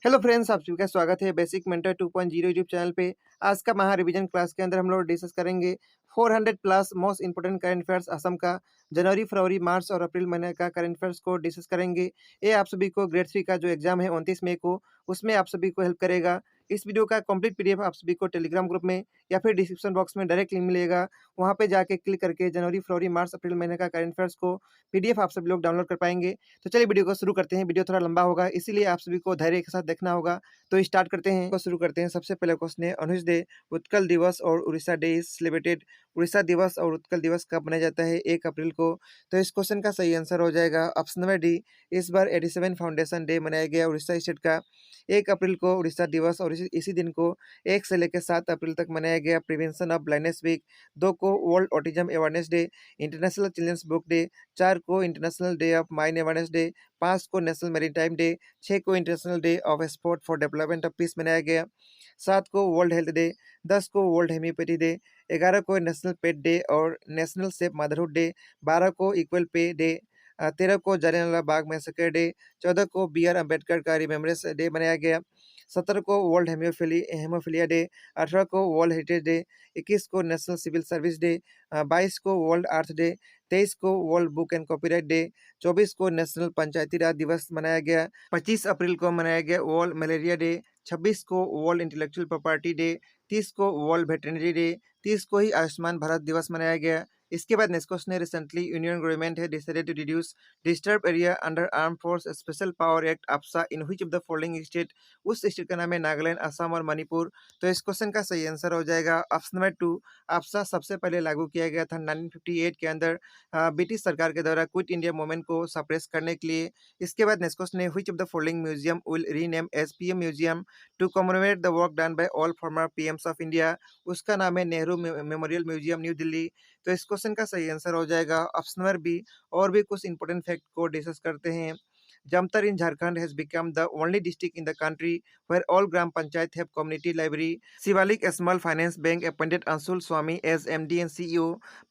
Hello friends, आप सभी का स्वागत है बेसिक मेंटर 2.0 यूट्यूब चैनल पे। आज का महा रिवीजन क्लास के अंदर हम लोग डिस्कस करेंगे 400 plus most important current affairs Assam का जनवरी, फरवरी, मार्च और अप्रैल महीने का करंट अफेयर्स को डिस्कस करेंगे। ये आप सभी को ग्रेड 3 का जो एग्जाम है 29 मई को, उसमें आप सभी को हेल्प करेगा। इस वीडियो का कंप्लीट पीडीएफ आप सभी को टेलीग्राम ग्रुप में या फिर डिस्क्रिप्शन बॉक्स में डायरेक्ट लिंक मिलेगा। वहाँ पे जाके क्लिक करके जनवरी, फरवरी, मार्च, अप्रैल महीने का करंट अफेयर्स को पीडीएफ आप सभी लोग डाउनलोड कर पाएंगे। तो चलिए वीडियो को शुरू करते हैं। वीडियो थोड़ा लंबा होगा, इसीलिए आप सभी को धैर्य के साथ देखना होगा। तो स्टार्ट करते हैं, को शुरू करते हैं। सबसे पहले क्वेश्चन है, अनुज डे, उत्कल दिवस और Orissa day is celebrated. Orissa दिवस और उत्कल दिवस कब मनाया जाता है? 1 अप्रैल को। तो इस क्वेश्चन का सही आंसर हो जाएगा ऑप्शन नंबर डी। इस बार 87 फाउंडेशन डे मनाया गया उड़ीसा स्टेट का 1 अप्रैल को उड़ीसा दिवस, और इसी दिन को 1 से लेकर 7 अप्रैल तक मनाया गया प्रिवेंशन ऑफ ब्लाइंडनेस वीक। 2 को world autism awareness day, international children's book day. 4 को international day of mine awareness day. 5 को नेशनल मैरीटाइम डे। 6 को international day of sport for development of peace मनाया गया। 7 को वर्ल्ड हेल्थ डे। 10 को world homoeopathy day. 11 को national पेट day और national safe motherhood day. 12 को इक्वल पे डे। 13 को जलियांवाला बाग मैसेकर डे। 14 को बी आर अम्बेडकर का रिमेम्बरेंस डे मनाया गया। 17 को वर्ल्ड हेमोफिलिया डे। 18 को वर्ल्ड हेरिटेज डे। 21 को नेशनल सिविल सर्विस डे। 22 को वर्ल्ड अर्थ डे। 23 को world book and copyright day. 24 को नेशनल पंचायती राज दिवस मनाया गया। 25 अप्रैल को मनाया गया वर्ल्ड मलेरिया डे। 26 को वर्ल्ड इंटेलेक्चुअल प्रॉपर्टी डे। 30 को वर्ल्ड वेटरनरी डे। 30 को ही आयुष्मान भारत दिवस मनाया गया। इसके बाद नेक्स्ट क्वेश्चन है, रिसेंटली यूनियन गवर्नमेंट है decided to reduce disturb area under arm force special power act AFSPA in which of the following state. उस स्टेट का नाम है नागालैंड, असम और मणिपुर। तो इस क्वेश्चन का सही आंसर हो जाएगा ऑप्शन नंबर 2। अप्सा सबसे पहले लागू किया गया था 1958 के अंदर ब्रिटिश सरकार के द्वारा क्विट इंडिया मूवमेंट को सप्रेस करने के लिए। इसके बाद नेक्स्ट क्वेश्चन है, which of the following museum will rename as PM museum to commemorate the work done by all former PMs of India. उसका नाम है Nehru memorial museum, new Delhi. तो इस क्वेश्चन का सही आंसर हो जाएगा ऑप्शन नंबर बी। और भी कुछ इंपॉर्टेंट फैक्ट को डिस्कस करते हैं। Jamtar in Jharkhand has become the only district in the country where all Gram Panchayat have community library. Shivalik Small Finance Bank appointed Anshul Swamy as MD and CEO.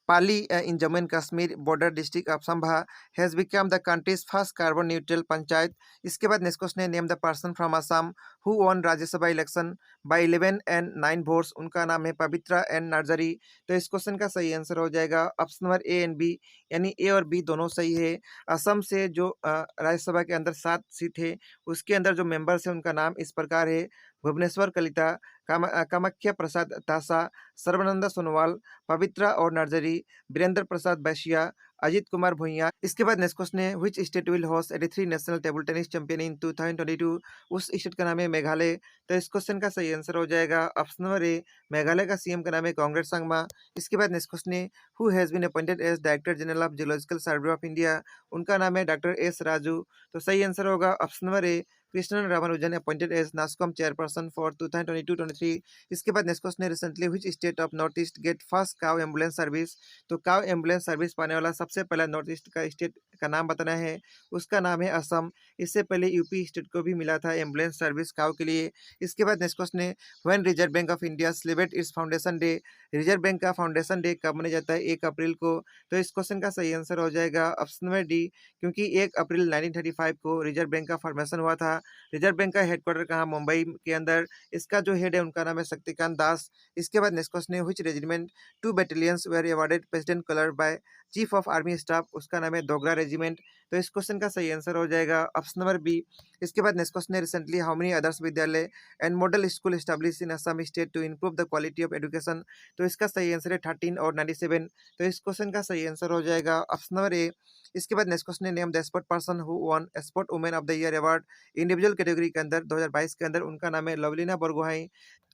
Pali in Jammu and Kashmir border district of Sambha has become the country's first carbon neutral panchayat. इसके बाद next question है, name the person from Assam who won Rajya Sabha election by 11 and 9 votes. उनका नाम है पवित्रा N nursery. तो इस question का सही आंसर हो जाएगा option number A and B, यानी ए और बी दोनों सही है। असम से जो राज्यसभा के अंदर 7 सीट है, उसके अंदर जो मेंबर्स हैं उनका नाम इस प्रकार है, भुवनेश्वर कलिता, कामाख्या प्रसाद तासा, सर्बानंद सोनोवाल, पवित्रा और नर्जरी, वीरेंद्र प्रसाद बैशिया, अजित कुमार भुइयां। इसके बाद नेक्स्ट क्वेश्चन है, which state will host 83 national table tennis champion in 2022। उस स्टेट का नाम है मेघालय। तो इस क्वेश्चन का सही आंसर हो जाएगा ऑप्शन नंबर ए, मेघालय का सीएम का नाम है कांग्रेस संगमा। इसके बाद नेक्स्ट क्वेश्चन है, who has been appointed as director general of geological survey of India. उनका नाम है डॉक्टर एस राजू। तो सही आंसर होगा option number A, Krishnan Ramanujan appointed as NASSCOM chairperson for 2022-23। इसके बाद नेक्स्ट क्वेश्चन है, recently which state of north east get first cow ambulance service. तो काउ एम्बुलेंस सर्विस पाने वाला सबसे पहला नॉर्थ ईस्ट का स्टेट का नाम बताना है। उसका नाम है असम। इससे पहले यूपी स्टेट को भी मिला था एम्बुलेंस सर्विस काउ के लिए। इसके बाद नेक्स्ट क्वेश्चन है, when reserve bank of India celebrate it's foundation day. Reserve bank का फाउंडेशन डे कब मनाया जाता है? 1 अप्रैल को। तो इस क्वेश्चन का सही आंसर हो जाएगा ऑप्शन नंबर डी, क्योंकि 1 अप्रैल 1935 को रिजर्व बैंक का फॉर्मेशन हुआ था। रिजर्व बैंक का हेडक्वार्टर कहाँ? मुंबई के अंदर। इसका जो हेड है उनका नाम है शक्तिकांत दास। इसके बाद नेक्स्ट क्वेश्चन है, which regiment 2 battalions were awarded president colour by chief of army staff. उसका नाम है डोगरा रेजिमेंट। तो इस क्वेश्चन का सही आंसर हो जाएगा ऑप्शन नंबर बी। इसके बाद नेक्स्ट क्वेश्चन है, recently how many Adarsh Vidyalaya and model school establish in Assam state to improve the quality of education. तो इसका सही आंसर है 13 और 97। तो इस क्वेश्चन का सही आंसर हो जाएगा ऑप्शन नंबर ए। इसके बाद नेक्स्ट क्वेश्चन है, name the sport person who one sport women of the year award individual category के अंदर 2022 के अंदर। उनका नाम है लवलीना बरगोहाई।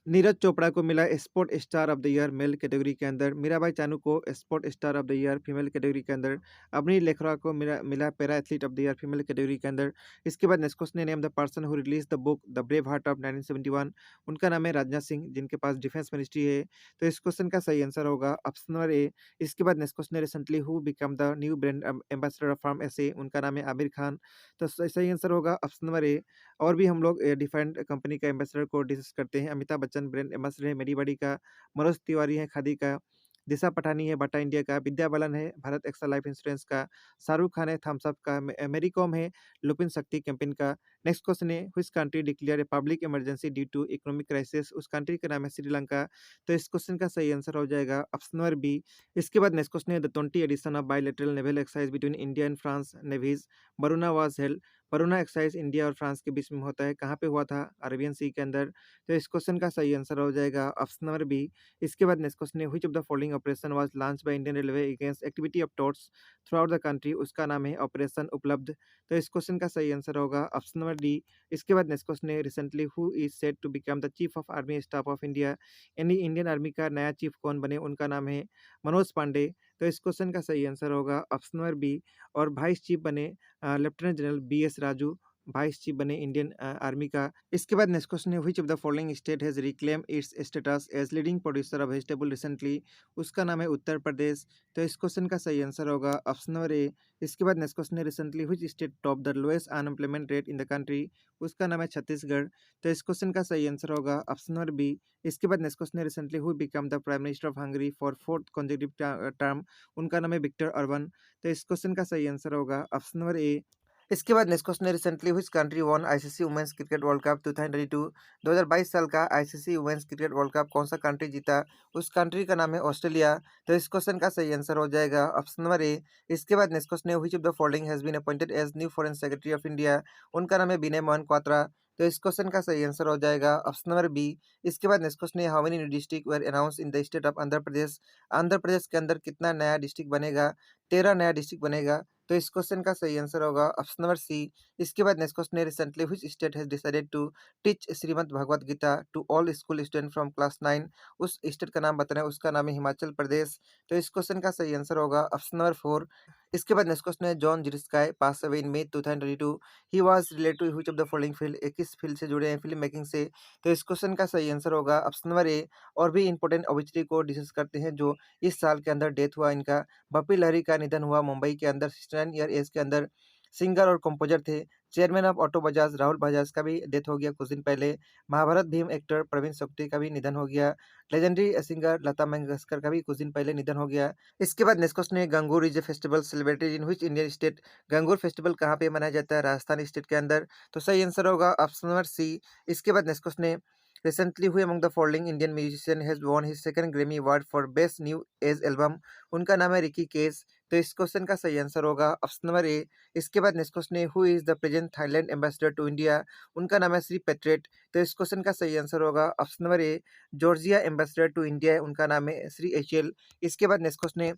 नीरज चोपड़ा को मिला sport star of the year male category के अंदर। मीराबाई चानू को sport star of the year female category के अंदर। अवनी लेखरा को मिला para athlete of the year female category के अंदर। इसके बाद नेक्स्ट क्वेश्चन है, name the person who release the book the brave heart of 1971। उनका नाम है राजनाथ सिंह, जिनके पास डिफेंस मिनिस्ट्री है। तो इस क्वेश्चन का सही आंसर होगा ऑप्शन नंबर ए। इसके बाद नेक्स्ट क्वेश्चन है, recently who become the new brand ambassador from SA. उनका नाम है आमिर खान। तो सही आंसर होगा ऑप्शन नंबर ए। और भी हम लोग डिफरेंट कंपनी का एम्बेसडर को डिस्कस करते हैं। अमिताभ बच्चन ब्रांड एम्बेसडर है मेरी बड़ी का। मनोज तिवारी है खादी का। दिशा पटानी है बाटा इंडिया का, विद्या बालन है भारत एक्सा लाइफ इंश्योरेंस का, शाहरुख खान है थम्स अप का, मेरी कॉम है लुपिन शक्ति कैंपेन का। नेक्स्ट क्वेश्चन है which country declare a public emergency due to economic crisis, उस कंट्री का नाम है श्रीलंका। तो इस क्वेश्चन का सही आंसर हो जाएगा ऑप्शन नंबर बी। इसके बाद नेक्स्ट क्वेश्चन है the 20 edition of bilateral naval exercise between India and France navies Varuna was held. Varuna exercise India और फ्रांस के बीच में होता है, कहाँ पे हुआ था? अरेबियन सी के अंदर। तो इस क्वेश्चन का सही आंसर हो जाएगा ऑप्शन नंबर बी। इसके बाद नेक्स्ट क्वेश्चन है which of the following operation was launch by Indian railway against activity of touts throughout the country, उसका नाम है ऑपरेशन उपलब्ध। तो इस क्वेश्चन का सही आंसर होगा ऑप्शन नंबर डी। इसके बाद नेक्स्ट क्वेश्चन है recently who is said to become the chief of army staff of India, यानी इंडियन आर्मी का नया चीफ कौन बने, उनका नाम है मनोज पांडे। तो इस क्वेश्चन का सही आंसर होगा ऑप्शन नंबर बी। और वाइस चीफ बने lieutenant general B S Raju, vice chief बने इंडियन आर्मी का। इसके बाद नेक्स्ट क्वेश्चन है which of the following state has reclaim its status as leading producer of vegetable recently, उसका नाम है उत्तर प्रदेश। तो इस क्वेश्चन का सही आंसर होगा ऑप्शन नंबर ए। इसके बाद नेक्स्ट क्वेश्चन है recently which state top the lowest unemployment rate in the country, उसका नाम है छत्तीसगढ़। तो इस क्वेश्चन का सही आंसर होगा ऑप्शन नंबर बी। इसके बाद नेक्स्ट क्वेश्चन है recently who become the prime minister of Hungary for fourth consecutive term, उनका नाम है विक्टर अर्बन। तो इस क्वेश्चन का सही आंसर होगा ऑप्शन नंबर ए। इसके बाद नेक्स्ट क्वेश्चन है recently which country won ICC women's cricket world cup 2022, 2022 साल का ICC women's cricket world cup कौन सा कंट्री जीता, उस कंट्री का नाम है ऑस्ट्रेलिया। तो इस क्वेश्चन का सही आंसर हो जाएगा ऑप्शन नंबर ए। इसके बाद नेक्स्ट क्वेश्चन है which of the following has been appointed as new foreign secretary of India, उनका नाम है विनय मोहन क्वात्रा। तो इस क्वेश्चन का सही आंसर हो जाएगा ऑप्शन नंबर बी। इसके बाद नेक्स्ट क्वेश्चन है how many new district were announce in the state of Andhra Pradesh, Andhra Pradesh के अंदर कितना नया डिस्ट्रिक्ट बनेगा? 13 नया डिस्ट्रिक्ट बनेगा। तो इस क्वेश्चन का सही आंसर होगा ऑप्शन नंबर सी। इसके बाद नेक्स्ट क्वेश्चन है recently which state has decided to teach Shrimad Bhagavad Gita to all school student from class 9, उस स्टेट का नाम बताना है, उसका नाम है हिमाचल प्रदेश। तो इस क्वेश्चन का सही आंसर होगा ऑप्शन नंबर 4। इसके बाद नेक्स्ट क्वेश्चन है John Zirsky pass away in May 2022, he was related to which of the following field, एक किस फील्ड से जुड़े हैं? फिल्म मेकिंग से। तो इस क्वेश्चन का सही आंसर होगा ऑप्शन नंबर ए। और भी इंपॉर्टेंट ऑब्जेक्टिव को डिस्कस करते हैं जो इस साल के अंदर डेथ हुआ इनका। बप्पी लहरी का निधन हुआ मुंबई के अंदर 69 ईयर एज के अंदर। सिंगर और कंपोजर थे। Chairman of auto Bajaj Rahul Bajaj का भी डेथ हो गया कुछ दिन पहले। महाभारत भीम एक्टर प्रवीण सोक्टी का भी निधन हो गया। लेजेंडरी सिंगर लता मंगेशकर का भी कुछ दिन पहले निधन हो गया। इसके बाद नेक्स्ट क्वेश्चन है Gangaur is a festival celebrated in which Indian state, Gangaur festival कहाँ पे मनाया जाता है? राजस्थान स्टेट के अंदर। तो सही आंसर होगा ऑप्शन नंबर सी। इसके बाद नेक्स्ट क्वेश्चन है recently who among the following Indian musician has won his second Grammy award for best new age album, उनका नाम है रिकी केस। तो इस क्वेश्चन का सही आंसर होगा ऑप्शन नंबर ए। इसके बाद नेक्स्ट क्वेश्चन है who is the present Thailand ambassador to India, उनका नाम है श्री पेट्रेट। तो इस क्वेश्चन का सही आंसर होगा option number A. Georgia ambassador to India है, उनका नाम है श्री एचएल। इसके बाद नेक्स्ट क्वेश्चन है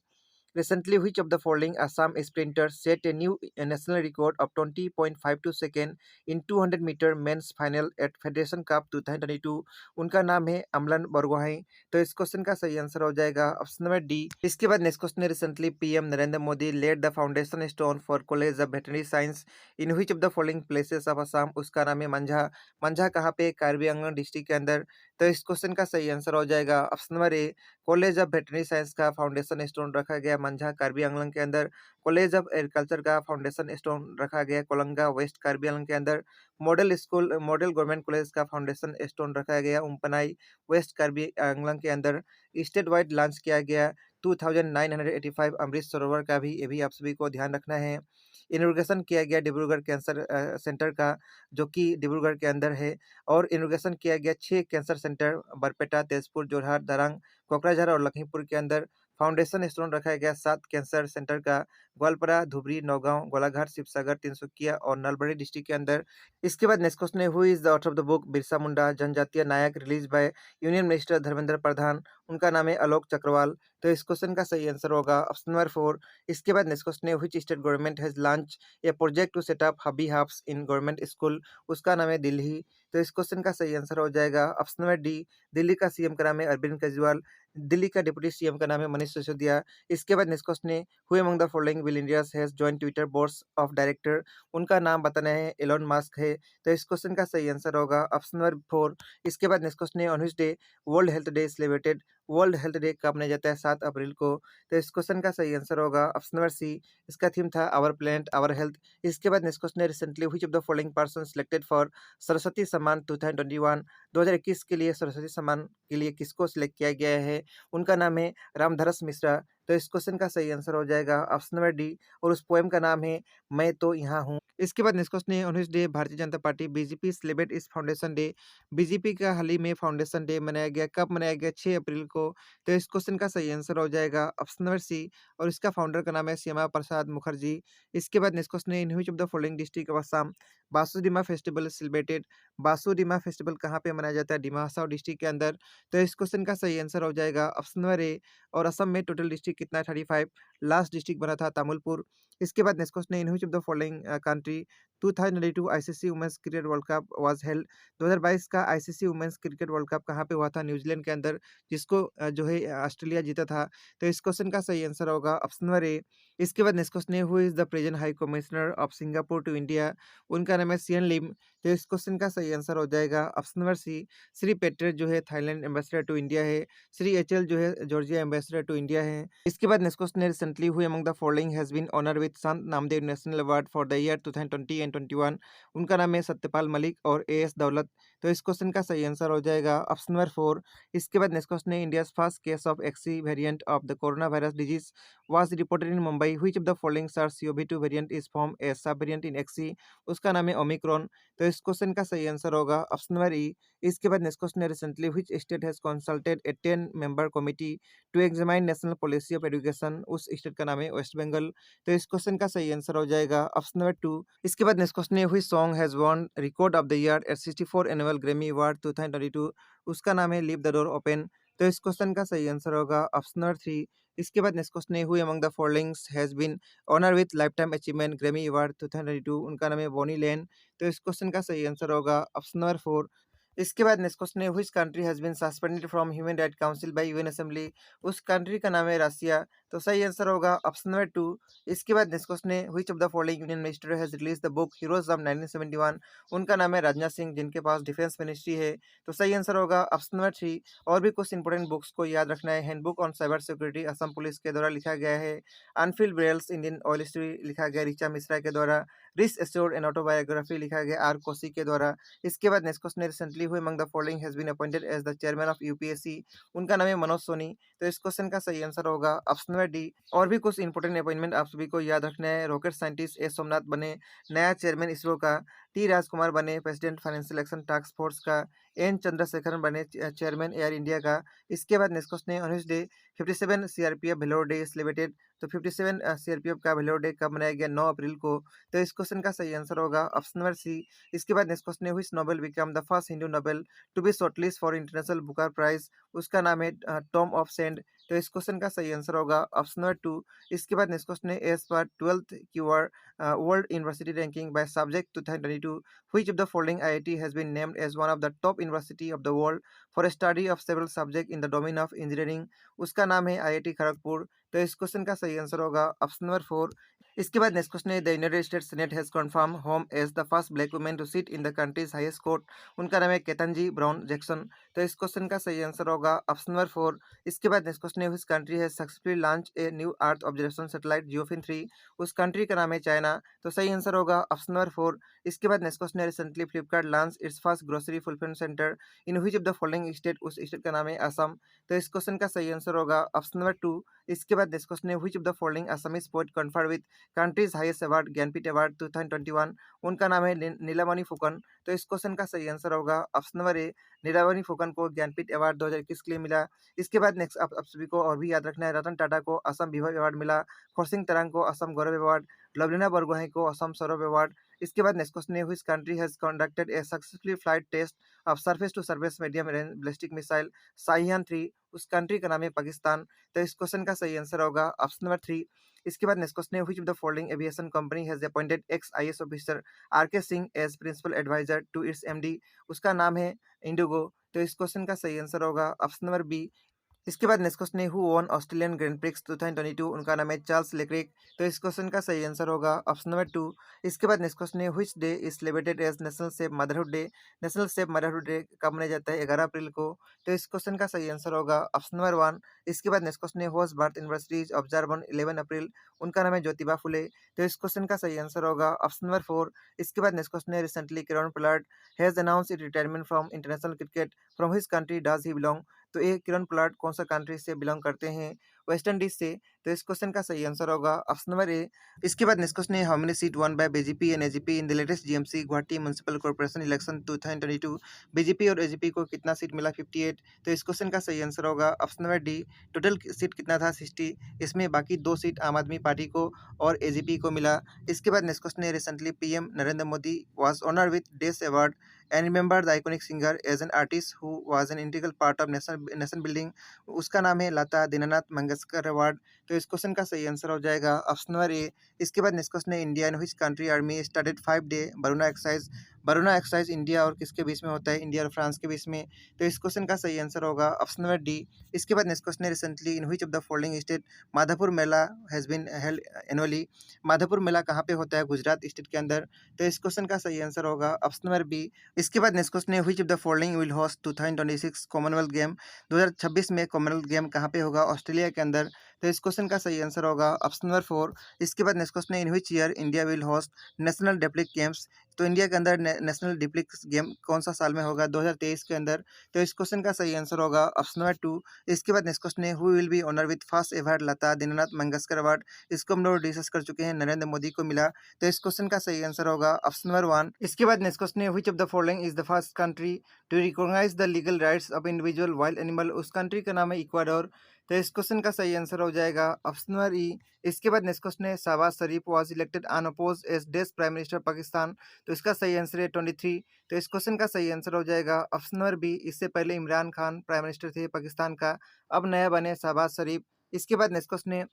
recently which of the following Assam sprinters set a new national record of 20.52 second in 200-meter men's final at Federation Cup 2022, उनका नाम है अमलन बरगोहाई। तो इस क्वेश्चन का सही आंसर हो जाएगा ऑप्शन नंबर डी। इसके बाद नेक्स्ट क्वेश्चन है recently PM Narendra Modi laid the foundation stone for college of veterinary science in which of the following places of Assam, उसका नाम है मंझा। मंझा कहाँ पे? कार्बी आंगलॉन्ग डिस्ट्रिक्ट के अंदर। तो इस क्वेश्चन का सही आंसर हो जाएगा option number A. College of veterinary science का फाउंडेशन स्टोन रखा गया मंझा कार्बी आंगलॉन्ग के अंदर। कॉलेज ऑफ एग्रीकल्चर का फाउंडेशन स्टोन रखा गया कोलंगा वेस्ट कार्बी आंगलॉन्ग के अंदर। मॉडल गवर्नमेंट कॉलेज का फाउंडेशन स्टोन रखा गया उमपनाई वेस्ट कार्बी आंगलॉन्ग के अंदर। स्टेट वाइड लॉन्च किया गया 2985 अमृत सरोवर का भी, ये भी आप सभी को ध्यान रखना है। इनॉग्रेशन किया गया डिब्रूगढ़ कैंसर सेंटर का, जो कि डिब्रूगढ़ के अंदर है। और इनॉग्रेशन किया गया 6 कैंसर सेंटर बरपेटा, तेजपुर, जोरहाट, दरंग, कोकराझार और लखीमपुर के अंदर। फाउंडेशन स्टोन रखा गया 7 कैंसर सेंटर का ग्वालपरा, धुबरी, नौगांव, गोलाघाट, शिवसागर, तिनसुकिया और नलबाड़ी डिस्ट्रिक्ट के अंदर। इसके बाद नेक्स्ट क्वेश्चन है who is the author of the book Birsa Munda Janjatiya Nayak release by union minister Dharmendra Pradhan, उनका नाम है आलोक चक्रवाल। तो इस क्वेश्चन का सही आंसर होगा ऑप्शन नंबर 4। इसके बाद नेक्स्ट क्वेश्चन है which state government has launch a project to set up hobby hubs in government school, उसका नाम है दिल्ली। तो इस क्वेश्चन का सही आंसर हो जाएगा ऑप्शन नंबर डी। दिल्ली का सीएम का नाम है अरविंद केजरीवाल, दिल्ली का डिप्टी सीएम का नाम है मनीष सिसोदिया। इसके बाद नेक्स्ट क्वेश्चन है who among the following will India's has join Twitter board of director, उनका नाम बताना है एलोन मस्क है। तो इस क्वेश्चन का सही आंसर होगा ऑप्शन नंबर 4। इसके बाद नेक्स्ट क्वेश्चन है on which day world health day celebrated, world health day कब मनाया जाता है? 7 अप्रैल को। तो इस क्वेश्चन का सही आंसर होगा ऑप्शन नंबर सी। इसका थीम था आवर प्लैनेट आवर हेल्थ। इसके बाद नेक्स्ट क्वेश्चन है recently which of the following person selected for Saraswati Samman 2021। 2021 के लिए सरस्वती सम्मान के लिए किसको सिलेक्ट किया गया है? उनका नाम है रामधरस मिश्रा। तो इस क्वेश्चन का सही आंसर हो जाएगा ऑप्शन नंबर डी और उस पोएम का नाम है मैं तो यहाँ हूँ। इसके बाद नेक्स्ट क्वेश्चन है on which day Bharatiya Janata party BJP celebrate इस फाउंडेशन डे। बीजेपी का हाल ही में फाउंडेशन डे मनाया गया, कब मनाया गया? 6 अप्रैल को। तो इस क्वेश्चन का सही आंसर हो जाएगा ऑप्शन नंबर सी और इसका फाउंडर का नाम है श्यामा प्रसाद मुखर्जी। इसके बाद नेक्स्ट क्वेश्चन है in which of the following district of Assam बासुडीमा festival celebrated. बासुडीमा festival कहाँ पे मनाया जाता है? डिमा हासाओ डिस्ट्रिक्ट के अंदर। तो इस क्वेश्चन का सही आंसर हो जाएगा ऑप्शन नंबर ए और असम में टोटल डिस्ट्रिक्ट कितना है? 35। लास्ट डिस्ट्रिक्ट बना था तामुलपुर। इसके बाद नेक्स्ट क्वेश्चन है in which of the following country 2022 ICC women's cricket world cup was held. 2022 का ICC women's cricket world cup कहाँ पे हुआ था? न्यूजीलैंड के अंदर, जिसको जो है ऑस्ट्रेलिया जीता था। तो इस क्वेश्चन का सही आंसर होगा ऑप्शन नंबर ए। इसके बाद नेक्स्ट क्वेश्चन है who is the present high commissioner of Singapore to India. उनका नाम है सियन लिम। तो इस क्वेश्चन का सही आंसर हो जाएगा ऑप्शन नंबर सी। श्री पेटर जो है थाईलैंड एम्बेसडर टू इंडिया है। श्री एचएल जो है जॉर्जिया एम्बेसडर टू इंडिया है। इसके बाद नेक्स्ट क्वेश्चन है recently who among the following has been honour with Sant Namdev national award for the year 2020 and 21। उनका नाम है सत्यपाल मलिक और एएस दौलत। तो इस क्वेश्चन का सही आंसर हो जाएगा ऑप्शन नंबर 4। इसके बाद नेक्स्ट क्वेश्चन है India's first case of XE variant of the corona virus disease was reported in Mumbai which of the following SARS-CoV-2 variant is form a sub variant in XC. उसका नाम है Omicron. तो इस question का सही answer होगा option number E. इसके बाद नेक्स्ट क्वेश्चन है recently which state has consulted a 10 member committee to examine national policy of education. उस स्टेट का नाम है वेस्ट बंगाल। तो इस क्वेश्चन का सही आंसर हो जाएगा ऑप्शन नंबर 2। इसके बाद नेक्स्ट क्वेश्चन है which song has won record of the year at 64 annual Grammy award 2022। उसका नाम है लीव द डोर ओपन। तो इस क्वेश्चन का सही आंसर होगा ऑप्शन नंबर 3। इसके बाद नेक्स्ट क्वेश्चन है who among the followings has been honour with life time achievement Grammy award 2022। उनका नाम है बोनी लेन। तो इस क्वेश्चन का सही आंसर होगा ऑप्शन नंबर 4। इसके बाद नेक्स्ट क्वेश्चन है which country has been suspended from human right council by UN assembly. उस कंट्री का नाम है रसिया। तो सही आंसर होगा ऑप्शन नंबर 2। इसके बाद नेक्स्ट क्वेश्चन है which of the following union minister has release the book heroes of 1971। उनका नाम है राजनाथ सिंह, जिनके पास डिफेंस मिनिस्ट्री है। तो सही आंसर होगा ऑप्शन नंबर 3। और भी कुछ इंपॉर्टेंट बुक्स को याद रखना है। Handbook on cyber security Assam police के द्वारा लिखा गया है। Anfield Braille's Indian oil history लिखा गया ऋचा मिश्रा के द्वारा। रिस्क एश्योर्ड एंड ऑटोबायोग्राफी लिखा गया आर कोसी के द्वारा। इसके बाद नेक्स्ट क्वेश्चन है recently who among the following has been appointed as the chairman of UPSC. उनका नाम है मनोज सोनी। तो इस क्वेश्चन का सही आंसर होगा ऑप्शन नंबर डी। और भी कुछ इंपॉर्टेंट अपॉइंटमेंट आप सभी को याद रखना है। रॉकेट साइंटिस्ट एस सोमनाथ बने नया चेयरमैन इसरो का। टी राजकुमार बने president financial action task force का। एन चंद्रशेखरन बने चेयरमैन एयर इंडिया का। इसके बाद नेक्स्ट क्वेश्चन है on which day 57 CRPF Vellore day celebrated. तो 57 सीआरपीएफ का भेलोर डे कब मनाया गया? 9 अप्रैल को। तो इस क्वेश्चन का सही आंसर होगा ऑप्शन नंबर सी। इसके बाद नेक्स्ट क्वेश्चन है which novel become the first Hindi novel to be shortlist for international Booker prize. उसका नाम है टॉम ऑफ सेंड। तो इस क्वेश्चन का सही आंसर होगा ऑप्शन नंबर 2। इसके बाद नेक्स्ट क्वेश्चन है as per 12th QR world university ranking by subject 2022 which of the following IIT has been named as one of the top university of the world for study of several subject in the domain of engineering. उसका नाम है IIT Kharagpur. तो इस question का सही answer होगा option number 4। इसके बाद नेक्स्ट क्वेश्चन है the United States senate has confirm whom as the first black women to sit in the country's highest court. उनका नाम है केतनजी ब्राउन जैक्सन। तो इस क्वेश्चन का सही आंसर होगा ऑप्शन नंबर 4। इसके बाद नेक्स्ट क्वेश्चन है which country has successfully launch a new earth observation satellite Gaofen 3। उस कंट्री का नाम है चाइना। तो सही आंसर होगा ऑप्शन नंबर 4। इसके बाद नेक्स्ट क्वेश्चन है recently Flipkart launch its first grocery fulfilment centre in which of the following state. उस स्टेट का नाम है असम। तो इस क्वेश्चन का सही आंसर होगा ऑप्शन नंबर 2। इसके बाद नेक्स्ट क्वेश्चन है which of the following Assamese poet conferred with countries highest award Jnanpith award 2021। उनका नाम है नीलमणि फुकन। तो इस क्वेश्चन का सही आंसर होगा ऑप्शन नंबर ए। नीलमणि फुकन को ज्ञानपीठ अवार्ड 2021 के लिए मिला। इसके बाद नेक्स्ट आप सभी को और भी याद रखना है। रतन टाटा को असम विभव अवार्ड मिला। खरसिंह तरांग को असम गौरव अवार्ड। लवलीना बरगोहाई को असम सौरभ अवार्ड। इसके बाद नेक्स्ट क्वेश्चन है which country has conducted a successfully flight test of surface to surface medium range ballistic missile Shaheen 3। उस कंट्री का नाम है पाकिस्तान। तो इस क्वेश्चन का सही आंसर होगा ऑप्शन नंबर 3। इसके बाद नेक्स्ट क्वेश्चन है which of the following aviation company has appointed ex IAS officer RK Singh as principal advisor to its MD. उसका नाम है इंडिगो। तो इस क्वेश्चन का सही आंसर होगा ऑप्शन नंबर बी। इसके बाद नेक्स्ट क्वेश्चन है who won Australian grand prix 2022, उनका नाम है चार्ल्स लेक्रेक। तो इस क्वेश्चन का सही आंसर होगा ऑप्शन नंबर 2। इसके बाद नेक्स्ट क्वेश्चन है which day is celebrated as national safe motherhood day. National safe motherhood day कब मनाया जाता है? 11 अप्रैल को। तो इस क्वेश्चन का सही आंसर होगा ऑप्शन नंबर 1। इसके बाद नेक्स्ट क्वेश्चन है whose birth anniversary is observe on 11 April, उनका नाम है ज्योतिबा फुले। तो इस क्वेश्चन का सही आंसर होगा ऑप्शन नंबर 4। इसके बाद नेक्स्ट क्वेश्चन है recently Kieron Pollard has announce it retirement from international cricket, from his country does he belong. तो ये किरण पोलार्ड कौन सा कंट्री से बिलोंग करते हैं? वेस्ट इंडीज से। तो इस क्वेश्चन का सही आंसर होगा ऑप्शन नंबर ए। इसके बाद नेक्स्ट क्वेश्चन है how many seat one by BJP and AGP in the latest GMC Guwahati municipal corporation election 2022। BJP और एजीपी को कितना सीट मिला? 58। तो इस क्वेश्चन का सही आंसर होगा option number D. Total seat कितना था? 60। इसमें बाकी 2 सीट आम आदमी पार्टी को और एजीपी को मिला। इसके बाद नेक्स्ट क्वेश्चन है recently PM Narendra Modi was honoured with this award and remember the iconic singer as an artist who was an integral part of nation building, उसका नाम है लता दीनानाथ मंगेशकर अवार्ड। तो इस क्वेश्चन का सही आंसर हो जाएगा ऑप्शन नंबर ए। इसके बाद नेक्स्ट क्वेश्चन है India in which country army started 5 day Varuna exercise. Varuna exercise India और किसके बीच में होता है? इंडिया और फ्रांस के बीच में। तो इस क्वेश्चन का सही आंसर होगा ऑप्शन नंबर डी। इसके बाद नेक्स्ट क्वेश्चन है recently in which of the following state Madhapur Mela has been held annually. Madhapur Mela कहाँ पे होता है? गुजरात स्टेट के अंदर। तो इस क्वेश्चन का सही आंसर होगा ऑप्शन नंबर बी। इसके बाद नेक्स्ट क्वेश्चन है which of the following will host 2026 Commonwealth game. 2026 में कॉमनवेल्थ गेम कहाँ पे होगा? ऑस्ट्रेलिया के अंदर। तो इस क्वेश्चन का सही आंसर होगा ऑप्शन नंबर 4। इसके बाद नेक्स्ट क्वेश्चन है in which year India will host national Deaflympic games. तो इंडिया के अंदर नेशनल डिप्लिक गेम कौन सा साल में होगा? 2023 के अंदर। तो इस क्वेश्चन का सही आंसर होगा ऑप्शन नंबर 2। इसके बाद नेक्स्ट क्वेश्चन है who will be honour with first ever Lata Dinanath Mangeshkar award. इसको हम लोग डिस्कस कर चुके हैं, नरेंद्र मोदी को मिला। तो इस क्वेश्चन का सही आंसर होगा ऑप्शन नंबर 1। इसके बाद नेक्स्ट क्वेश्चन है which of the following is the first country to recognise the legal rights of individual wild animal. उस कंट्री का नाम है इक्वाडोर। तो इस क्वेश्चन का सही आंसर हो जाएगा ऑप्शन नंबर ई। इसके बाद नेक्स्ट क्वेश्चन है Shahbaz Sharif was elected unopposed as the prime minister Pakistan. तो इसका सही आंसर है 23। तो इस क्वेश्चन का सही आंसर हो जाएगा ऑप्शन नंबर बी। इससे पहले इमरान खान प्राइम मिनिस्टर थे पाकिस्तान का, अब नया बने शहबाज शरीफ। इसके बाद नेक्स्ट क्वेश्चन है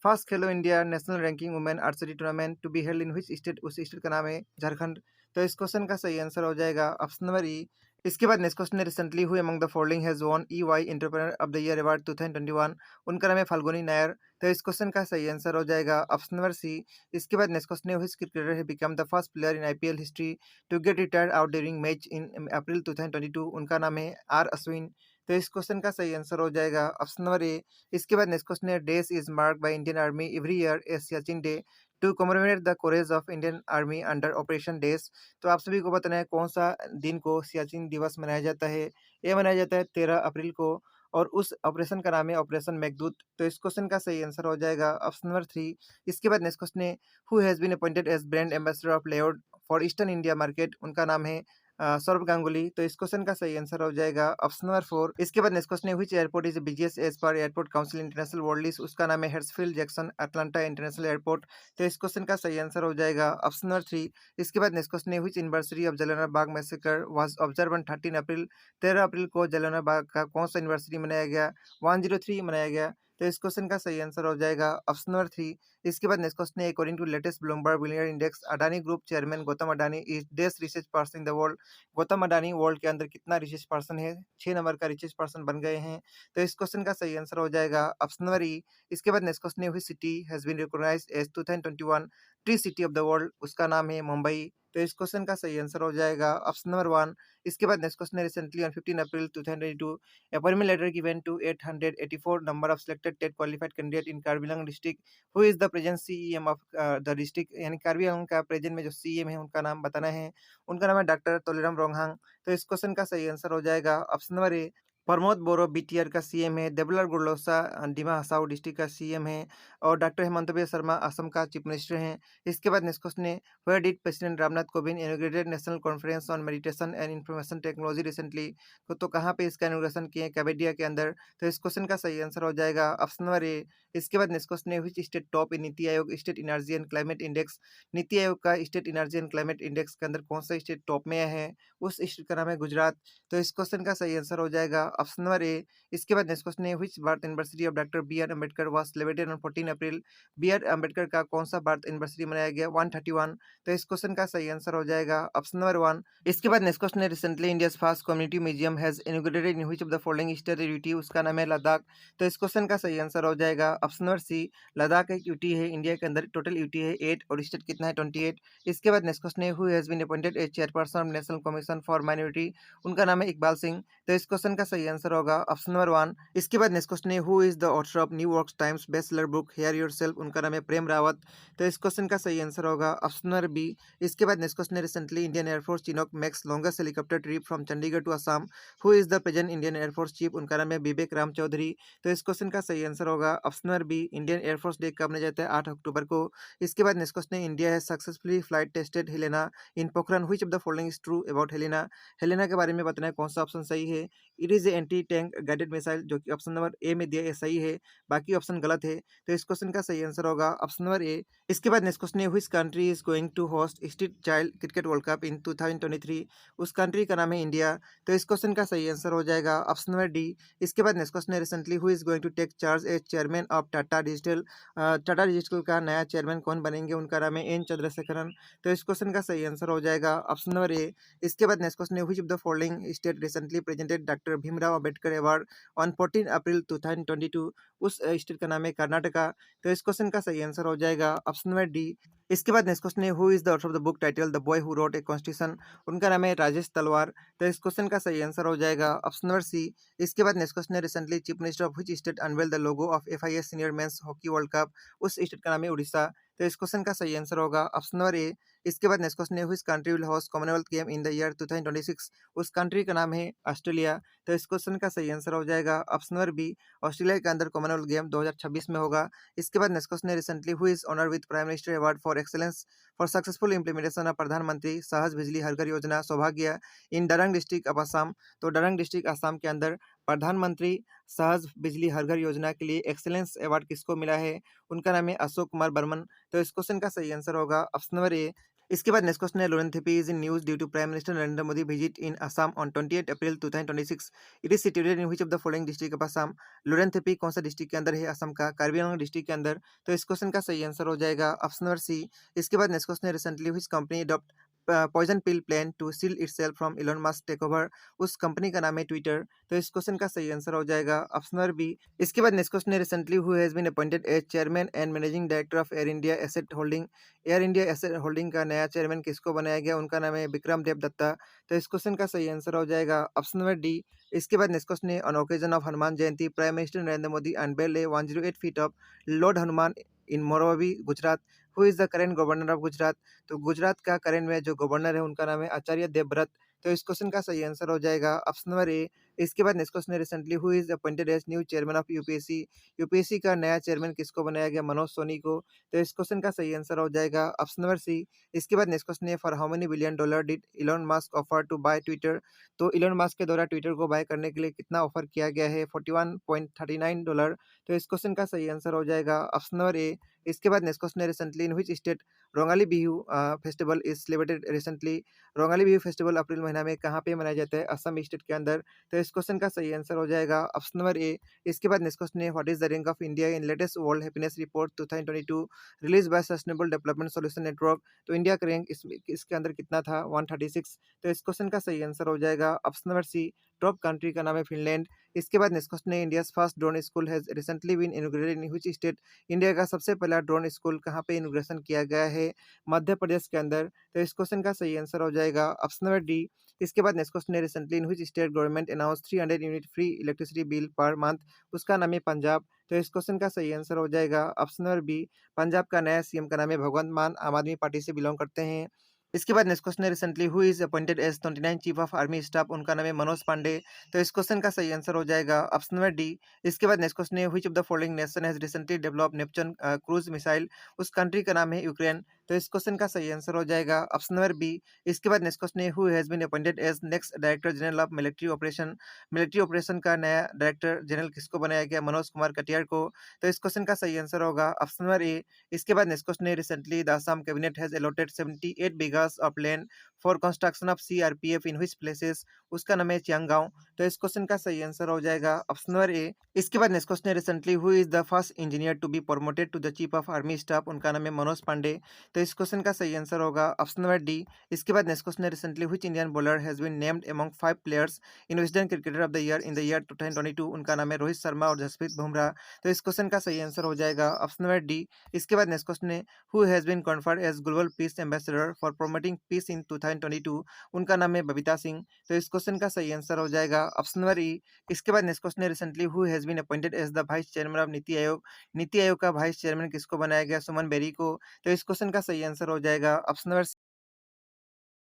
first Khelo India national ranking women archery tournament to be held in which state. उस स्टेट का नाम है झारखंड। तो इस क्वेश्चन का सही आंसर हो जाएगा ऑप्शन नंबर ई। इसके बाद नेक्स्ट क्वेश्चन है recently who among the following has won EY entrepreneur of the year award 2021। उनका नाम है फाल्गुनी नायर। तो इस क्वेश्चन का सही आंसर हो जाएगा ऑप्शन नंबर सी। इसके बाद नेक्स्ट क्वेश्चन है which cricketer have become the first player in IPL history to get retired out during match in April 2022। उनका नाम है आर अश्विन। तो इस क्वेश्चन का सही आंसर हो जाएगा ऑप्शन नंबर ए। इसके बाद नेक्स्ट क्वेश्चन है days is marked by Indian army every year as Siachen day to commemorate the courage of Indian army under operation days. तो आप सभी को बताना है कौन सा दिन को सियाचिन दिवस मनाया जाता है? ये मनाया जाता है 13 अप्रैल को, और उस ऑपरेशन का नाम है ऑपरेशन मेघदूत। तो इस क्वेश्चन का सही आंसर हो जाएगा ऑप्शन नंबर 3। इसके बाद नेक्स्ट क्वेश्चन है who has been appointed as brand ambassador of Lloyd for eastern India market. उनका नाम है सौरभ गांगुली। तो इस क्वेश्चन का सही आंसर हो जाएगा ऑप्शन नंबर 4। इसके बाद नेक्स्ट क्वेश्चन है which airport is busiest as per airport council international world list. उसका नाम है Hartsfield Jackson Atlanta international airport. तो इस क्वेश्चन का सही आंसर हो जाएगा ऑप्शन नंबर 3। इसके बाद नेक्स्ट क्वेश्चन है which anniversary of Jallianwala Bagh massacre was observe on 13 अप्रैल। 13 अप्रैल को जलियांवाला बाग का कौन सा एनिवर्सरी मनाया गया? 103 मनाया गया। तो इस क्वेश्चन का सही आंसर हो जाएगा ऑप्शन नंबर 3। इसके बाद नेक्स्ट क्वेश्चन है according to latest Bloomberg billionaire index Adani group chairman Gautam Adani is देश richest person in the world. Gautam Adani world के अंदर कितना रिचेस्ट पर्सन है? 6 नंबर का रिचेस्ट पर्सन बन गए हैं। तो इस क्वेश्चन का सही आंसर हो जाएगा ऑप्शन नंबर ई। इसके बाद नेक्स्ट क्वेश्चन है which city has been recognised as 2021 tree city of the world. उसका नाम है मुंबई। तो इस क्वेश्चन का सही आंसर हो जाएगा ऑप्शन नंबर 1। इसके बाद नेक्स्ट क्वेश्चन है recently on 15 April 2022 appointment letter given to 884 number of selected TET qualified candidate in Karbi Anglong district who is the present CM of the district. यानी कार्बी आंगलॉन्ग का प्रेजेंट में जो सीएम है उनका नाम बताना है। उनका नाम है डॉक्टर तोलेराम रोंगहांग। तो इस क्वेश्चन का सही आंसर हो जाएगा option number A. Pramod Boro BTR का सीएम है। देवलाल गुरलोसा डिमा हसाओ डिस्ट्रिक्ट का सीएम है। और डॉक्टर हेमंत शर्मा असम का चीफ मिनिस्टर हैं। इसके बाद नेक्स्ट क्वेश्चन है where did president Ramnath Kovind inaugurated national conference on meditation and information technology recently. तो कहाँ पे इसका इनॉग्रेशन किए? कैवेडिया के अंदर। तो इस क्वेश्चन का सही आंसर हो जाएगा ऑप्शन नंबर ए। इसके बाद नेक्स्ट क्वेश्चन है which state top in NITI Aayog state energy and climate index. NITI Aayog का state energy and climate index के अंदर कौन सा स्टेट टॉप में है? उस स्टेट का नाम है गुजरात। तो इस क्वेश्चन का सही आंसर हो जाएगा ऑप्शन नंबर ए। इसके बाद नेक्स्ट क्वेश्चन है which birth anniversary of doctor B R Ambedkar was celebrated on 14 April. B R Ambedkar का कौन सा बर्थ एनिवर्सरी मनाया गया 131। तो इस क्वेश्चन का सही आंसर हो जाएगा ऑप्शन नंबर 1। इसके बाद नेक्स्ट क्वेश्चन है recently India's first community museum has inaugurated in which of the following state UT. उसका नाम है लद्दाख। तो इस क्वेश्चन का सही आंसर हो जाएगा ऑप्शन नंबर सी। लद्दाख एक यूटी है, इंडिया के अंदर टोटल यूटी है 8 और स्टेट कितना है 28। इसके बाद नेक्स्ट क्वेश्चन है who has been appointed as chairperson of national commission for minority. उनका नाम है इकबाल सिंह। तो इस क्वेश्चन का सही आंसर होगा ऑप्शन नंबर 1। इसके बाद नेक्स्ट क्वेश्चन है who is the author of New York Times bestseller book hear yourself. उनका नाम है प्रेम रावत। तो इस क्वेश्चन का सही आंसर होगा ऑप्शन नंबर बी। इसके बाद नेक्स्ट क्वेश्चन है recently Indian air force Chinook makes longest helicopter trip from Chandigarh to Assam. Who is the present Indian air force chief. उनका नाम है विवेक राम चौधरी। तो इस क्वेश्चन का सही आंसर होगा option number B. Indian air force day कब मनाया जाता है 8 अक्टूबर को। इसके बाद नेक्स्ट क्वेश्चन है India has successfully flight tested Helina in Pokhran which of the following is true about Helina. Helina के बारे में बताना है कौन सा ऑप्शन सही है। It is a anti tank guided missile, जो कि ऑप्शन नंबर ए में दिया है सही है, बाकी ऑप्शन गलत है। तो इस क्वेश्चन का सही आंसर होगा ऑप्शन नंबर ए। इसके बाद नेक्स्ट क्वेश्चन है which country is going to host street child cricket world cup in 2023। उस कंट्री का नाम है इंडिया। तो इस क्वेश्चन का सही आंसर हो जाएगा ऑप्शन नंबर डी। इसके बाद नेक्स्ट क्वेश्चन है recently who is going to take charge as chairman of Tata digital. Tata digital का नया चेयरमैन कौन बनेंगे, उनका नाम है एन चंद्रशेखरन। तो इस क्वेश्चन का सही आंसर हो जाएगा ऑप्शन नंबर ए। इसके बाद नेक्स्ट क्वेश्चन है which of the following state recently presented doctor Bhimrao Ambedkar award on 14 अप्रैल 2022। उस स्टेट का नाम है कर्नाटका। तो इस क्वेश्चन का सही आंसर हो जाएगा ऑप्शन नंबर डी। इसके बाद नेक्स्ट क्वेश्चन है who is the author of the book title the boy who wrote a constitution. उनका नाम है राजेश तलवार। तो इस क्वेश्चन का सही आंसर हो जाएगा ऑप्शन नंबर सी। इसके बाद नेक्स्ट क्वेश्चन है recently chief minister of which state unveil the logo of FIS senior men's hockey world cup. उस स्टेट का नाम है उड़ीसा। तो इस क्वेश्चन का सही आंसर होगा ऑप्शन नंबर ए। इसके बाद नेक्स्ट क्वेश्चन है which country will host Commonwealth game in the year 2026। उस कंट्री का नाम है ऑस्ट्रेलिया। तो इस क्वेश्चन का सही आंसर हो जाएगा ऑप्शन नंबर बी। ऑस्ट्रेलिया के अंदर कॉमनवेल्थ गेम 2026 में होगा। इसके बाद नेक्स्ट क्वेश्चन है recently who is honour with prime minister award for excellence for successful implementation of Pradhan Mantri Sahaj Bijli Har Ghar Yojana Saubhagya in Darrang district of Assam. तो डरंग डिस्ट्रिक्ट असम के अंदर प्रधानमंत्री सहज बिजली हर घर योजना के लिए एक्सेलेंस अवार्ड किसको मिला है, उनका नाम है अशोक कुमार बर्मन। तो इस क्वेश्चन का सही आंसर होगा ऑप्शन नंबर ए। इसके बाद नेक्स्ट क्वेश्चन है Lorenthepi is in news due to prime minister Narendra Modi visit in Assam on 28 April 2026। It is situated in which of the following district of Assam. Lorenthepi कौन सा डिस्ट्रिक्ट के अंदर है असम का, कार्बी आंगलॉन्ग डिस्ट्रिक्ट के अंदर। तो इस क्वेश्चन का सही आंसर हो जाएगा ऑप्शन नंबर सी। इसके बाद नेक्स्ट क्वेश्चन है recently which company adopt poison pill plan to seal itself from Elon Musk takeover. उस कंपनी का नाम है ट्विटर। तो इस क्वेश्चन का सही आंसर हो जाएगा ऑप्शन नंबर बी। इसके बाद नेक्स्ट क्वेश्चन है recently who has been appointed as chairman and managing director of Air India asset holding. Air India asset holding का नया चेयरमैन किसको बनाया गया, उनका नाम है विक्रम देव दत्ता। तो इस क्वेश्चन का सही आंसर हो जाएगा ऑप्शन नंबर डी। इसके बाद नेक्स्ट क्वेश्चन है on occasion of Hanuman Jayanti prime minister Narendra Modi unveiled A 108 feet of Lord Hanuman in Morbi Gujarat. Who is the current governor of Gujarat. तो गुजरात का करेंट में जो गवर्नर है उनका नाम है आचार्य देवव्रत। तो इस क्वेश्चन का सही आंसर हो जाएगा ऑप्शन नंबर ए। इसके बाद नेक्स्ट क्वेश्चन है recently who is appointed as new chairman of UPSC. UPSC का नया चेयरमैन किसको बनाया गया, मनोज सोनी को। तो इस क्वेश्चन का सही आंसर हो जाएगा ऑप्शन नंबर सी। इसके बाद नेक्स्ट क्वेश्चन है for how many billion dollar did Elon Musk offer to buy Twitter. तो इलॉन मस्क के द्वारा ट्विटर को बाय करने के लिए कितना ऑफर किया गया है, $41.39। तो इस क्वेश्चन का सही आंसर हो जाएगा ऑप्शन नंबर ए। इसके बाद नेक्स्ट क्वेश्चन है recently in which state Rongali Bihu festival is celebrated recently. Rongali Bihu festival April महीना में कहाँ पे मनाया जाता है, असम स्टेट के अंदर। तो इस क्वेश्चन का सही आंसर हो जाएगा ऑप्शन नंबर ए। इसके बाद नेक्स्ट क्वेश्चन है what is the rank of India in latest world happiness report 2022 release by sustainable development solution network. तो इंडिया का रैंक इसके अंदर कितना था, 136। तो इस क्वेश्चन का सही आंसर हो जाएगा option number C. Top country का नाम है फिनलैंड। इसके बाद नेक्स्ट क्वेश्चन है India's first drone school has recently been inaugurated in which state. India का सबसे पहला ड्रोन स्कूल कहाँ पे इनॉग्रेशन किया गया है, मध्य प्रदेश के अंदर। तो इस क्वेश्चन का सही आंसर हो जाएगा ऑप्शन नंबर डी। इसके बाद नेक्स्ट क्वेश्चन है recently in which state government announce 300 unit free electricity bill per month. उसका नाम है पंजाब। तो इस क्वेश्चन का सही आंसर हो जाएगा ऑप्शन नंबर बी। पंजाब का नया सीएम का नाम है भगवंत मान, आम आदमी पार्टी से बिलोंग करते हैं। इसके बाद नेक्स्ट क्वेश्चन है recently who is appointed as 29 chief of army staff. उनका नाम है मनोज पांडे। तो इस क्वेश्चन का सही आंसर हो जाएगा ऑप्शन नंबर डी। इसके बाद नेक्स्ट क्वेश्चन है which of the following nation has recently developed Neptune cruise missile. उस कंट्री का नाम है यूक्रेन। तो इस क्वेश्चन का सही आंसर हो जाएगा ऑप्शन नंबर बी। इसके बाद नेक्स्ट क्वेश्चन है who has been appointed as next director general of military operation. Military operation का नया डायरेक्टर जनरल किसको बनाया गया, मनोज कुमार कटियार को। तो इस क्वेश्चन का सही आंसर होगा ऑप्शन नंबर ए। इसके बाद नेक्स्ट क्वेश्चन है recently the Assam cabinet has allotted 78 bighas of land for construction of CRPF in which places. उसका नाम है चियांगगांव। तो इस क्वेश्चन का सही आंसर हो जाएगा ऑप्शन नंबर ए। इसके बाद नेक्स्ट क्वेश्चन है recently who is the first engineer to be promoted to the chief of army staff, उनका नाम है मनोज पांडे। तो इस क्वेश्चन का सही आंसर होगा ऑप्शन नंबर डी। इसके बाद नेक्स्ट क्वेश्चन है recently which Indian bowler has been named among 5 players in Wisden cricketer of the year in the year 2022, उनका नाम है रोहित शर्मा और जसप्रीत बुमराह। तो इस क्वेश्चन का सही आंसर हो जाएगा ऑप्शन नंबर डी। इसके बाद नेक्स्ट क्वेश्चन है who has been conferred as global peace ambassador for promoting peace in 2022, उनका नाम है बबीता सिंह। तो इस क्वेश्चन का सही आंसर हो जाएगा ऑप्शन नंबर ई। इसके बाद नेक्स्ट क्वेश्चन है recently who has been appointed as the vice chairman of NITI Aayog, NITI Aayog का वाइस चेयरमैन किसको बनाया गया? सुमन बेरी को। तो इस क्वेश्चन का सही आंसर हो जाएगा ऑप्शन नंबर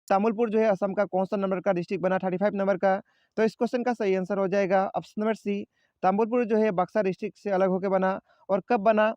तामुलपुर जो है असम का कौन सा नंबर का डिस्ट्रिक्ट बना 35 नंबर का? तो इस क्वेश्चन का सही आंसर हो जाएगा ऑप्शन नंबर सी। तामुलपुर जो है बक्सर डिस्ट्रिक्ट से अलग होकर बना और कब बना?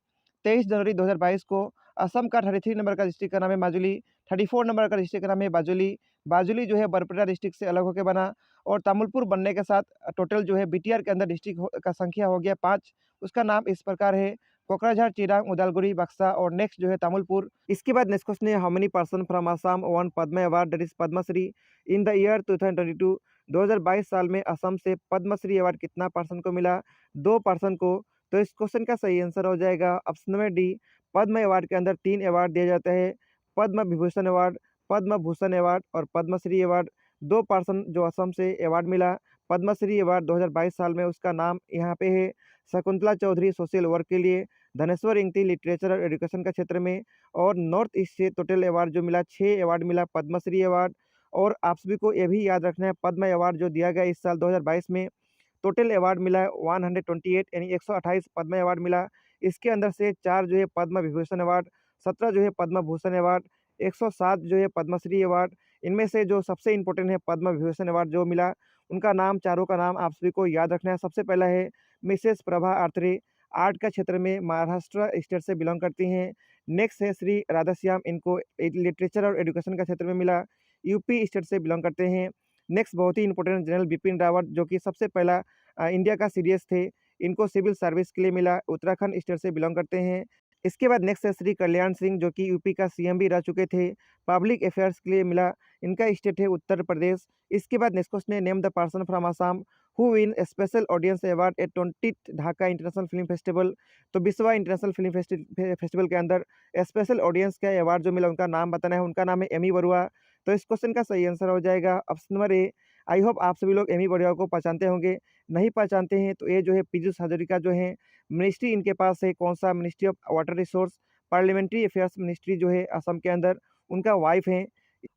23 जनवरी 2022 को। असम का 33 नंबर का डिस्ट्रिक्ट का नाम है माजुली, 34 नंबर का डिस्ट्रिक्ट का नाम है बाजुली। बाजुली जो है बरपेटा डिस्ट्रिक्ट से अलग होकर बना और तामुलपुर बनने के साथ टोटल जो है बीटीआर के अंदर डिस्ट्रिक्ट का संख्या हो गया 5। उसका नाम इस प्रकार है कोकराझार, चिरांग, उदालगुड़ी, बक्सा और नेक्स्ट जो है तामुलपुर। इसके बाद नेक्स्ट क्वेश्चन है how many person from Assam won Padma award that is Padmashri in the year 2022, 2022 साल में असम से पद्मश्री अवार्ड कितना पर्सन को मिला? 2 पर्सन को। तो इस क्वेश्चन का सही आंसर हो जाएगा ऑप्शन नंबर डी। पद्म अवार्ड के अंदर 3 अवार्ड दिया जाता है, पद्म विभूषण अवार्ड, पद्म भूषण अवार्ड और पद्मश्री अवार्ड। 2 पर्सन जो असम से अवार्ड मिला पद्मश्री अवार्ड 2022 साल में, उसका नाम यहाँ पे है शकुंतला चौधरी सोशल वर्क के लिए, धनेश्वर इंगती लिटरेचर और एजुकेशन का क्षेत्र में, और नॉर्थ ईस्ट से टोटल अवार्ड जो मिला 6 अवार्ड मिला पद्मश्री अवार्ड। और आप सभी को ये भी याद रखना है पद्म अवार्ड जो दिया गया इस साल 2022 में टोटल अवार्ड मिला 128 यानी 128 पद्म अवार्ड मिला। इसके अंदर से 4 जो है पद्म विभूषण अवार्ड, 17 जो है पद्म भूषण अवार्ड, 107 जो है पद्मश्री अवार्ड। इनमें से जो सबसे इम्पोर्टेंट है पद्म विभूषण अवार्ड जो मिला उनका नाम, चारों का नाम आप सभी को याद रखना है। सबसे पहला है मिसेस प्रभा आर्त्रे, आर्ट का क्षेत्र में महाराष्ट्र स्टेट से बिलोंग करती हैं। नेक्स्ट है श्री राधाश्याम, इनको लिटरेचर और एजुकेशन का क्षेत्र में मिला, यूपी स्टेट से बिलोंग करते हैं। नेक्स्ट बहुत ही इंपॉर्टेंट जनरल बिपिन रावत जो कि सबसे पहला इंडिया का सीडीएस थे, इनको सिविल सर्विस के लिए मिला, उत्तराखंड स्टेट से बिलोंग करते हैं। इसके बाद नेक्स्ट है श्री कल्याण सिंह जो कि यूपी का सीएम भी रह चुके थे, पब्लिक अफेयर्स के लिए मिला, इनका स्टेट है उत्तर प्रदेश। इसके बाद नेक्स्ट क्वेश्चन है name the person from Assam who win special audience award eight 20 Dhaka international film festival. तो विश्वा इंटरनेशनल फिल्म फेस्टिवल के अंदर स्पेशल ऑडियंस का अवार्ड जो मिला उनका नाम बताना है, उनका नाम है एमी बरुआ। तो इस क्वेश्चन का सही आंसर हो जाएगा option number A. I hope आप सभी लोग एमी बरुआ को पहचानते होंगे, नहीं पहचानते हैं तो ये जो है पीयूष हजारिका जो है मिनिस्ट्री इनके पास है, कौन सा? Ministry of water resource parliamentary affairs ministry जो है असम के अंदर, उनका वाइफ है।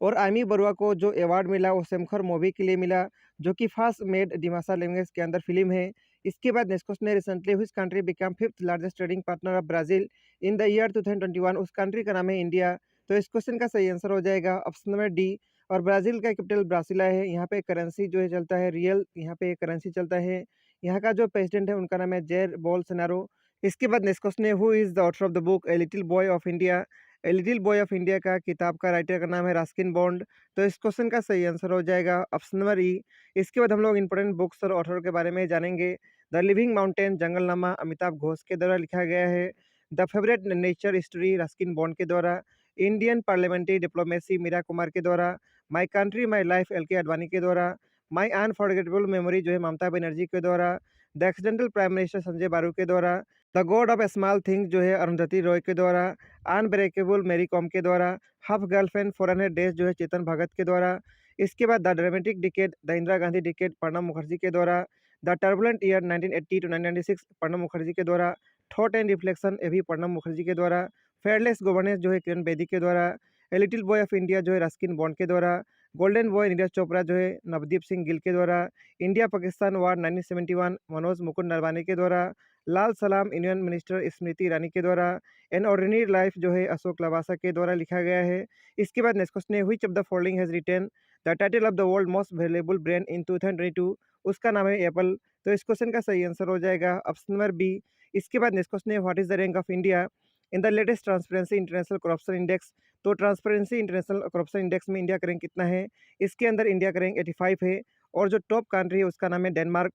और एमी बरुआ को जो अवार्ड मिला वो शेमखर मूवी के लिए मिला जो कि फर्स्ट मेड डिमासा लैंग्वेज के अंदर फिल्म है। इसके बाद नेक्स्ट क्वेश्चन है recently which country become 5th largest trading partner of Brazil in the year 2021, उस कंट्री का नाम है इंडिया। तो इस क्वेश्चन का सही आंसर हो जाएगा ऑप्शन नंबर डी। और ब्राज़ील का कैपिटल ब्रासिला है, यहाँ पे करेंसी जो है चलता है रियल, यहाँ पे करेंसी चलता है। यहाँ का जो प्रेसिडेंट है उनका नाम है जेर बोल्सोनारो। इसके बाद नेक्स्ट क्वेश्चन है who is the author of the book a little boy of India. A little boy of India का किताब का राइटर का नाम है रस्किन बॉन्ड। तो इस क्वेश्चन का सही आंसर हो जाएगा ऑप्शन नंबर ई। इसके बाद हम लोग इंपॉर्टेंट बुक्स और ऑथर के बारे में जानेंगे। The living mountain Junglenama Amitav Ghosh के द्वारा लिखा गया है। The favourite nature history Ruskin Bond के द्वारा। Indian parliamentary diplomacy Meira Kumar के द्वारा। My country my life L K Advani के द्वारा। माई अनफॉरगेटेबल मेमोरी जो है ममता बनर्जी के द्वारा। The accidental prime minister Sanjay बारू के द्वारा। The God of small thing जो है अरुंधति रॉय के द्वारा। अनब्रेकेबल मेरी कॉम के द्वारा। हाफ गर्लफ्रेंड 400 डेज जो है चेतन भगत के द्वारा। इसके बाद the dramatic decade the Indira Gandhi decade Pranab Mukherjee के द्वारा। The turbulent year 1980 to 1996 Pranab Mukherjee के द्वारा। थॉट एंड रिफ्लेक्शन ये भी प्रणब मुखर्जी के द्वारा। फेयरलेस गवर्नेंस जो है किरण बेदी के द्वारा। A little boy of India जो है रस्किन बॉन्ड के द्वारा। गोल्डन बॉय नीरज चोपड़ा जो है नवदीप सिंह गिल के द्वारा। इंडिया पाकिस्तान वार 1971 मनोज मुकुंद नरवाने के द्वारा। लाल सलाम यूनियन मिनिस्टर स्मृति ईरानी के द्वारा। एन ऑर्डिनरी लाइफ जो है अशोक लवासा के द्वारा लिखा गया है। इसके बाद नेक्स्ट क्वेश्चन है which of the following has written the title of the world most valuable brand in 2022, उसका नाम है एप्पल। तो इस क्वेश्चन का सही आंसर हो जाएगा ऑप्शन नंबर बी। इसके बाद नेक्स्ट क्वेश्चन है what is the rank of India in the latest transparency international corruption index. तो ट्रांसपेरेंसी इंटरनेशनल करप्शन इंडेक्स में इंडिया का रैंक कितना है? इसके अंदर इंडिया का रैंक 85 है और जो टॉप कंट्री है उसका नाम है डेनमार्क।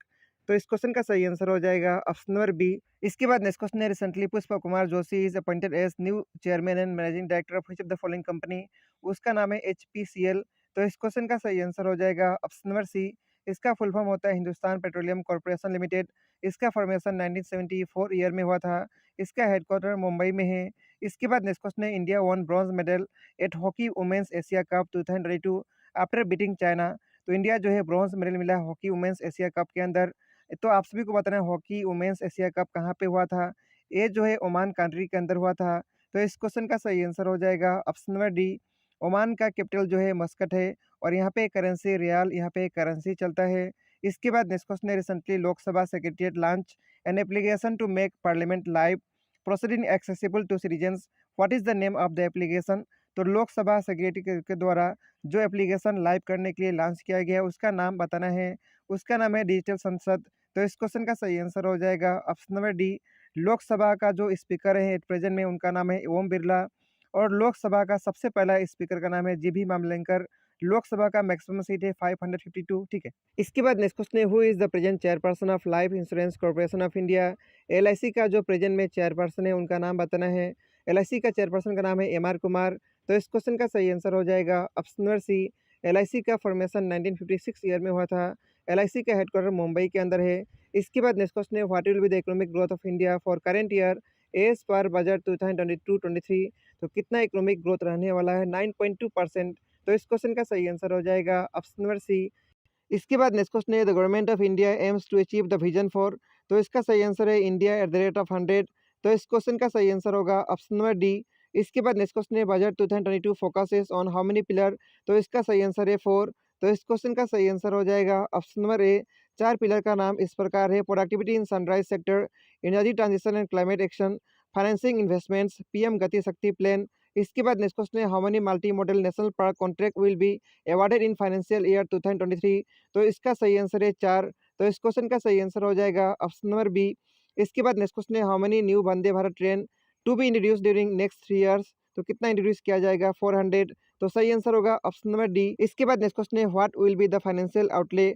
तो इस क्वेश्चन का सही आंसर हो जाएगा ऑप्शन नंबर बी। इसके बाद नेक्स्ट क्वेश्चन है recently Pushpa Kumar Joshi is appointed as new chairman and managing director of which of the following company, उसका नाम है एचपीसीएल। तो इस क्वेश्चन का सही आंसर हो जाएगा ऑप्शन नंबर सी। इसका फुल फॉर्म होता है हिंदुस्तान पेट्रोलियम कॉर्पोरेशन लिमिटेड। इसका फॉर्मेशन 1974 ईयर में हुआ था। इसका हेडक्वार्टर मुंबई में है। इसके बाद नेक्स्ट क्वेश्चन है, India won bronze medal at hockey women's Asia cup 2022 after beating China. तो इंडिया जो है ब्रॉन्ज मेडल मिला हॉकी वुमेन्स एशिया कप के अंदर। तो आप सभी को बताना है हॉकी वुमेन्स एशिया कप कहाँ पे हुआ था। ये जो है ओमान कंट्री के अंदर हुआ था। तो इस क्वेश्चन का सही आंसर हो जाएगा ऑप्शन नंबर डी। ओमान का कैपिटल जो है मस्कट है और यहाँ पे करेंसी रियाल, यहाँ पे करेंसी चलता है। इसके बाद नेक्स्ट क्वेश्चन है, recently Lok Sabha secretariat launch an application to make parliament live proceeding accessible to citizens. What is the name of the application. तो लोकसभा सेक्रेटरी के द्वारा जो एप्लीकेशन लाइव करने के लिए लॉन्च किया गया है उसका नाम बताना है। उसका नाम है डिजिटल संसद। तो इस क्वेश्चन का सही आंसर हो जाएगा ऑप्शन नंबर डी। लोकसभा का जो स्पीकर है एट प्रेजेंट में उनका नाम है ओम बिरला और लोकसभा का सबसे पहला स्पीकर का नाम है जीबी मामलेंकर। लोकसभा का मैक्सिमम सीट है 552। ठीक है। इसके बाद नेक्स्ट क्वेश्चन है, who is the present chairperson of life insurance corporation of India. LIC का जो प्रेजेंट में चेयरपर्सन है उनका नाम बताना है। एलआईसी का चेयरपर्सन का नाम है एमआर कुमार। तो इस क्वेश्चन का सही आंसर हो जाएगा ऑप्शन नंबर सी। एलआईसी का फॉर्मेशन 1956 ईयर में हुआ था। एलआईसी का हेडक्वार्टर मुंबई के अंदर है। इसके बाद नेक्स्ट क्वेश्चन है, what will be the economic growth of India for current year as per budget 2022-23। तो कितना इकोनॉमिक ग्रोथ रहने वाला है 9.2%। तो इस क्वेश्चन का सही आंसर हो जाएगा ऑप्शन नंबर सी। इसके बाद नेक्स्ट क्वेश्चन है, the government of India aims to achieve the vision for. तो इसका सही आंसर है India at the rate of 100। तो इस क्वेश्चन का सही आंसर होगा ऑप्शन नंबर डी। इसके बाद नेक्स्ट क्वेश्चन है, budget 2022 focuses on how many pillar. तो इसका सही आंसर है 4। तो इस क्वेश्चन का सही आंसर हो जाएगा ऑप्शन नंबर ए। 4 पिलर का नाम इस प्रकार है, productivity in sunrise sector, energy transition and climate action, financing investments, PM गति शक्ति प्लान। इसके बाद नेक्स्ट क्वेश्चन है, how many multi modal national park contract will be awarded in financial year 2023। तो इसका सही आंसर है 4। तो इस क्वेश्चन का सही आंसर हो जाएगा ऑप्शन नंबर बी। इसके बाद नेक्स्ट क्वेश्चन है, how many new Vande Bharat train to be introduce during next 3 years. तो कितना इंट्रोड्यूस किया जाएगा 400। तो सही आंसर होगा ऑप्शन नंबर डी। इसके बाद नेक्स्ट क्वेश्चन है, what will be the financial outlay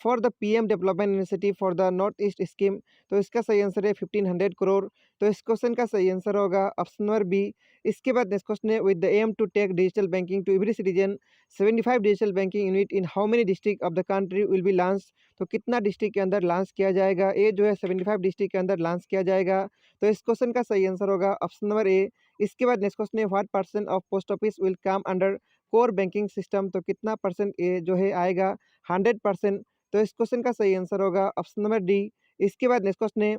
for the PM development initiative for the north east scheme. तो इसका सही आंसर है 1500 करोड़। तो इस क्वेश्चन का सही आंसर होगा ऑप्शन नंबर बी। इसके बाद नेक्स्ट क्वेश्चन है, with the aim to take digital banking to every citizen 75 digital banking unit in how many district of the country will be launch. तो कितना डिस्ट्रिक्ट के अंदर लॉन्च किया जाएगा। ये जो है 75 डिस्ट्रिक्ट के अंदर लॉन्च किया जाएगा। तो इस क्वेश्चन का सही आंसर होगा ऑप्शन नंबर ए। इसके बाद नेक्स्ट क्वेश्चन है, what percent of post office will come under core banking system. तो कितना परसेंट ये जो है आएगा 100%। तो इस क्वेश्चन का सही आंसर होगा ऑप्शन नंबर डी। इसके बाद नेक्स्ट क्वेश्चन है,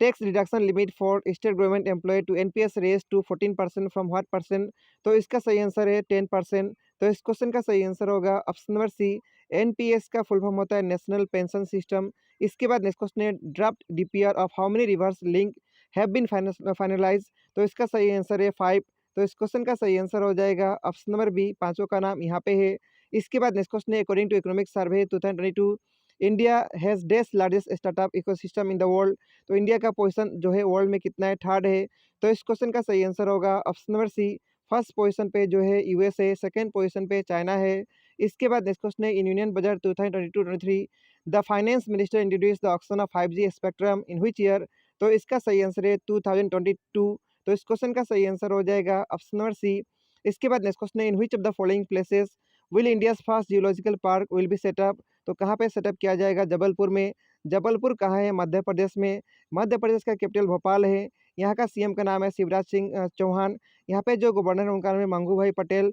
tax reduction limit for state government employ to NPS raise to 14% from what percent. तो इसका सही आंसर है 10%। तो इस क्वेश्चन का सही आंसर होगा ऑप्शन नंबर सी। एनपीएस का फुल फॉर्म होता है नेशनल पेंशन सिस्टम। इसके बाद नेक्स्ट क्वेश्चन है, draft DPR of how many rivers link have been finalise. तो इसका सही आंसर है 5। तो इस क्वेश्चन का सही आंसर हो जाएगा ऑप्शन नंबर बी। पांचों का नाम यहाँ पे है। इसके बाद नेक्स्ट क्वेश्चन है, according to economic survey 2022 India has the largest startup ecosystem in the world. तो इंडिया का पोजीशन जो है वर्ल्ड में कितना है, 3rd है। तो इस क्वेश्चन का सही आंसर होगा option number C. First position पे जो है यूएस है, सेकंड पोजीशन पे चाइना है। इसके बाद नेक्स्ट क्वेश्चन है, in union budget 2022-23 the finance minister introduce the auction of 5G spectrum in which year. तो इसका सही आंसर है 2022। तो इस क्वेश्चन का सही आंसर हो जाएगा ऑप्शन नंबर सी। इसके बाद नेक्स्ट क्वेश्चन है, in which of the following places will India's first geological park will be setup. तो कहाँ पे सेटअप किया जाएगा, जबलपुर में। जबलपुर कहाँ है, मध्य प्रदेश में। मध्य प्रदेश का कैपिटल भोपाल है। यहाँ का सीएम का नाम है शिवराज सिंह चौहान। यहाँ पे जो गवर्नर है उनका नाम है मंगू भाई पटेल।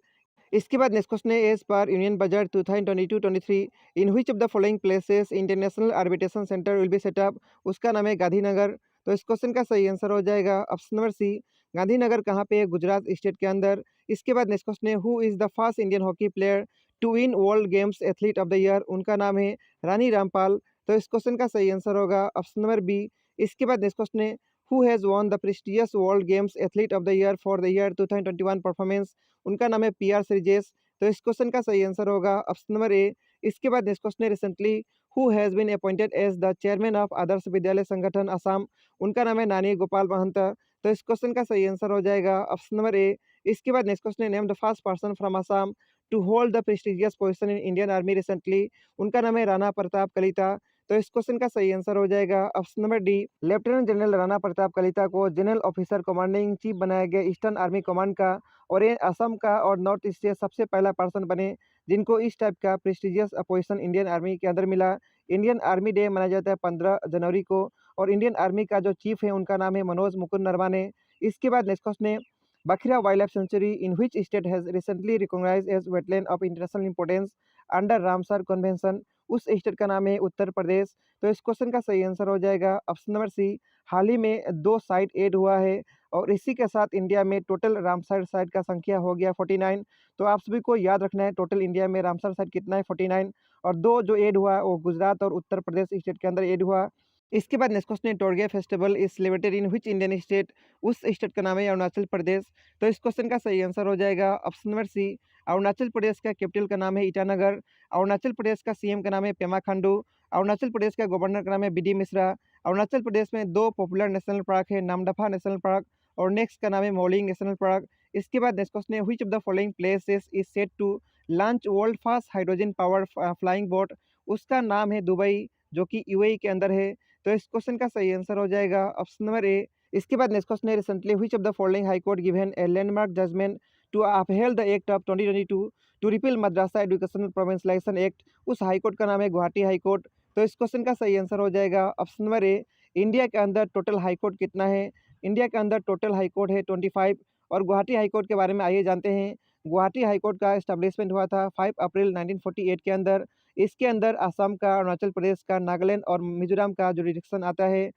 इसके बाद नेक्स्ट क्वेश्चन है, as per union budget 2022-23 in which of the following places international arbitration centre will be set up. उसका नाम है गांधीनगर। तो इस क्वेश्चन का सही आंसर हो जाएगा ऑप्शन नंबर सी। गांधीनगर कहाँ पे है, गुजरात स्टेट के अंदर। इसके बाद नेक्स्ट क्वेश्चन है, who is the first Indian hockey player to win world games athlete of the year. उनका नाम है रानी रामपाल। तो इस क्वेश्चन का सही आंसर होगा ऑप्शन नंबर बी। इसके बाद नेक्स्ट क्वेश्चन है, who has won the prestigious world games athlete of the year for the year 2021 performance. उनका नाम है पीआर श्रीजेश। तो इस क्वेश्चन का सही आंसर होगा ऑप्शन नंबर ए। इसके बाद नेक्स्ट क्वेश्चन है, recently who has been appointed as the chairman of Adarsh Vidyalaya Sangathan Assam. उनका नाम है नानी गोपाल महंत। तो इस क्वेश्चन का सही आंसर हो जाएगा ऑप्शन नंबर ए। इसके बाद नेक्स्ट क्वेश्चन है, name the first person from Assam to hold the prestigious position in Indian army recently. उनका नाम है राणा प्रताप कलिता। तो इस क्वेश्चन का सही आंसर हो जाएगा option number D. Lieutenant general Rana Pratap Kalita को जनरल ऑफिसर कमांडिंग चीफ बनाया गया ईस्टर्न आर्मी कमांड का। और ये असम का और नॉर्थ ईस्ट से सबसे पहला पर्सन बने जिनको इस टाइप का प्रेस्टिजियस पोजीशन इंडियन आर्मी के अंदर मिला। इंडियन आर्मी डे मनाया जाता है 15 जनवरी को और इंडियन आर्मी का जो चीफ है उनका नाम है मनोज मुकुंद नरवाने। इसके बाद नेक्स्ट क्वेश्चन है Bakhira Wildlife Sanctuary in which state has recently recognized as wetland of international importance under Ramsar convention. उस स्टेट का नाम है उत्तर प्रदेश। तो इस क्वेश्चन का सही आंसर हो जाएगा ऑप्शन नंबर सी। हाल ही में 2 साइट ऐड हुआ है और इसी के साथ इंडिया में टोटल रामसर साइट का संख्या हो गया 49। तो आप सभी को याद रखना है टोटल इंडिया में रामसर साइट कितना है 49 और 2 जो ऐड हुआ वो गुजरात और उत्तर प्रदेश स्टेट के अंदर ऐड हुआ। इसके बाद नेक्स्ट क्वेश्चन है Torgya festival is celebrated in which Indian state. उस स्टेट का नाम है अरुणाचल प्रदेश। तो इस क्वेश्चन का सही आंसर हो जाएगा ऑप्शन नंबर सी। अरुणाचल प्रदेश का कैपिटल का नाम है ईटानगर। अरुणाचल प्रदेश का सीएम का नाम है पेमा खांडू। अरुणाचल प्रदेश का गवर्नर का नाम है बीडी मिश्रा। अरुणाचल प्रदेश में 2 पॉपुलर नेशनल पार्क है, नामदफा नेशनल पार्क और नेक्स्ट का नाम है मोलिंग नेशनल पार्क। इसके बाद नेक्स्ट क्वेश्चन है which of the following places is set to launch world first hydrogen power flying boat. उसका नाम है दुबई जो कि यूएई के अंदर है। तो इस क्वेश्चन का सही आंसर हो जाएगा ऑप्शन नंबर ए। इसके बाद नेक्स्ट क्वेश्चन है recently which of the following high court given a landmark judgement to upheld the act of 2022 to repeal madrasa educational provincialisation act. उस हाई कोर्ट का नाम है गुवाहाटी हाई कोर्ट। तो इस क्वेश्चन का सही आंसर हो जाएगा ऑप्शन नंबर ए। इंडिया के अंदर टोटल हाई कोर्ट कितना है? इंडिया के अंदर टोटल हाई कोर्ट है 25 और गुवाहाटी हाई कोर्ट के बारे में आइए जानते हैं। गुवाहाटी हाई कोर्ट का एस्टेब्लिशमेंट हुआ था 5 अप्रैल 1948 के अंदर। इसके अंदर असम का, अरुणाचल प्रदेश का, नागालैंड और मिजोरम का जुरिडिक्शन आता है।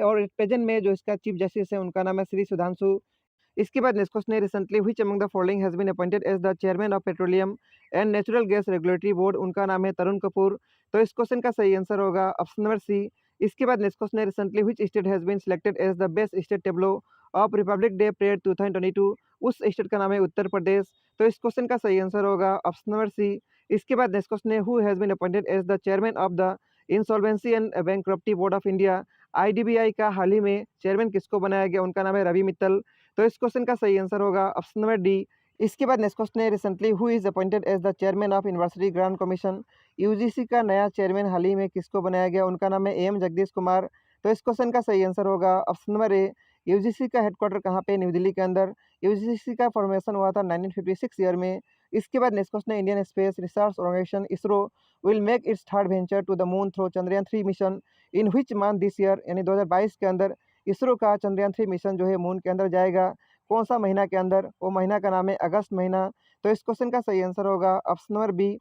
और प्रेजेंट में जो इसका चीफ जस्टिस है उनका नाम है श्री सुधांशु। इसके बाद नेक्स्ट क्वेश्चन है recently which among the following has been appointed as the chairman of petroleum and natural gas regulatory board. उनका नाम है तरुण कपूर। तो इस क्वेश्चन का सही आंसर होगा ऑप्शन नंबर सी। इसके बाद नेक्स्ट क्वेश्चन है recently which state has been selected as the best state tableau of Republic Day parade 2022। उस स्टेट का नाम है उत्तर प्रदेश। तो इस क्वेश्चन का सही आंसर होगा ऑप्शन नंबर सी। इसके बाद नेक्स्ट क्वेश्चन है who has been appointed as the chairman of the Insolvency and Bankruptcy Board of India. IDBI का हाल ही में चेयरमैन किसको बनाया गया? उनका नाम है रवि मित्तल। तो इस क्वेश्चन का सही आंसर होगा ऑप्शन नंबर डी। इसके बाद नेक्स्ट क्वेश्चन है recently who is appointed as the chairman of university grant commission. UGC का नया चेयरमैन हाल ही में किसको बनाया गया? उनका नाम है एम जगदीश कुमार। तो इस क्वेश्चन का सही आंसर होगा ऑप्शन नंबर ए। यूजीसी का हेडक्वार्टर कहाँ पे? न्यू दिल्ली के अंदर। यूजीसी का फॉर्मेशन हुआ था 1956 ईयर में। इसके बाद नेक्स्ट क्वेश्चन है Indian space research organisation ISRO will make its third venture to the moon through Chandrayaan 3 mission in which month this year. यानी 2022 के अंदर इसरो का चंद्रयान 3 मिशन जो है मून के अंदर जाएगा। कौन सा महीना के अंदर? वो महीना का नाम है अगस्त महीना। तो इस क्वेश्चन का सही आंसर होगा ऑप्शन नंबर बी।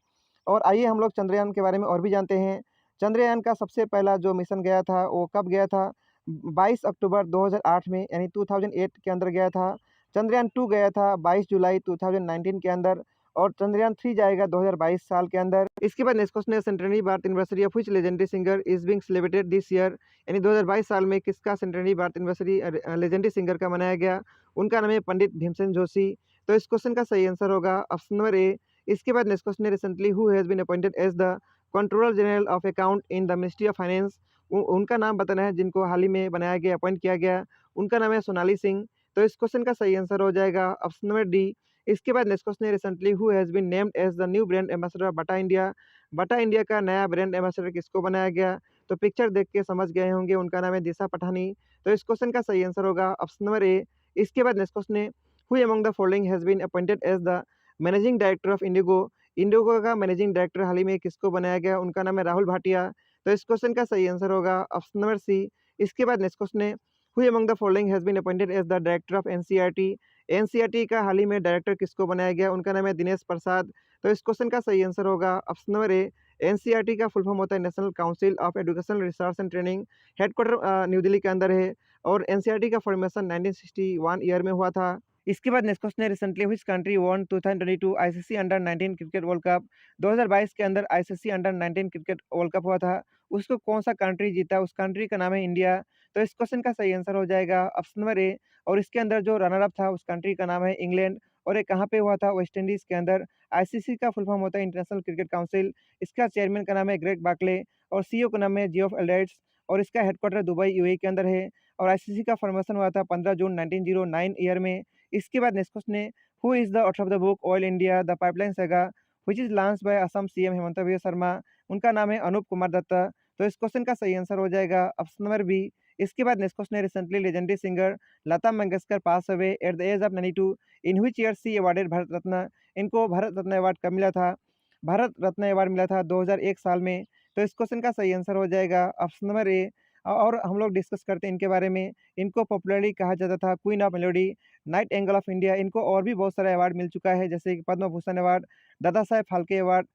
और आइए हम लोग चंद्रयान के बारे में और भी जानते हैं। चंद्रयान का सबसे पहला जो मिशन गया था वो कब गया था? 22 अक्टूबर 2008 में यानी 2008 के अंदर गया था। चंद्रयान 2 गया था 22 जुलाई 2019 के अंदर और चंद्रयान 3 जाएगा 2022 साल के अंदर। इसके बाद नेक्स्ट क्वेश्चन है centenary birth anniversary of which legendary singer is being celebrated this year. यानी 2022 साल में किसका centenary birth anniversary legendary singer का मनाया गया? उनका नाम है पंडित भीमसेन जोशी। तो इस क्वेश्चन का सही आंसर होगा ऑप्शन नंबर ए। इसके बाद नेक्स्ट क्वेश्चन है recently who has been appointed as the controller general of account in the ministry of finance. उनका नाम बताना है जिनको हाल ही में बनाया गया, अपॉइंट किया गया। उनका नाम है सोनाली सिंह। तो इस क्वेश्चन का सही आंसर हो जाएगा ऑप्शन नंबर डी। इसके बाद नेक्स्ट क्वेश्चन है recently who has been named as the new brand ambassador Bata India. Bata India का नया ब्रांड एम्बेसडर किसको बनाया गया? तो पिक्चर देख के समझ गए होंगे, उनका नाम है दिशा पठानी। तो इस क्वेश्चन का सही आंसर होगा ऑप्शन नंबर ए। इसके बाद नेक्स्ट क्वेश्चन है who among the following has been appointed as the managing director of IndiGo. IndiGo का मैनेजिंग डायरेक्टर हाल ही में किसको बनाया गया? उनका नाम है राहुल भाटिया। तो इस क्वेश्चन का सही आंसर होगा ऑप्शन नंबर सी। इसके बाद नेक्स्ट क्वेश्चन है who among the following has been appointed as the director of NCERT. NCERT का हाल ही में डायरेक्टर किसको बनाया गया? उनका नाम है दिनेश प्रसाद। तो इस क्वेश्चन का सही आंसर होगा ऑप्शन नंबर ए। एनसीईआरटी का फुल फॉर्म होता है national council of education research and training. Headquarter new Delhi के अंदर है और एनसीईआरटी का फॉर्मेशन 1961 ईयर में हुआ था। इसके बाद नेक्स्ट क्वेश्चन है recently which country von 2022 ICC under 19 cricket world cup. 2022 के अंदर ICC under 19 cricket world cup हुआ था, उसको कौन सा कंट्री जीता? उस कंट्री का नाम है इंडिया। तो इस क्वेश्चन का सही आंसर हो जाएगा ऑप्शन नंबर ए। और इसके अंदर जो रनर अप था उस कंट्री का नाम है इंग्लैंड और ये कहाँ पे हुआ था? वेस्ट इंडीज़ के अंदर। आईसीसी का फुल फॉर्म होता है इंटरनेशनल क्रिकेट काउंसिल। इसका चेयरमैन का नाम है ग्रेग बार्कले और सीईओ का नाम है जियोफ एल्डाइट्स और इसका हेडक्वार्टर दुबई यूएई के अंदर है। और आईसीसी का फॉर्मेशन हुआ था 15 जून 1909 ईयर में। इसके बाद नेक्स्ट क्वेश्चन है who is the author of the book oil India the pipeline saga which is launched by Assam CM Hemant Biswa Sharma. उनका नाम है अनूप कुमार दत्ता। तो इस क्वेश्चन का सही आंसर हो जाएगा ऑप्शन नंबर बी। इसके बाद नेक्स्ट क्वेश्चन है recently legendary singer Lata Mangeshkar pass away at the age of 92, in which year she awarded Bharat Ratna. इनको भारत रत्न अवार्ड कब मिला था? भारत रत्न अवार्ड मिला था 2001 साल में। तो इस क्वेश्चन का सही आंसर हो जाएगा ऑप्शन नंबर ए। और हम लोग डिस्कस करते हैं इनके बारे में। इनको पॉपुलरली कहा जाता था queen of melody, night angle of India. इनको और भी बहुत सारे अवार्ड मिल चुका है, जैसे कि पद्म भूषण अवार्ड, दादा साहेब फाल्के अवार्ड।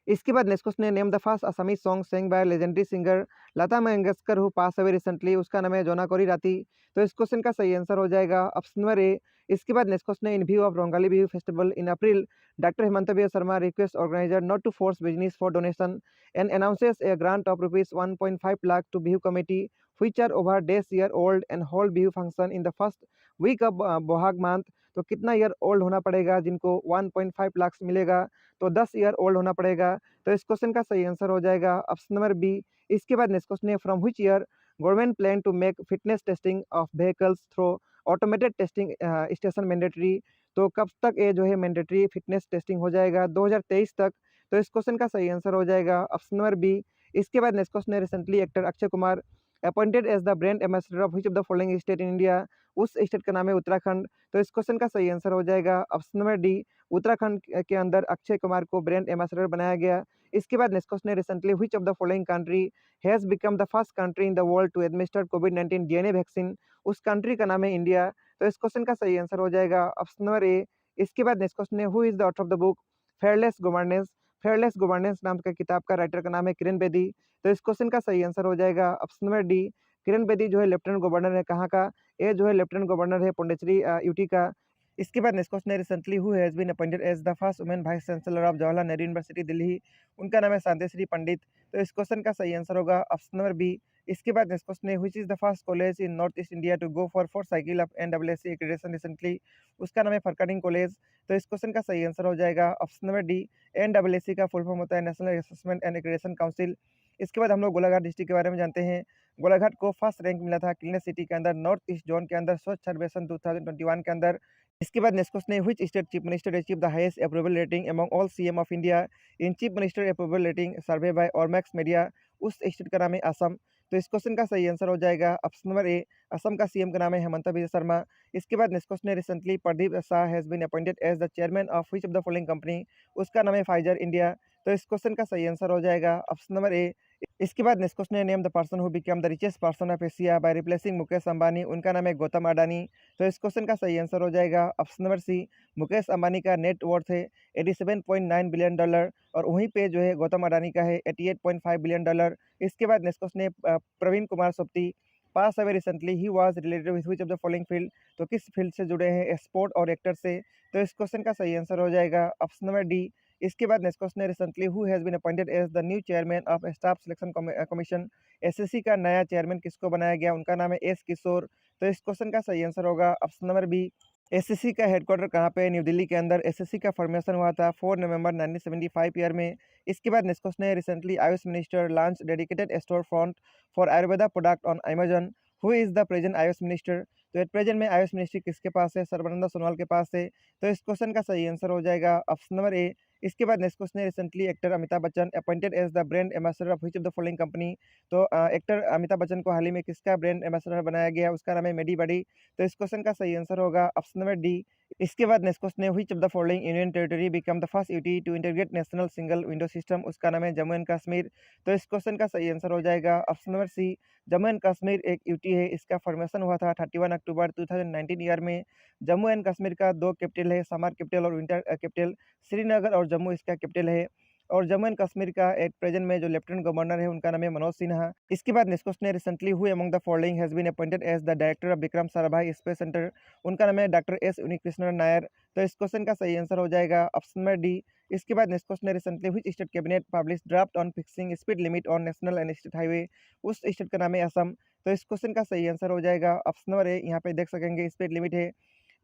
इसके बाद नेक्स्ट क्वेश्चन है name the first Assamese song sang by legendary singer Lata Mangeshkar who pass away recently. उसका नाम है जोना कोरी राती। तो इस क्वेश्चन का सही आंसर हो जाएगा ऑप्शन नंबर ए। इसके बाद नेक्स्ट क्वेश्चन है in view of Rongali Bihu festival in April doctor Himanta Biswa Sarma request organiser not to force business for donation and announces a grant of rupees 1.5 lakh to Bihu committee which are over days year old and hold bihu function in the first week of Bohag month. तो कितना year old होना पड़ेगा जिनको 1.5 लाख मिलेगा? तो 10 year old होना पड़ेगा। तो इस क्वेश्चन का सही आंसर हो जाएगा ऑप्शन नंबर बी। इसके बाद नेक्स्ट क्वेश्चन है from which year government plan to make fitness testing of vehicles through automated testing station mandatory. तो कब तक ये जो है मैंडेटरी फिटनेस टेस्टिंग हो जाएगा? 2023 तक। तो इस क्वेश्चन का सही आंसर हो जाएगा ऑप्शन नंबर बी। इसके बाद नेक्स्ट क्वेश्चन है recently actor Akshay Kumar appointed as the brand ambassador of which of the following state in India. उस स्टेट का नाम है उत्तराखंड। तो इस क्वेश्चन का सही आंसर हो जाएगा ऑप्शन नंबर डी। उत्तराखंड के अंदर अक्षय कुमार को ब्रांड एम्बेसडर बनाया गया। इसके बाद नेक्स्ट क्वेश्चन है recently which of the following country has become the first country in the world to administer कोविड-19 डीएनए वैक्सीन। उस कंट्री का नाम है इंडिया। तो इस क्वेश्चन का सही आंसर हो जाएगा ऑप्शन नंबर ए। इसके बाद नेक्स्ट क्वेश्चन है who is the author of the book fearless governance. Fearless governance नाम का किताब का राइटर का नाम है किरण बेदी। तो इस क्वेश्चन का सही आंसर हो जाएगा option number D. Kiran Bedi जो है लेफ्टिनेंट गवर्नर है कहाँ का? ये जो है लेफ्टिनेंट गवर्नर है पौंडीचेरी यूटी का। इसके बाद नेक्स्ट क्वेश्चन है recently who has been appointed as the first women vice chancellor of Jawaharlal Nehru university Delhi. उनका नाम है शांतिश्री पंडित। तो इस क्वेश्चन का सही आंसर होगा ऑप्शन नंबर बी। इसके बाद नेक्स्ट क्वेश्चन है which is the first college in north East India to go for cycle of NWSC accreditation recently. उसका नाम है फरकानिंग कॉलेज। तो इस क्वेश्चन का सही आंसर हो जाएगा ऑप्शन नंबर डी। एनडब्ल्यूएससी का फुल फॉर्म होता है national assessment and accreditation council. इसके बाद हम लोग गोलाघाट डिस्ट्रिक्ट के बारे में जानते हैं। गोलाघाट को फर्स्ट रैंक मिला था क्लीनेस्ट सिटी के अंदर नॉर्थ ईस्ट जोन के अंदर स्वच्छ सर्वेक्षण 2021 के अंदर। इसके बाद नेक्स्ट क्वेश्चन है which state chief minister achieve the highest approval rating among all CM of India in chief minister approval rating survey by Ormax media. उस स्टेट का नाम है असम। तो इस क्वेश्चन का सही आंसर हो जाएगा ऑप्शन नंबर ए। असम का सीएम का नाम है हेमंत बिस्वा शर्मा। इसके बाद नेक्स्ट क्वेश्चन है recently Pradeep Shah has been appointed as the chairman of which of the following company. उसका नाम है फाइजर इंडिया। तो इस क्वेश्चन का सही आंसर हो जाएगा ऑप्शन नंबर ए। इसके बाद नेक्स्ट क्वेश्चन है name the person who become the richest person of Asia by replacing Mukesh Ambani. उनका नाम है गौतम अडानी। तो इस क्वेश्चन का सही आंसर हो जाएगा option number C. Mukesh Ambani का नेट वर्थ है $87.9 बिलियन और वहीं पे जो है गौतम अडानी का है $88.5 बिलियन। इसके बाद नेक्स्ट क्वेश्चन है Praveen Kumar Sobti pass away recently he was related with which of the following field. तो किस फील्ड से जुड़े हैं? स्पोर्ट और एक्टर से। तो इस क्वेश्चन का सही आंसर हो जाएगा ऑप्शन नंबर डी। इसके बाद नेक्स्ट क्वेश्चन है recently who has been appointed as the new chairman of staff selection commission. SSC का नया चेयरमैन किसको बनाया गया? उनका नाम है एस किशोर। तो इस क्वेश्चन का सही आंसर होगा ऑप्शन नंबर बी। एसएससी का हेडक्वार्टर कहाँ पे है? न्यू दिल्ली के अंदर। एसएससी का फॉर्मेशन हुआ था 4 नवंबर 1975 ईयर में। इसके बाद नेक्स्ट क्वेश्चन है recently Ayush minister launch dedicated store front for Ayurveda product on Amazon. Who is the present Ayush minister? तो एट प्रेजेंट में आयुष मिनिस्ट्री किसके पास है? सर्बानंद सोनोवाल के पास है। तो इस क्वेश्चन का सही आंसर हो जाएगा ऑप्शन नंबर ए। इसके बाद नेक्स्ट क्वेश्चन है recently actor Amitabh Bachchan appointed as the brand ambassador of which of the following company. तो एक्टर अमिताभ बच्चन को हाल ही में किसका ब्रांड एम्बेसडर बनाया गया? उसका नाम है मेडी बडी। तो इस क्वेश्चन का सही आंसर होगा ऑप्शन नंबर डी। इसके बाद नेक्स्ट क्वेश्चन है which of the following union territory become the first UT to integrate national single window system. उसका नाम है जम्मू एंड कश्मीर। तो इस क्वेश्चन का सही आंसर हो जाएगा option number C. Jammu and Kashmir एक यूटी है। इसका फॉर्मेशन हुआ था 31 अक्टूबर 2019 ईयर में। जम्मू एंड कश्मीर का 2 कैपिटल है, समर कैपिटल और विंटर कैपिटल। श्रीनगर और जम्मू इसका कैपिटल है। और जम्मू एंड कश्मीर का एट प्रेजेंट में जो लेफ्टिनेंट गवर्नर है उनका नाम है मनोज सिन्हा। इसके बाद नेक्स्ट क्वेश्चन है recently who among the following has been appointed as the director of Vikram Sarabhai space centre. उनका नाम है डॉक्टर एस उन्नीकृष्णन नायर। तो इस क्वेश्चन का सही आंसर हो जाएगा ऑप्शन नंबर डी। इसके बाद नेक्स्ट क्वेश्चन है recently which state cabinet publish draft on fixing speed limit on national and state highway. उस स्टेट का नाम है असम। तो इस क्वेश्चन का सही आंसर हो जाएगा ऑप्शन नंबर ए। यहाँ पे देख सकेंगे स्पीड लिमिट है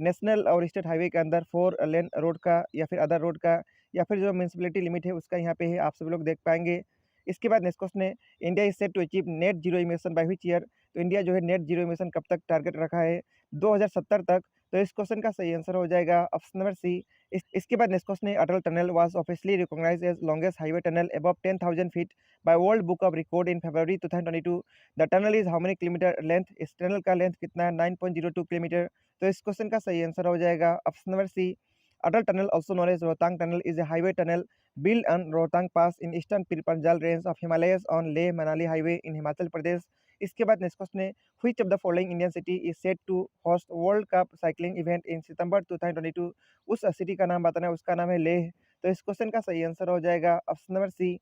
नेशनल और स्टेट हाईवे के अंदर 4 लेन रोड का या फिर अदर रोड का या फिर जो म्यूनसिपलिटी लिमिट है उसका यहाँ पे है, आप सभी लोग देख पाएंगे। इसके बाद नेक्स्ट क्वेश्चन है India is set to achieve net zero emission by which year. तो इंडिया जो है नेट जीरो इमिशन कब तक टारगेट रखा है? 2070 तक। तो इस क्वेश्चन का सही आंसर हो जाएगा ऑप्शन नंबर सी। इसके बाद नेक्स्ट क्वेश्चन है, Atal tunnel was officially recognised as longest highway tunnel above 10,000 feet by World Book of Record in February 2022। The tunnel is how many kilometre length? इस tunnel का length कितना है? 9.02 kilometre. तो इस question का सही आंसर हो जाएगा option number C. Atal tunnel also known as Rohtang tunnel is a highway tunnel built on Rohtang Pass in eastern Panjal range of Himalayas on Leh Manali highway in Himachal Pradesh. इसके बाद नेक्स्ट क्वेश्चन है, which of the following Indian city is set to host World Cup cycling event in September 2022। उस city का नाम बताना है, उसका नाम है लेह। तो इस क्वेश्चन का सही आंसर हो जाएगा ऑप्शन नंबर सी।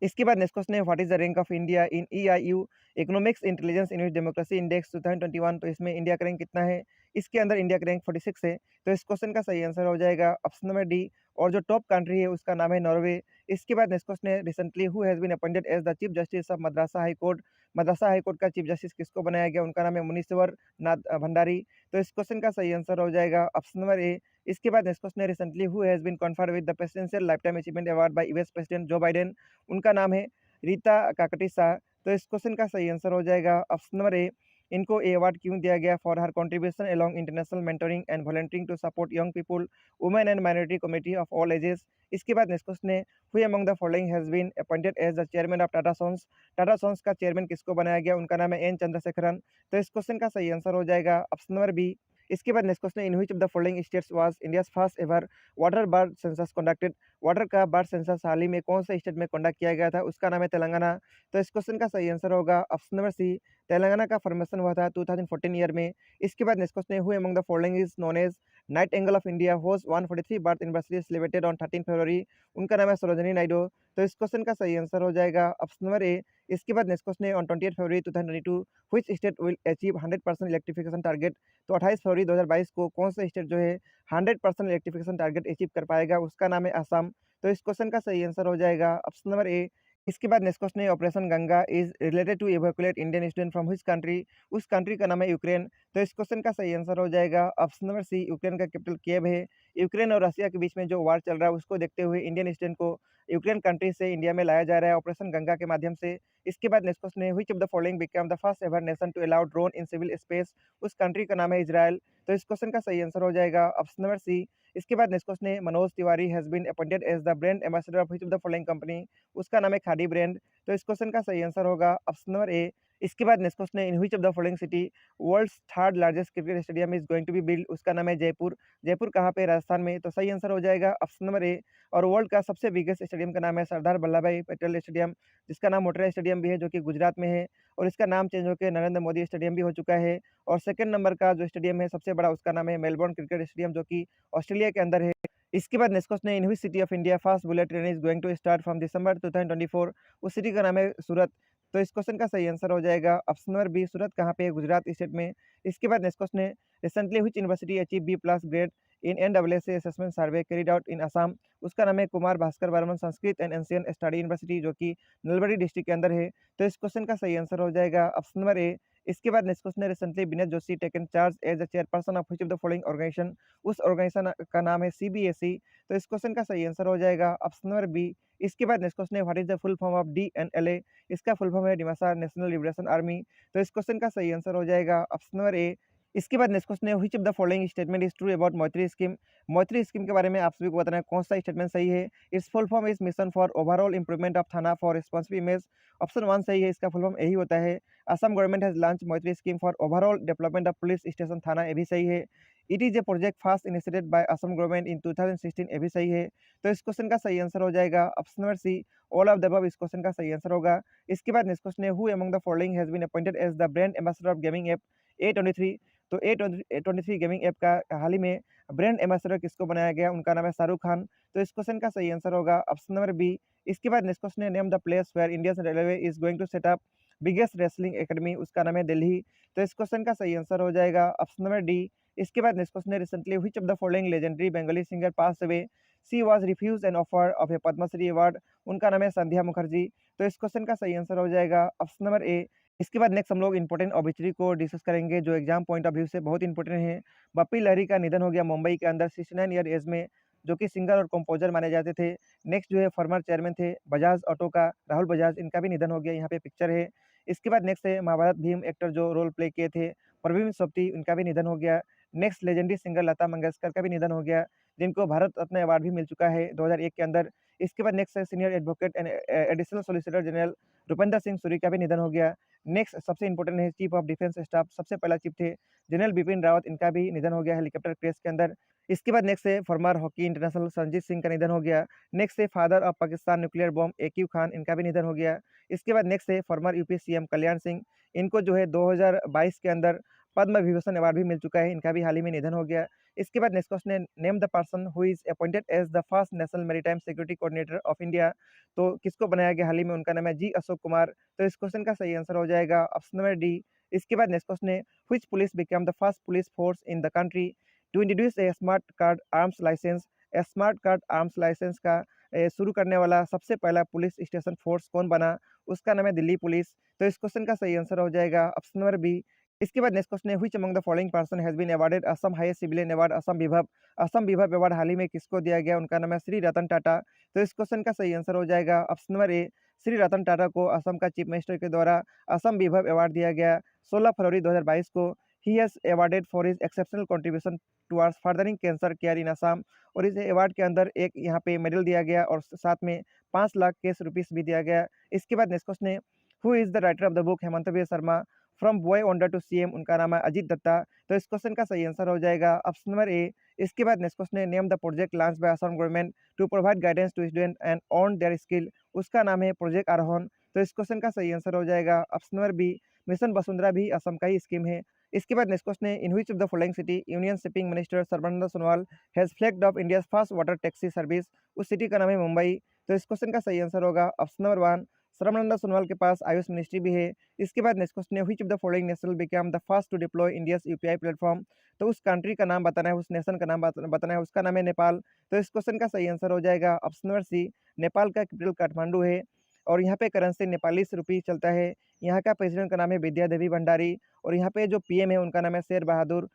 इसके बाद नेक्स्ट क्वेश्चन है, what is the rank of India in EIU economics intelligence unit democracy index 2021। तो इसमें इंडिया का रैंक कितना है? इसके अंदर इंडिया का रैंक 46 है। तो इस क्वेश्चन का सही आंसर हो जाएगा ऑप्शन नंबर डी। और जो टॉप कंट्री है उसका नाम है नॉर्वे। इसके बाद नेक्स्ट क्वेश्चन है, recently who has been appointed as the chief justice of Madras high court. Madras high court का चीफ जस्टिस किसको बनाया गया? उनका नाम है मुनीश्वर नाथ भंडारी। तो इस क्वेश्चन का सही आंसर हो जाएगा ऑप्शन नंबर ए। इसके बाद नेक्स्ट क्वेश्चन है, recently who has been conferred with the presidential life time achievement award by US president Joe Biden. उनका नाम है रीता काकटिसा। तो इस क्वेश्चन का सही आंसर हो जाएगा ऑप्शन नंबर ए। इनको ये अवार्ड क्यों दिया गया? For her contribution along international mentoring and volunteering to support young people, women and minority community of all ages. इसके बाद नेक्स्ट क्वेश्चन है, who among the following has been appointed as the chairman of Tata sons. Tata sons का chairman किसको बनाया गया? उनका नाम है एन चंद्रशेखरन। तो इस क्वेश्चन का सही आंसर हो जाएगा ऑप्शन नंबर बी। इसके बाद नेक्स्ट क्वेश्चन है, in which of the following states was India's first ever water bird census conducted. Water का बर्ड सेंसस हाल ही में कौन से स्टेट में कंडक्ट किया गया था? उसका नाम है तेलंगाना। तो इस क्वेश्चन का सही आंसर होगा ऑप्शन नंबर सी। तेलंगाना का फॉर्मेशन हुआ था 2014 ईयर में। इसके बाद नेक्स्ट क्वेश्चन है, who among the following is known as nightingale of India host 143 birth anniversary celebrated on 13 फरवरी। उनका नाम है सरोजनी नायडू। तो इस क्वेश्चन का सही आंसर हो जाएगा ऑप्शन नंबर ए। इसके बाद नेक्स्ट क्वेश्चन है, on 28 February 2022 which state will achieve 100% electrification target. तो 28 फरवरी 2022 को कौन सा स्टेट जो है 100% इलेक्ट्रिफिकेशन टारगेट अचीव कर पाएगा? उसका नाम है असम। तो इस क्वेश्चन का सही आंसर हो जाएगा ऑप्शन नंबर ए। इसके बाद नेक्स्ट क्वेश्चन है, operation Ganga is related to evacuate Indian student from which country. उस कंट्री का नाम है यूक्रेन। तो इस क्वेश्चन का सही आंसर हो जाएगा ऑप्शन नंबर सी। यूक्रेन का कैपिटल कीव है। यूक्रेन और रशिया के बीच में जो वार चल रहा है उसको देखते हुए इंडियन स्टूडेंट को यूक्रेन कंट्री से इंडिया में लाया जा रहा है ऑपरेशन गंगा के माध्यम से। इसके बाद नेक्स्ट क्वेश्चन है, which of the following become the first ever nation to allow drone in civil space. उस कंट्री का नाम है इजराइल। तो इस क्वेश्चन का सही आंसर हो जाएगा ऑप्शन नंबर सी। इसके बाद नेक्स्ट क्वेश्चन है, Manoj Tiwari has been appointed as the brand ambassador of which of the following company. उसका नाम है खादी ब्रांड। तो इस क्वेश्चन का सही आंसर होगा ऑप्शन नंबर ए। इसके बाद नेक्स्ट क्वेश्चन है, in which of the following city world's third largest cricket stadium is going to be build. उसका नाम है जयपुर। जयपुर कहाँ पे? राजस्थान में। तो सही आंसर हो जाएगा ऑप्शन नंबर ए। और वर्ल्ड का सबसे बिगेस्ट स्टेडियम का नाम है सरदार वल्लभ भाई पटेल स्टेडियम, जिसका नाम मोटेरा स्टेडियम भी है जो कि गुजरात में है। और इसका नाम चेंज होकर नरेंद्र मोदी स्टेडियम भी हो चुका है। और सेकंड नंबर का जो स्टेडियम है सबसे बड़ा, उसका नाम है मेलबोर्न क्रिकेट स्टेडियम जो कि ऑस्ट्रेलिया के अंदर है। इसके बाद नेक्स्ट क्वेश्चन है, in which city of India first bullet train is going to start from दिसंबर 2024। उस सिटी का नाम है सूरत। तो इस क्वेश्चन का सही आंसर हो जाएगा ऑप्शन नंबर बी। सूरत कहाँ पे है? गुजरात स्टेट में। इसके बाद नेक्स्ट क्वेश्चन है, recently which university achieve B plus grade in NWSA assessment survey carried out in Assam. उसका नाम है Kumar Bhaskar Varman Sanskrit and ancient study university जो कि नलबाड़ी डिस्ट्रिक्ट के अंदर है। तो इस क्वेश्चन का सही आंसर हो जाएगा ऑप्शन नंबर ए। इसके बाद नेक्स्ट क्वेश्चन है, recently Vinay Joshi taken charge as the chairperson of which of the following organisation. उस ऑर्गेनाइजेशन का नाम है सीबीएसई। तो इस क्वेश्चन का सही आंसर हो जाएगा ऑप्शन नंबर बी। इसके बाद नेक्स्ट क्वेश्चन है, what is the full form of DNLA. इसका फुल फॉर्म है डिमासा नेशनल लिबरेशन आर्मी। तो इस क्वेश्चन का सही आंसर हो जाएगा ऑप्शन नंबर ए। इसके बाद नेक्स्ट क्वेश्चन है, which of the following statement is true about मैत्री स्कीम। मैत्री स्कीम के बारे में आप सभी को बताना है कौन सा स्टेटमेंट सही है। It's full form is mission for overall improvement of थाना फॉर रिस्पॉन्सिव इमेज। ऑप्शन 1 सही है, इसका फुल फॉर्म यही होता है। असम गवर्नमेंट हैज लॉन्च मैत्री scheme for overall development of police station थाना, ये भी सही है। It is a project fast initiated by Assam government in 2016, ये भी सही है। तो इस क्वेश्चन का सही आंसर हो जाएगा option number C. All of the above इस क्वेश्चन का सही आंसर होगा। इसके बाद नेक्स्ट क्वेश्चन है, who among the following has been appointed as the brand ambassador of gaming app A23। तो A23 गेमिंग ऐप का हाल ही में ब्रांड एम्बेसडर किसको बनाया गया? उनका नाम है शाहरुख खान। तो इस क्वेश्चन का सही आंसर होगा ऑप्शन नंबर बी। इसके बाद नेक्स्ट क्वेश्चन है, name the place where Indian railway is going to set up biggest wrestling academy. उसका नाम है दिल्ली। तो इस क्वेश्चन का सही आंसर हो जाएगा ऑप्शन नंबर डी। इसके बाद नेक्स्ट क्वेश्चन है, recently which of the following legendary Bengali singer pass away. She was refuse an offer of a Padmashri award. उनका नाम है संध्या मुखर्जी। तो इस क्वेश्चन का सही आंसर हो जाएगा ऑप्शन नंबर ए। इसके बाद नेक्स्ट हम लोग इंपॉर्टेंट ऑबिचरी को डिस्कस करेंगे जो एग्जाम पॉइंट ऑफ व्यू से बहुत इंपॉर्टेंट है। बप्पी लहरी का निधन हो गया मुंबई के अंदर 69 ईयर एज में, जो कि सिंगर और कंपोजर माने जाते थे। नेक्स्ट जो है फॉर्मर चेयरमैन थे बजाज ऑटो का राहुल बजाज, इनका भी निधन हो गया, यहाँ पे पिक्चर है। इसके बाद नेक्स्ट है महाभारत भीम एक्टर जो रोल प्ले किए थे प्रवीण सोपती, उनका भी निधन हो गया। Next legendary singer Lata Mangeshkar का भी निधन हो गया, जिनको भारत रत्न अवार्ड भी मिल चुका है 2001 के अंदर। इसके बाद नेक्स्ट है senior advocate and additional solicitor general Rupendra Singh Suri का भी निधन हो गया। नेक्स्ट सबसे इंपॉर्टेंट है चीफ ऑफ डिफेंस स्टाफ, सबसे पहला चीफ थे जनरल बिपिन रावत, इनका भी निधन हो गया हेलीकॉप्टर क्रैश के अंदर। इसके बाद नेक्स्ट है former hockey international Sanjeet Singh का निधन हो गया। नेक्स्ट है father of Pakistan nuclear bomb acute Khan, इनका भी निधन हो गया। इसके बाद नेक्स्ट है former UP CM Kalyan Singh, इनको जो है 2022 के अंदर पद्म विभूषण अवार्ड भी मिल चुका है, इनका भी हाल ही में निधन हो गया। इसके बाद नेक्स्ट क्वेश्चन है name the person who is appointed as the first national maritime security coordinator of India. तो किसको बनाया गया हाल ही में, उनका नाम है जी अशोक कुमार। तो इस क्वेश्चन का सही आंसर हो जाएगा ऑप्शन नंबर डी। इसके बाद नेक्स्ट क्वेश्चन है which police become the first police force in the country to introduce a smart card arms licence. Smart card arms licence का शुरू करने वाला सबसे पहला पुलिस स्टेशन फोर्स कौन बना, उसका नाम है दिल्ली पुलिस। तो इस क्वेश्चन का सही आंसर हो जाएगा ऑप्शन नंबर बी। इसके बाद नेक्स्ट क्वेश्चन है which among the following person has been awarded Assam highest civilian award Assam विभव। असम विभव अवार्ड हाल ही में किसको दिया गया, उनका नाम है श्री रतन टाटा। तो इस क्वेश्चन का सही आंसर हो जाएगा ऑप्शन नंबर ए। श्री रतन टाटा को असम का चीफ मिनिस्टर के द्वारा असम विभव अवार्ड दिया गया 16 फरवरी 2022 को। He has awarded for his exceptional contribution towards furthering cancer care इन असम। और इस अवार्ड के अंदर एक यहाँ पे मेडल दिया गया और साथ में 5 लाख कैश रुपीस भी दिया गया। इसके बाद नेक्स्ट क्वेश्चन है who is the writer of the book Hemant Sharma from boy wonder to CM, उनका नाम है अजीत दत्ता। तो इस क्वेश्चन का सही आंसर हो जाएगा ऑप्शन नंबर ए। इसके बाद नेक्स्ट क्वेश्चन है name the project launch by Assam government to provide guidance to student and on their skill, उसका नाम है प्रोजेक्ट आरोहण। तो इस क्वेश्चन का सही आंसर हो जाएगा option number B. Mission Vasundhara भी असम का ही स्कीम है। इसके बाद नेक्स्ट क्वेश्चन है in which of the following city union shipping minister Sarbananda Sonowal has flagged of India's first water taxi service, उस सिटी का नाम है मुंबई। तो इस क्वेश्चन का सही आंसर होगा ऑप्शन नंबर 1। सर्बानंद सोनोवाल के पास आयुष मिनिस्ट्री भी है। इसके बाद नेक्स्ट क्वेश्चन है which of the following national become the first to deploy India's UPI platform. तो उस कंट्री का नाम बताना है, उस नेशन का नाम बताना है, उसका नाम है नेपाल। तो इस क्वेश्चन का सही आंसर हो जाएगा ऑप्शन नंबर सी। नेपाल का कैपिटल काठमांडू है और यहाँ पे करेंसी नेपाली रुपी चलता है। यहाँ का प्रेसिडेंट का नाम है विद्या देवी भंडारी और यहाँ पे जो पीएम है उनका नाम है शेर बहादुर।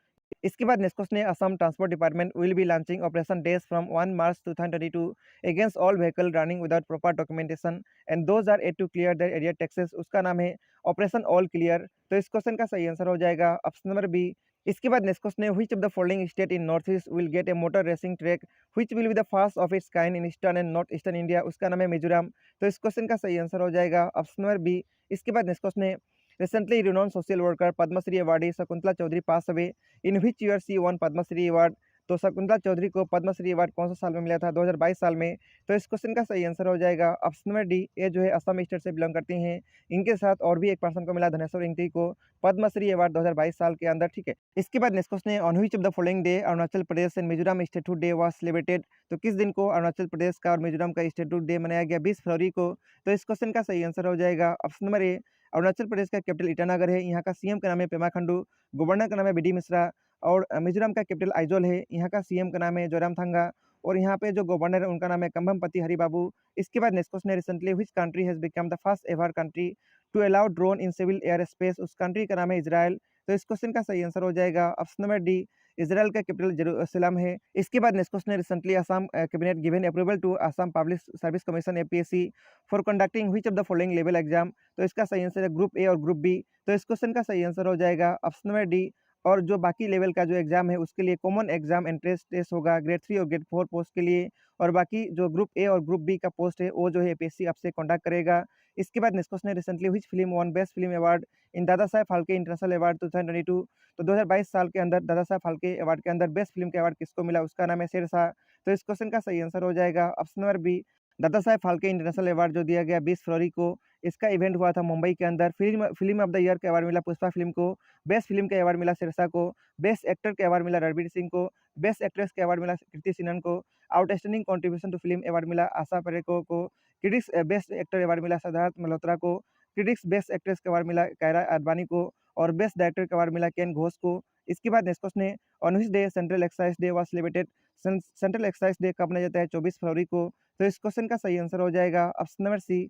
इसके बाद नेक्स्ट क्वेश्चन है Assam transport department will be launching operation days from 1 March 2022 against all vehicle running without proper documentation and those are at to clear their arrear taxes, उसका नाम है ऑपरेशन ऑल क्लियर। तो इस क्वेश्चन का सही answer हो जाएगा ऑप्शन नंबर बी। इसके बाद नेक्स्ट क्वेश्चन है which of the following state in north east will get a motor racing track which will be the first of its kind in eastern and north eastern India, उसका नाम है मिजोरम। तो इस question का सही answer हो जाएगा ऑप्शन नंबर बी। इसके बाद नेक्स्ट क्वेश्चन है recently renowned social worker Padmashri awardee Shakuntala Choudhary pass away in which year she won Padmashri award. तो शकुंतला चौधरी को पद्मश्री अवार्ड कौन सा साल में मिला था, 2022 साल में। तो इस क्वेश्चन का सही आंसर हो जाएगा ऑप्शन नंबर डी। ये जो है असम स्टेट से बिलोंग करती हैं। इनके साथ और भी एक पर्सन को मिला धनेश्वर इंगती को पद्मश्री अवार्ड 2022 साल के अंदर, ठीक है। इसके बाद नेक्स्ट क्वेश्चन है on which of the following day Arunachal Pradesh and Mizoram statehood day was celebrated. तो किस दिन को अरुणाचल प्रदेश का और मिजोरम का स्टेटहुड डे मनाया गया, 20 फरवरी को। तो इस क्वेश्चन का सही आंसर हो जाएगा ऑप्शन नंबर ए। अरुणाचल प्रदेश का कैपिटल ईटानगर है, यहाँ का सीएम का नाम है पेमा खंडू, गवर्नर का नाम है बीडी मिश्रा। और मिजोरम का कैपिटल आइजोल है, यहाँ का सीएम का नाम है जोरामथंगा और यहाँ पे जो गवर्नर है उनका नाम है कंभमपति हरिबाबू। इसके बाद नेक्स्ट क्वेश्चन है recently which country has become the first ever country to allow drone in civil air space, उस कंट्री का नाम है इजराइल। तो इस क्वेश्चन का सही आंसर हो जाएगा ऑप्शन नंबर डी। इजराइल का कैपिटल जेरूसलम है। इसके बाद नेक्स्ट क्वेश्चन है recently Assam cabinet given approval to Assam public service commission APSC for conducting which of the following level exam. तो इसका सही आंसर है ग्रुप ए और ग्रुप बी। तो इस क्वेश्चन का सही आंसर हो जाएगा ऑप्शन नंबर डी। और जो बाकी लेवल का जो एग्जाम है उसके लिए कॉमन एग्जाम एंट्रेंस टेस्ट होगा ग्रेड 3 और ग्रेड 4 पोस्ट के लिए। और बाकी जो ग्रुप ए और ग्रुप बी का पोस्ट है वो जो है एपीएससी आपसे कॉन्टैक्ट करेगा। इसके बाद नेक्स्ट क्वेश्चन है recently which film one best film award in Dada Saheb Phalke international award 2022। तो 2022 साल के अंदर दादा साहेब फाल्के अवार्ड के अंदर बेस्ट फिल्म के अवार्ड किसको मिला, उसका नाम है शेरशाह। तो इस क्वेश्चन का सही आंसर हो जाएगा option number B. Dada Saheb Phalke international award जो दिया गया 20 फरवरी को, इसका इवेंट हुआ था मुंबई के अंदर। फिल्म ऑफ द ईयर का अवार्ड मिला पुष्पा फिल्म को, बेस्ट फिल्म का अवार्ड मिला शेरशाह को, बेस्ट एक्टर के अवार्ड मिला रणवीर सिंह को, बेस्ट एक्ट्रेस के अवार्ड मिला कृति सिन्हा को, outstanding contribution to film award मिला आशा परेको को, क्रिटिक्स बेस्ट एक्टर अवार्ड मिला सिद्धार्थ मल्होत्रा को, क्रिटिक्स बेस्ट एक्ट्रेस का अवार्ड मिला कायरा अडवाणी को और बेस्ट डायरेक्टर का अवार्ड मिला केन घोष को। इसके बाद नेक्स्ट क्वेश्चन है on which day central excise day was celebrated. Central excise day कब मनाया जाता है, 24 फरवरी को। तो इस क्वेश्चन का सही आंसर हो जाएगा ऑप्शन नंबर सी।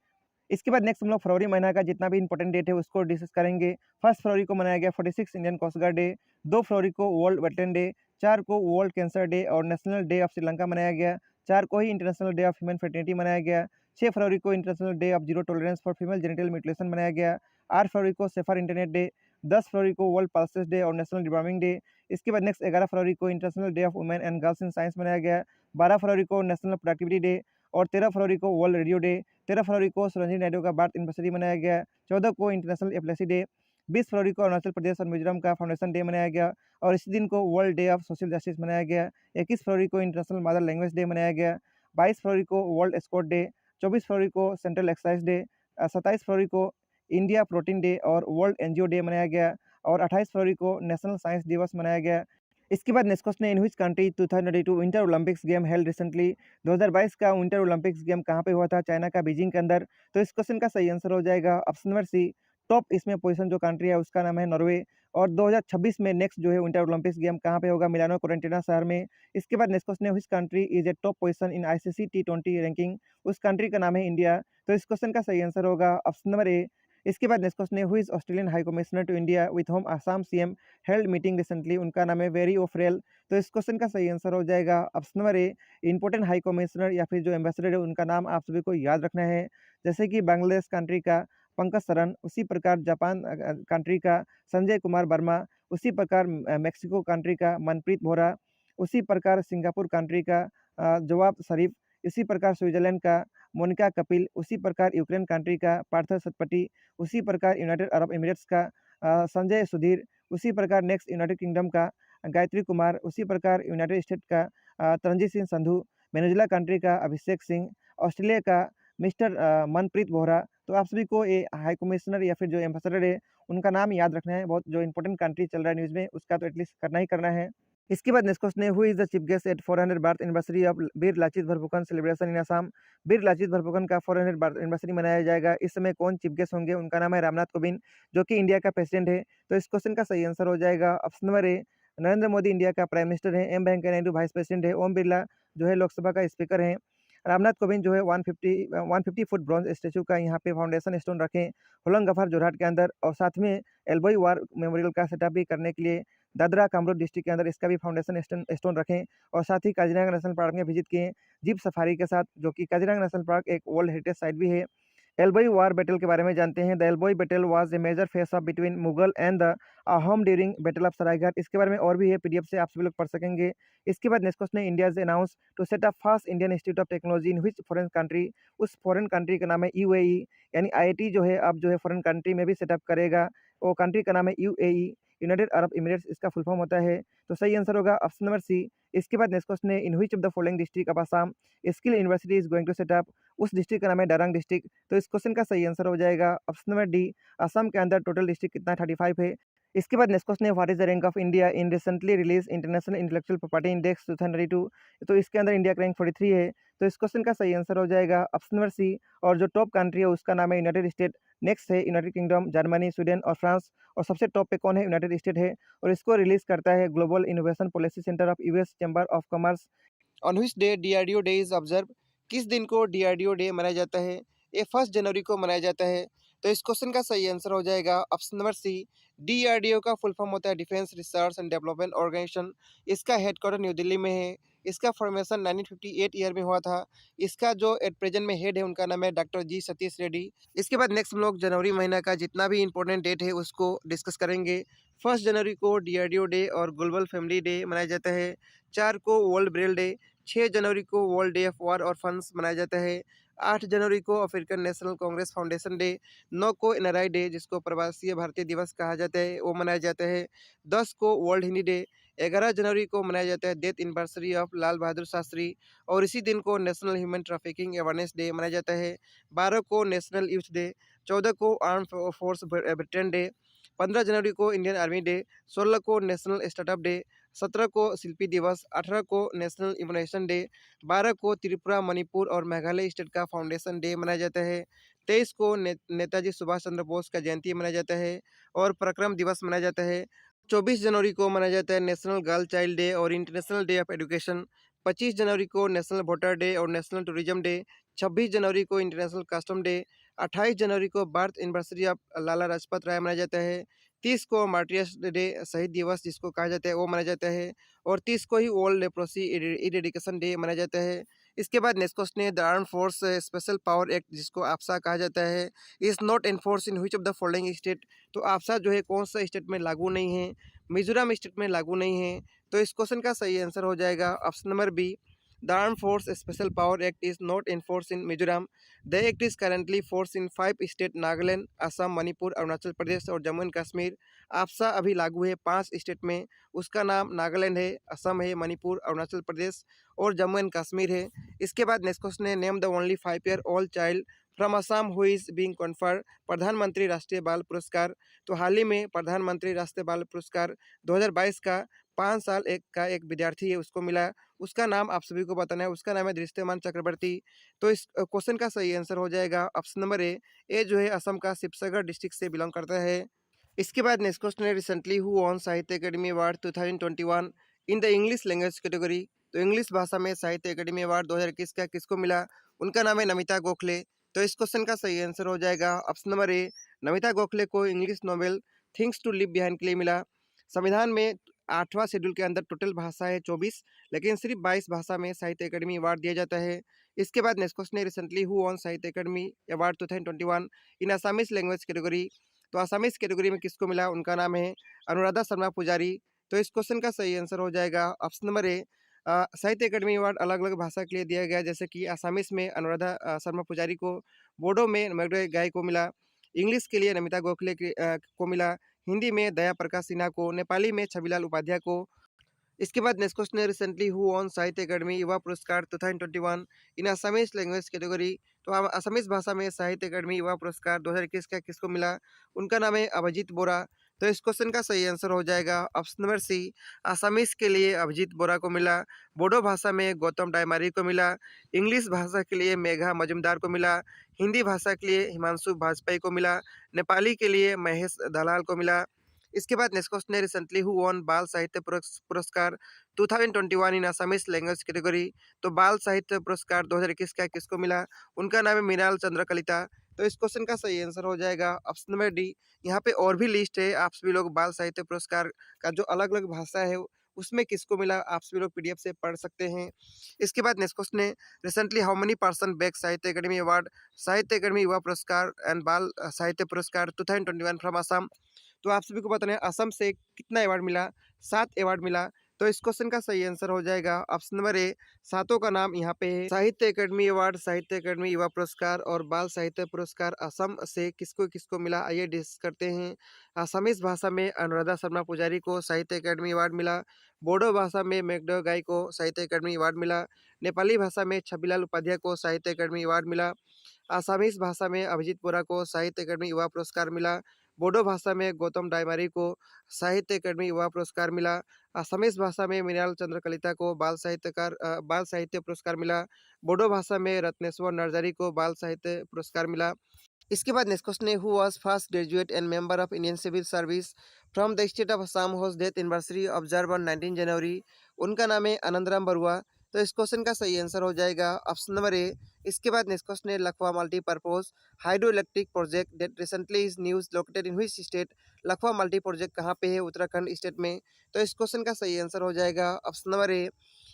इसके बाद नेक्स्ट हम लोग फरवरी महीना का जितना भी इंपॉर्टेंट डेट है उसको डिस्कस करेंगे। 1 फरवरी को मनाया गया 46 इंडियन कोस्ट गार्ड डे, 2 फरवरी को वर्ल्ड वेटरन डे, 4 को वर्ल्ड कैंसर डे और नेशनल डे ऑफ श्रीलंका मनाया गया, 4 को ही International day of Human Fertility मनाया गया, 6 फरवरी को international day of Zero Tolerance for Female Genital Mutilation मनाया गया, 8 फरवरी को सेफर इंटरनेट डे 10 फरवरी को वर्ल्ड पल्सेस डे और नेशनल डिवर्मिंग डे। इसके बाद नेक्स्ट 11 फरवरी को international day of women and girls in science मनाया गया। 12 फरवरी को नेशनल प्रोडक्टिविटी डे और 13 फरवरी को वर्ल्ड रेडियो डे। 13 फरवरी को सरोजिनी नायडू का बर्थ एनिवर्सरी मनाया गया। 14 को इंटरनेशनल एपिलेप्सी डे। 20 फरवरी को अरुणाचल प्रदेश और मिजोरम का फाउंडेशन डे मनाया गया और इसी दिन को world day of social justice मनाया गया। 21 फरवरी को इंटरनेशनल मदर लैंग्वेज डे मनाया गया। 22 फरवरी को वर्ल्ड स्कोर डे। 24 फरवरी को सेंट्रल एक्साइज डे। 27 फरवरी को इंडिया प्रोटीन डे और वर्ल्ड एनजीओ डे मनाया गया और 28 फरवरी को नेशनल साइंस दिवस मनाया गया। इसके बाद नेक्स्ट क्वेश्चन है, in which country 2022 winter Olympics game held recently. 2022 का विंटर ओलंपिक्स गेम कहाँ पे हुआ था? चाइना का बीजिंग के अंदर। तो इस क्वेश्चन का सही आंसर हो जाएगा ऑप्शन नंबर सी। टॉप इसमें पोजीशन जो कंट्री है उसका नाम है नॉर्वे। और 2026 में नेक्स्ट जो है विंटर ओलंपिक्स गेम कहाँ पे होगा? मिलानो कोरेंटीना शहर में। इसके बाद नेक्स्ट क्वेश्चन है, which country is a top position in ICC T20 ranking. उस कंट्री का नाम है इंडिया। तो इस क्वेश्चन का सही आंसर होगा ऑप्शन नंबर ए। इसके बाद नेक्स्ट क्वेश्चन है, who is Australian high commissioner to India with whom Assam CM held meeting recently. उनका नाम है वेरी ओफ्रेल। तो इस क्वेश्चन का सही आंसर हो जाएगा ऑप्शन नंबर ए। इंपोर्टेंट हाई कमिश्नर या फिर जो एम्बेसडर है उनका नाम आप सभी को याद रखना है। जैसे कि बांग्लादेश कंट्री का पंकज सरन, उसी प्रकार जापान कंट्री का संजय कुमार वर्मा, उसी प्रकार मेक्सिको कंट्री का मनप्रीत बोरा, उसी प्रकार सिंगापुर कंट्री का जवाब शरीफ, इसी प्रकार स्विट्जरलैंड का मोनिका कपिल, उसी प्रकार यूक्रेन कंट्री का पार्थर सतपति, उसी प्रकार यूनाइटेड अरब एमिरेट्स का संजय सुधीर, उसी प्रकार नेक्स्ट यूनाइटेड किंगडम का गायत्री कुमार, उसी प्रकार यूनाइटेड स्टेट का तरनजीत सिंह संधू, वेनेजुला कंट्री का अभिषेक सिंह, ऑस्ट्रेलिया का मिस्टर मनप्रीत बोहरा। तो आप सभी को ये हाई कमिश्नर या फिर जो एम्बेसडर है उनका नाम याद रखना है। बहुत जो इंपॉर्टेंट कंट्री चल रहा है न्यूज़ में उसका तो एटलीस्ट करना ही करना है। इसके बाद नेक्स्ट क्वेश्चन है, who is the chief guest at 400 birth anniversary of Veer Lachit Borphukan celebration in Assam. Veer Lachit Borphukan का 400 बर्थ एनिवर्सरी मनाया जाएगा। इस समय कौन चीफ गेस्ट होंगे? उनका नाम है रामनाथ कोविंद, जो कि इंडिया का प्रेसिडेंट है। तो इस क्वेश्चन का सही आंसर हो जाएगा option number A. Narendra Modi India का प्राइम मिनिस्टर है। M Venkaiah Naidu vice president है। ओम बिरला जो है लोकसभा का स्पीकर है। रामनाथ कोविंद जो है 150 फुट ब्रॉन्ज स्टेचू का यहाँ पे फाउंडेशन स्टोन रखें होलंग गफार जोरहाट के अंदर, और साथ में एल्बोई वार मेमोरियल का सेटअप भी करने के लिए दादरा कामरूप डिस्ट्रिक्ट के अंदर इसका भी फाउंडेशन स्टोन रखें, और साथ ही काजीरंगा नेशनल पार्क में विजिट किए जीप सफारी के साथ, जो कि काजीरंगा नेशनल पार्क एक वर्ल्ड हेरिटेज साइट भी है। एल्बोई वार बैटल के बारे में जानते हैं। The Alaboi battle was a major face off between Mughal and the Ahom during battle of Saraighat. इसके बारे में और भी है, पीडीएफ से आप सभी लोग पढ़ सकेंगे। इसके बाद नेक्स्ट क्वेश्चन है, India is announce to set up first Indian institute of technology in which foreign country. उस फॉरेन कंट्री का नाम है यूएई, यानी आईआईटी जो है अब जो है फॉरेन कंट्री में भी सेटअप करेगा। वो कंट्री का नाम है यूएई, यूनाइटेड अरब एमिरेट्स इसका फुल फॉर्म होता है। तो सही आंसर होगा ऑप्शन नंबर सी। इसके बाद नेक्स्ट क्वेश्चन है, in which of the following district of Assam skill university is going to set up. उस डिस्ट्रिक्ट का नाम है डारंग डिस्ट्रिक्ट। तो इस क्वेश्चन का सही आंसर हो जाएगा ऑप्शन नंबर डी। असम के अंदर टोटल डिस्ट्रिक्ट कितना 35 है। इसके बाद नेक्स्ट क्वेश्चन है, what is the rank of India in recently release international intellectual property index 2022। तो इसके अंदर इंडिया का रैंक 43 है। तो इस क्वेश्चन का सही आंसर हो जाएगा ऑप्शन नंबर सी। और जो टॉप कंट्री है उसका नाम है यूनाइटेड स्टेट, नेक्स्ट है यूनाइटेड किंगडम, जर्मनी, स्वीडन और फ्रांस, और सबसे टॉप पे कौन है? यूनाइटेड स्टेट है। और इसको रिलीज करता है global innovation policy centre of US chamber of commerce. On which day DRDO day is observe. किस दिन को डीआरडीओ डे मनाया जाता है? ये 1 जनवरी को मनाया जाता है। तो इस क्वेश्चन का सही आंसर हो जाएगा ऑप्शन नंबर सी। डीआरडीओ का फुल फॉर्म होता है defence research and development organisation. इसका हेडक्वार्टर न्यू दिल्ली में है। इसका फॉर्मेशन 1958 ईयर में हुआ था। इसका जो एट प्रेजेंट में हेड है उनका नाम है डॉक्टर जी सतीश रेड्डी। इसके बाद नेक्स्ट हम लोग जनवरी महीना का जितना भी इंपॉर्टेंट डेट है उसको डिस्कस करेंगे। 1 जनवरी को डीआरडीओ डे और ग्लोबल फैमिली डे मनाया जाता है। 4 को वर्ल्ड ब्रेल डे, 6 जनवरी को वर्ल्ड डे ऑफ वार और फंड्स मनाया जाता है। 8 जनवरी को African national Congress foundation day. 9 को एनआरआई डे जिसको प्रवासी भारतीय दिवस कहा जाता है वो मनाया जाता है। 10 को वर्ल्ड हिंदी डे। 11 जनवरी को मनाया जाता है death anniversary of Lal Bahadur Shastri, और इसी दिन को national human trafficking awareness day मनाया जाता है। 12 को नेशनल यूथ डे। 14 को आर्म फोर्स वेटरन डे। 15 जनवरी को इंडियन आर्मी डे। 16 को नेशनल स्टार्टअप डे। 17 को शिल्पी दिवस। 18 को नेशनल इम्यूनाइजेशन डे। 12 को त्रिपुरा, मणिपुर और मेघालय स्टेट का फाउंडेशन डे मनाया जाता है। 23 को नेताजी सुभाष चंद्र बोस का जयंती मनाया जाता है और पराक्रम दिवस मनाया जाता है। 24 जनवरी को मनाया जाता है नेशनल गर्ल चाइल्ड डे और इंटरनेशनल डे ऑफ एजुकेशन। 25 जनवरी को नेशनल वोटर डे और नेशनल टूरिज्म डे। 26 जनवरी को इंटरनेशनल कस्टम डे। 28 जनवरी को birth anniversary of Lala Lajpat Rai मनाया जाता है। 30 को मार्टियर्स डे शहीद दिवस जिसको कहा जाता है वो मनाया जाता है, और 30 को ही वर्ल्ड लेप्रोसी इरेडिकेशन डे मनाया जाता है। इसके बाद नेक्स्ट क्वेश्चन है the arm force special power act जिसको आपसा कहा जाता है is not enforce in which of the following state. तो आपसा जो है कौन सा स्टेट में लागू नहीं है, मिजोरम स्टेट में लागू नहीं है। तो इस क्वेश्चन का सही आंसर हो जाएगा option number B, the arm force special power act is not enforce in Mizoram. The act is currently force in 5 state Nagaland, Assam, Manipur, Arunachal Pradesh और जम्मू एंड कश्मीर। आपसा अभी लागू है 5 स्टेट में, उसका नाम नागालैंड है, असम है, मणिपुर, अरुणाचल प्रदेश और जम्मू एंड कश्मीर है। इसके बाद नेक्स्ट क्वेश्चन है name the only 5 year old child from Assam who is being conferred प्रधानमंत्री राष्ट्रीय बाल पुरस्कार। तो हाल ही में प्रधानमंत्री राष्ट्रीय बाल पुरस्कार 2022 का 5 साल एक विद्यार्थी है उसको मिला, उसका नाम आप सभी को बताना है, उसका नाम है दृष्टिमान चक्रवर्ती। तो इस क्वेश्चन का सही आंसर हो जाएगा ऑप्शन नंबर ए जो है असम का शिवसागर डिस्ट्रिक्ट से बिलोंग करता है। इसके बाद नेक्स्ट क्वेश्चन है रिसेंटली हु वॉन साहित्य academy award 2021 in the English language category. तो इंग्लिश भाषा में साहित्य अकेडमी अवार्ड 2021 का किसको मिला, उनका नाम है नमिता गोखले। तो इस क्वेश्चन का सही आंसर हो जाएगा option number A, Namita Gokhale को English novel things to live behind के लिए मिला। संविधान में 8वां शेड्यूल के अंदर टोटल भाषा है 24, लेकिन सिर्फ 22 भाषा में साहित्य अकेडमी अवार्ड दिया जाता है। इसके बाद नेक्स्ट क्वेश्चन है रिसेंटली हु वॉन साहित्य अकेडमी अवार्ड 2021 इन असामीज लैंग्वेज कैटेगरी। तो असामीज कैटेगरी में किसको मिला, उनका नाम है अनुराधा शर्मा पुजारी। तो इस क्वेश्चन का सही आंसर हो जाएगा ऑप्शन नंबर ए, साहित्य अकेडमी अवार्ड अलग अलग भाषा के लिए दिया गया, जैसे कि असामीज में अनुराधा शर्मा पुजारी को, बोडो में मेघडे गाय को मिला, इंग्लिश के लिए नमिता गोखले को मिला, हिंदी में दया प्रकाश सिन्हा को, नेपाली में छविलाल उपाध्याय को। इसके बाद नेक्स्ट क्वेश्चन है रिसेंटली हु वॉन साहित्य अकेडमी युवा पुरस्कार 2021 इन असमीज लैंग्वेज कैटेगरी। तो असमीज भाषा में साहित्य अकेडमी युवा पुरस्कार 2021 का किसको मिला, उनका नाम है अभिजीत बोरा। तो इस क्वेश्चन का सही आंसर हो जाएगा ऑप्शन नंबर सी, असमीज के लिए अभिजीत बोरा को मिला, बोडो भाषा में गौतम डायमारी को मिला, इंग्लिश भाषा के लिए मेघा मजुमदार को मिला, हिंदी भाषा के लिए हिमांशु वाजपेयी को मिला, नेपाली के लिए महेश दलाल को मिला। इसके बाद नेक्स्ट क्वेश्चन है रिसेंटली हु वॉन बाल साहित्य पुरस्कार 2021 इन असमीज लैंग्वेज कैटेगरी। तो बाल साहित्य पुरस्कार 2021 का किसको मिला, उनका नाम है मृणाल चंद्र कलिता। तो इस क्वेश्चन का सही आंसर हो जाएगा ऑप्शन नंबर डी। यहाँ पे और भी लिस्ट है, आप सभी लोग बाल साहित्य पुरस्कार का जो अलग अलग भाषा है उसमें किसको मिला आप सभी लोग पीडीएफ से पढ़ सकते हैं। इसके बाद नेक्स्ट क्वेश्चन है recently how many person back साहित्य अकेडमी अवार्ड, साहित्य अकेडमी युवा पुरस्कार एंड बाल साहित्य पुरस्कार 2021 फ्रॉम असम। तो आप सभी को बताना है असम से कितना अवार्ड मिला, 7 अवार्ड मिला। तो इस क्वेश्चन का सही आंसर हो जाएगा ऑप्शन नंबर ए, सातों का नाम यहाँ पे है साहित्य अकेडमी अवार्ड, साहित्य अकेडमी युवा पुरस्कार और बाल साहित्य पुरस्कार असम से किसको किसको मिला आइए डिस्कस करते हैं। असमीज भाषा में अनुराधा शर्मा पुजारी को साहित्य अकेडमी अवार्ड मिला, बोडो भाषा में मेघडो गाय को साहित्य अकेडमी अवार्ड मिला, नेपाली भाषा में छबिलाल उपाध्याय को साहित्य अकेडमी अवार्ड मिला, आसामीज भाषा में अभिजीत बोरा को साहित्य अकेडमी युवा पुरस्कार मिला, बोडो भाषा में गौतम डायमारी को साहित्य अकेडमी युवा पुरस्कार मिला, असमीज भाषा में मृणाल चंद्र कलिता को बाल साहित्य पुरस्कार मिला, बोडो भाषा में रत्नेश्वर नर्जरी को बाल साहित्य पुरस्कार मिला। इसके बाद नेक्स्ट क्वेश्चन है who was first graduate and member of Indian civil service from the state of Assam whose death anniversary observe on 19 जनवरी। उनका नाम है आनंदराम बरुआ। तो इस क्वेश्चन का सही आंसर हो जाएगा ऑप्शन नंबर ए। इसके बाद नेक्स्ट क्वेश्चन है Lakhwar multipurpose hydro electric project that recently is news located in which state. Lakhwar multi project कहाँ पे है, उत्तराखंड स्टेट में। तो इस क्वेश्चन का सही आंसर हो जाएगा ऑप्शन नंबर ए।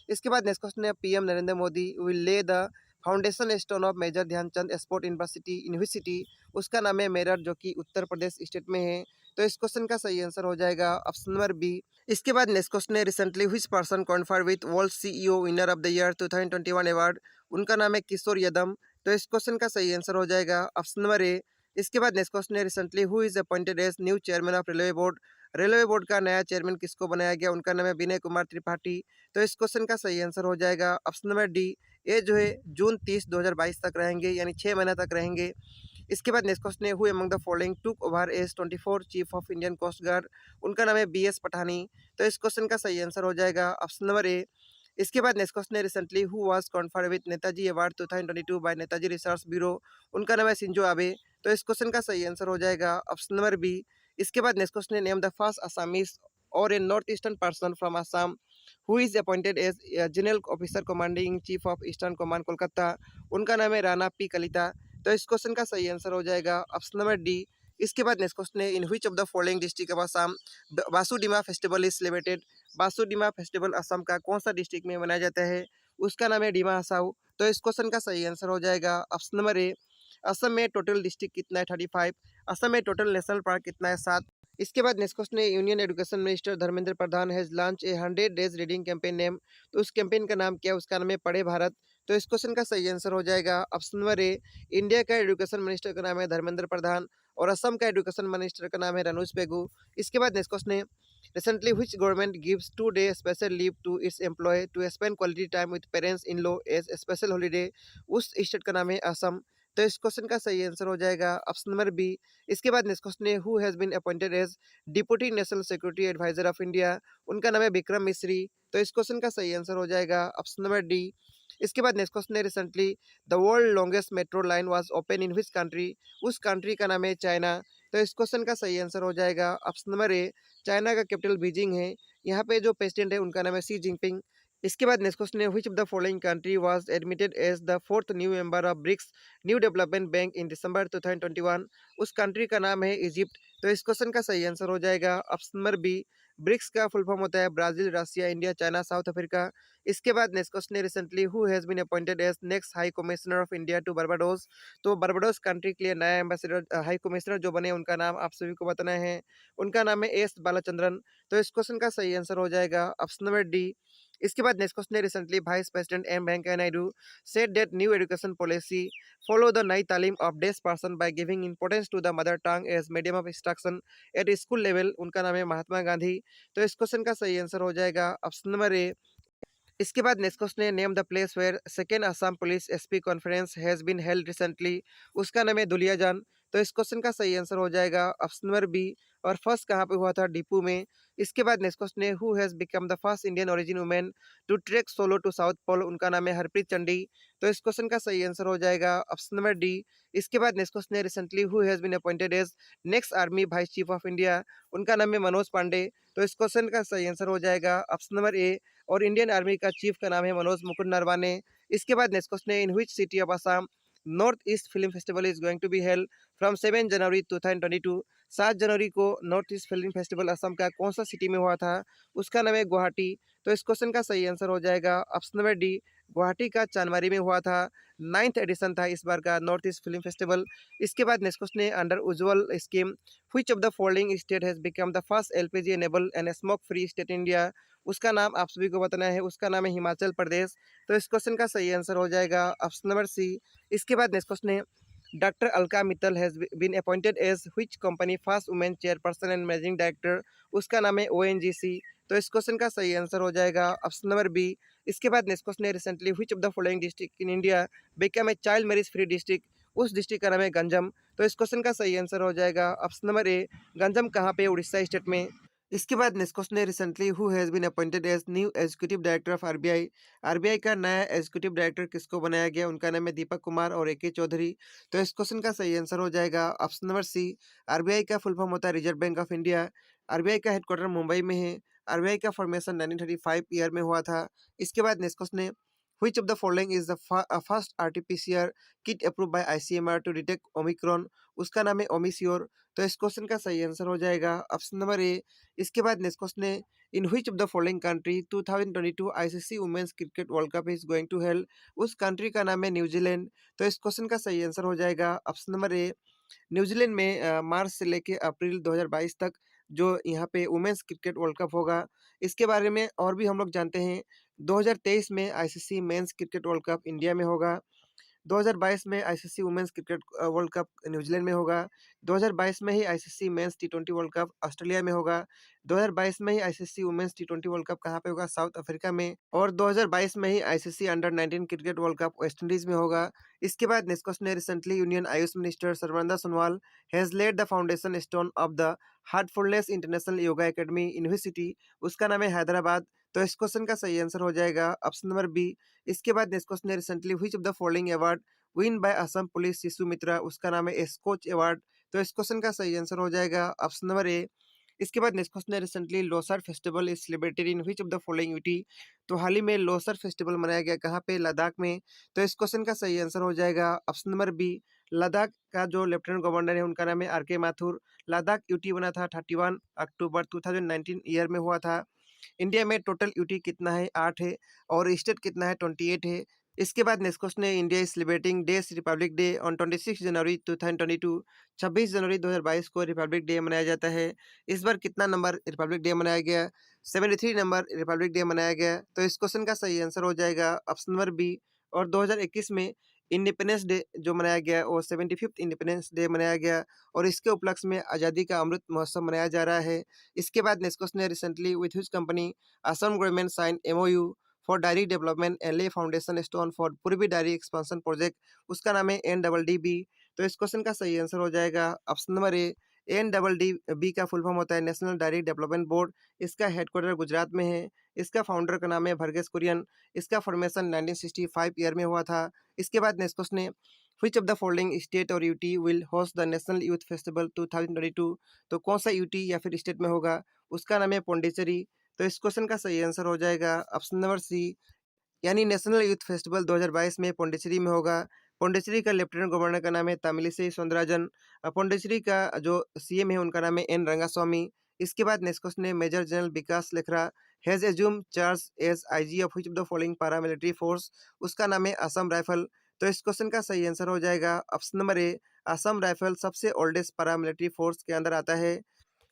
इसके बाद नेक्स्ट क्वेश्चन है PM Narendra Modi will lay the foundation stone of major Dhyanchand sport university in which city. उसका नाम है मेरठ जो कि उत्तर प्रदेश स्टेट में है। तो इस क्वेश्चन का सही आंसर हो जाएगा ऑप्शन नंबर बी। इसके बाद नेक्स्ट क्वेश्चन है recently which person conferred with world CEO winner of the year 2021 award. उनका नाम है किशोर यदम। तो इस क्वेश्चन का सही आंसर हो जाएगा ऑप्शन नंबर ए। इसके बाद नेक्स्ट क्वेश्चन है recently who is appointed as new chairman of railway board. Railway board का नया चेयरमैन किसको बनाया गया, उनका नाम है विनय कुमार त्रिपाठी। तो इस क्वेश्चन का सही आंसर हो जाएगा ऑप्शन नंबर डी। ये जो है जून 30 2022 तक रहेंगे, यानी 6 महीना तक रहेंगे। इसके बाद नेक्स्ट क्वेश्चन है who among the following took over as 24 chief of Indian coast guard. उनका नाम है बीएस पठानी। तो इस क्वेश्चन का सही आंसर हो जाएगा ऑप्शन नंबर ए। इसके बाद नेक्स्ट क्वेश्चन है recently who was conferred with Netaji award 2022 by Netaji research bureau. उनका नाम है शिंजो आबे। तो इस क्वेश्चन का सही आंसर हो जाएगा ऑप्शन नंबर बी। इसके बाद नेक्स्ट क्वेश्चन है नेम द फर्स्ट असामीज और a North Eastern person from Assam who is appointed as general officer commanding chief of Eastern Command Kolkata. उनका नाम है राणा पी कलिता। तो इस क्वेश्चन का सही आंसर हो जाएगा ऑप्शन नंबर डी। इसके बाद नेक्स्ट क्वेश्चन है in which of the following district of Assam बासुडीमा festival is celebrated. बासुडीमा festival Assam का कौन सा डिस्ट्रिक्ट में मनाया जाता है, उसका नाम है डिमा हसाऊ। तो इस क्वेश्चन का सही आंसर हो जाएगा ऑप्शन नंबर ए। असम में टोटल डिस्ट्रिक्ट कितना है? 35। असम में टोटल नेशनल पार्क कितना है? 7। इसके बाद नेक्स्ट क्वेश्चन है, union education minister Dharmendra Pradhan has launch A 100 days reading campaign name. तो उस कैंपेन का नाम क्या है? उसका नाम है पढ़े भारत। तो इस क्वेश्चन का सही आंसर हो जाएगा ऑप्शन नंबर ए। इंडिया का एजुकेशन मिनिस्टर का नाम है धर्मेंद्र प्रधान और असम का एजुकेशन मिनिस्टर का नाम है रनूज पेगू। इसके बाद नेक्स्ट क्वेश्चन है, recently which government gives 2 day special leave to its employ to spend quality time with parents in law as special holiday. उस स्टेट का नाम है असम। तो इस क्वेश्चन का सही आंसर हो जाएगा ऑप्शन नंबर बी। इसके बाद नेक्स्ट क्वेश्चन है, who has been appointed as deputy national security adviser of India. उनका नाम है विक्रम मिश्री। तो इस क्वेश्चन का सही आंसर हो जाएगा ऑप्शन नंबर डी। इसके बाद नेक्स्ट क्वेश्चन है, recently the world longest metro line was open in which country. उस कंट्री का नाम है चाइना। तो इस क्वेश्चन का सही आंसर हो जाएगा ऑप्शन नंबर ए। चाइना का कैपिटल बीजिंग है। यहाँ पे जो प्रेसिडेंट है उनका नाम है सी जिनपिंग। इसके बाद नेक्स्ट क्वेश्चन है, which of the following country was admitted as the fourth new member of BRICS New Development Bank in December 2021। उस कंट्री का नाम है इजिप्ट। तो इस क्वेश्चन का सही आंसर हो जाएगा ऑप्शन नंबर बी। ब्रिक्स का फुल फॉर्म होता है Brazil, Russia, India, China, South Africa. इसके बाद नेक्स्ट क्वेश्चन है, recently who has been appointed as next high commissioner of India to Barbados. तो बारबाडोस कंट्री के लिए नया एम्बेसडर हाई कमिश्नर जो बने उनका नाम आप सभी को बताना है। उनका नाम है एस बालाचंद्रन। तो इस क्वेश्चन का सही आंसर हो जाएगा ऑप्शन नंबर डी। इसके बाद नेक्स्ट क्वेश्चन है, recently vice president M Venkaiah Naidu said that new education policy follow the नई तालीम of this person by giving importance to the mother tongue as medium of instruction at school level। उनका नाम है महात्मा गांधी। तो इस क्वेश्चन का सही आंसर हो जाएगा ऑप्शन नंबर ए। इसके बाद नेक्स्ट क्वेश्चन है, name the place where second Assam police SP conference has been held recently. उसका नाम है दुलियाजान। तो इस क्वेश्चन का सही आंसर हो जाएगा ऑप्शन नंबर बी। और फर्स्ट कहाँ पे हुआ था? डिपू में। इसके बाद नेक्स्ट क्वेश्चन है, who has become the first Indian origin women to trek solo to South Pole. उनका नाम है हरप्रीत चंडी। तो इस क्वेश्चन का सही आंसर हो जाएगा ऑप्शन नंबर डी। इसके बाद नेक्स्ट क्वेश्चन है, recently who has been appointed as next army vice chief of India. उनका नाम है मनोज पांडे। तो इस क्वेश्चन का सही आंसर हो जाएगा ऑप्शन नंबर ए। और इंडियन आर्मी का चीफ का नाम है मनोज मुकुंद नरवाने। इसके बाद नेक्स्ट क्वेश्चन है, in which city of Assam North East film festival is going to be held from 7 January 2022। 7 जनवरी को North East film festival Assam का कौन सा सिटी में हुआ था? उसका नाम है गुवाहाटी। तो इस क्वेश्चन का सही आंसर हो जाएगा ऑप्शन नंबर डी। गुवाहाटी का चांदमारी में हुआ था। 9th एडिशन था इस बार का नॉर्थ ईस्ट फिल्म फेस्टिवल। इसके बाद नेक्स्ट क्वेश्चन है, under Ujjwal scheme which of the following state has become the first LPG enable and smoke free state India. उसका नाम आप सभी को बताना है। उसका नाम है हिमाचल प्रदेश। तो इस क्वेश्चन का सही आंसर हो जाएगा ऑप्शन नंबर सी। इसके बाद नेक्स्ट क्वेश्चन है, doctor Alka Mittal has been appointed as which company first women chairperson and managing director. उसका नाम है ओएनजीसी। तो इस क्वेश्चन का सही आंसर हो जाएगा ऑप्शन नंबर बी। इसके बाद नेक्स्ट क्वेश्चन है, recently which of the following district in India become a child marriage free district. उस डिस्ट्रिक्ट का नाम है गंजम। तो इस क्वेश्चन का सही आंसर हो जाएगा ऑप्शन नंबर ए। गंजम कहाँ पे? उड़ीसा स्टेट में। इसके बाद नेक्स्ट क्वेश्चन है, recently who has been appointed as new executive director of RBI. RBI का नया एग्जीक्यूटिव डायरेक्टर किसको बनाया गया? उनका नाम है दीपक कुमार और एके चौधरी। तो इस क्वेश्चन का सही आंसर हो जाएगा ऑप्शन नंबर सी। आरबीआई का फुल फॉर्म होता है reserve bank of India. RBI का हेडक्वार्टर मुंबई में है। आरबीआई का फॉर्मेशन 1935 ईयर में हुआ था। इसके बाद नेक्स्ट क्वेश्चन है, which of the following is the first RT-PCR kit approved by ICMR to detect Omicron। उसका नाम है ओमिसियोर। तो इस क्वेश्चन का सही आंसर हो जाएगा ऑप्शन नंबर ए। इसके बाद नेक्स्ट क्वेश्चन है, in which of the following country 2022 ICC women's cricket world Cup is going to held. उस कंट्री का नाम है न्यूजीलैंड। तो इस क्वेश्चन का सही आंसर हो जाएगा ऑप्शन नंबर ए। न्यूजीलैंड में मार्च से लेके अप्रैल 2022 तक जो यहाँ पे वुमेन्स क्रिकेट वर्ल्ड कप होगा। इसके बारे में और भी हम लोग जानते हैं। 2023 में ICC men's cricket world cup India में होगा। 2022 में ICC women's cricket world cup New Zealand में होगा। 2022 में ही आईसीसी मेंस टी20 वर्ल्ड कप ऑस्ट्रेलिया में होगा। 2022 में ही आईसीसी वुमेन्स टी20 वर्ल्ड कप कहाँ पे होगा? साउथ अफ्रीका में। और 2022 में ही ICC under 19 cricket world cup West Indies में होगा। इसके बाद नेक्स्ट क्वेश्चन है, recently union Ayush minister Sarbananda Sonowal has lead the foundation stone of the Heartfulness international yoga academy university. उसका नाम है हैदराबाद। तो इस क्वेश्चन का सही आंसर हो जाएगा ऑप्शन नंबर बी। इसके बाद नेक्स्ट क्वेश्चन है, recently which of the following award win by Assam police Shishu Mitra. उसका नाम है एस्कोच अवार्ड। तो इस क्वेश्चन का सही आंसर हो जाएगा ऑप्शन नंबर ए। इसके बाद नेक्स्ट क्वेश्चन है, recently Losar festival is celebrated in which of the following UT. तो हाल ही में लोसर फेस्टिवल मनाया गया कहाँ पे? लद्दाख में। तो इस क्वेश्चन का सही आंसर हो जाएगा ऑप्शन नंबर बी। लद्दाख का जो लेफ्टिनेंट गवर्नर है उनका नाम है आर के माथुर। लद्दाख यूटी बना था 31 अक्टूबर 2019 ईयर में हुआ था। इंडिया में टोटल यूटी कितना है? 8 है। और स्टेट कितना है? 28 है। इसके बाद नेक्स्ट क्वेश्चन है, India is celebrating days Republic day on 26 जनवरी 2022। 26 जनवरी 2022 को रिपब्लिक डे मनाया जाता है। इस बार कितना नंबर रिपब्लिक डे मनाया गया? 73 नंबर रिपब्लिक डे मनाया गया। तो इस क्वेश्चन का सही आंसर हो जाएगा ऑप्शन नंबर बी। और 2021 में इंडिपेंडेंस डे जो मनाया गया वो 75th इंडिपेंडेंस डे मनाया गया, और इसके उपलक्ष्य में आज़ादी का अमृत महोत्सव मनाया जा रहा है। इसके बाद नेक्स्ट क्वेश्चन है, recently with which company Assam government sign MOU for dairy development and lay foundation stone for Purbi dairy expansion project. उसका नाम है NDDB। तो इस क्वेश्चन का सही आंसर हो जाएगा ऑप्शन नंबर ए। NDDB का फुल फॉर्म होता है नेशनल डायरी डेवलपमेंट बोर्ड। इसका हेडक्वार्टर गुजरात में है। इसका फाउंडर का नाम है वर्गीस कुरियन। इसका फॉर्मेशन 1965 ईयर में हुआ था। इसके बाद नेक्स्ट क्वेश्चन है, which of the following state और UT will host the national youth festival 2022। तो कौन सा यूटी या फिर स्टेट में होगा? उसका नाम है पौंडीचेरी। तो इस क्वेश्चन का सही आंसर हो जाएगा ऑप्शन नंबर सी, यानी नेशनल यूथ फेस्टिवल 2022 में पौंडीचेरी में होगा। पौंडीचेरी का लेफ्टिनेंट गवर्नर का नाम है तमिलिसई सौंदरराजन। पौंडीचेरी का जो सीएम है उनका नाम है एन रंगास्वामी। इसके बाद नेक्स्ट क्वेश्चन है, major general Vikas Lakhera has assume charge as IG of which of the following paramilitary force. उसका नाम है असम राइफल। तो इस क्वेश्चन का सही आंसर हो जाएगा option number A. Assam rifle सबसे ओल्डेस्ट पैरामिलिट्री फोर्स के अंदर आता है।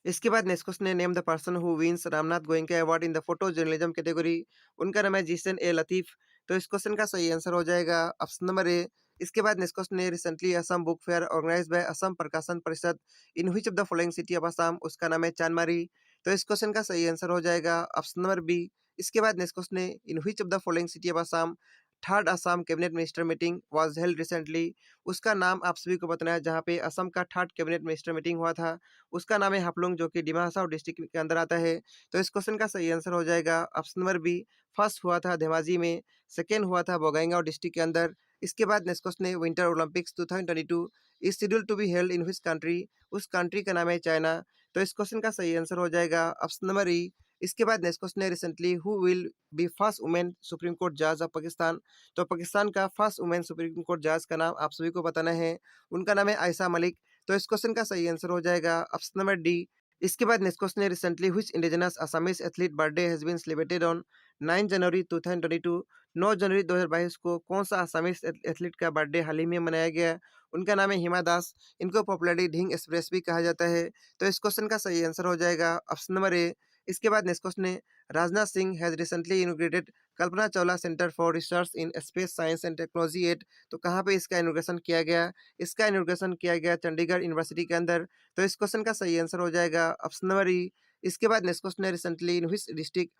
इसके बाद नेक्स्ट क्वेश्चन है, name the person who wins Ramnath Goenka award in the photo journalism category. उनका नाम है जीसन ए लतीफ। तो इस क्वेश्चन का सही आंसर हो जाएगा ऑप्शन नंबर ए। इसके बाद नेक्स्ट क्वेश्चन है, recently Assam book fair organise by Assam Prakashan Parishad in which of the following city of Assam. उसका नाम है चांदमारी। तो इस क्वेश्चन का सही आंसर हो जाएगा ऑप्शन नंबर बी। इसके बाद नेक्स्ट क्वेश्चन है, in which of the following city of Assam third Assam cabinet minister meeting was held recently. उसका नाम आप सभी को बताना है जहाँ पे असम का थर्ड कैबिनेट मिनिस्टर मीटिंग हुआ था। उसका नाम है हापलुंग, जो कि डिमा हसाओ डिस्ट्रिक्ट के अंदर आता है। तो इस क्वेश्चन का सही आंसर हो जाएगा ऑप्शन नंबर बी। फर्स्ट हुआ था धेमाजी में, सेकेंड हुआ था बोगाईगांव डिस्ट्रिक्ट के अंदर। इसके बाद नेक्स्ट क्वेश्चन है, winter Olympics 2022 is scheduled to be held in which country. उस कंट्री का नाम है चाइना। तो इस क्वेश्चन का सही आंसर हो जाएगा ऑप्शन नंबर ई। इसके बाद नेक्स्ट क्वेश्चन है, recently who will B first women supreme court जज ऑफ पाकिस्तान। तो पाकिस्तान का फर्स्ट वुमेन सुप्रीम कोर्ट जज का नाम आप सभी को बताना है। उनका नाम है आयशा मलिक। तो इस क्वेश्चन का सही आंसर हो जाएगा ऑप्शन नंबर डी। इसके बाद नेक्स्ट क्वेश्चन है, recently which indigenous Assamese athlete birthday has been celebrated on 9 जनवरी 2022। 9 जनवरी 2022 को कौन सा असमीज एथलीट का बर्थडे हाल ही में मनाया गया? उनका नाम है हिमा दास। इनको पॉपुलरली ढींग एक्सप्रेस भी कहा जाता है। तो इस क्वेश्चन का सही आंसर हो जाएगा ऑप्शन नंबर ए। इसके बाद नेक्स्ट क्वेश्चन है, Rajnath Singh has recently inaugurated Kalpana Chawla centre for research in space science and technology at. तो कहाँ पे इसका इनॉग्रेशन किया गया? इसका इनॉग्रेशन किया गया चंडीगढ़ यूनिवर्सिटी के अंदर। तो इस क्वेश्चन का सही आंसर हो जाएगा ऑप्शन नंबर ई। इसके बाद नेक्स्ट क्वेश्चन है, recently in which district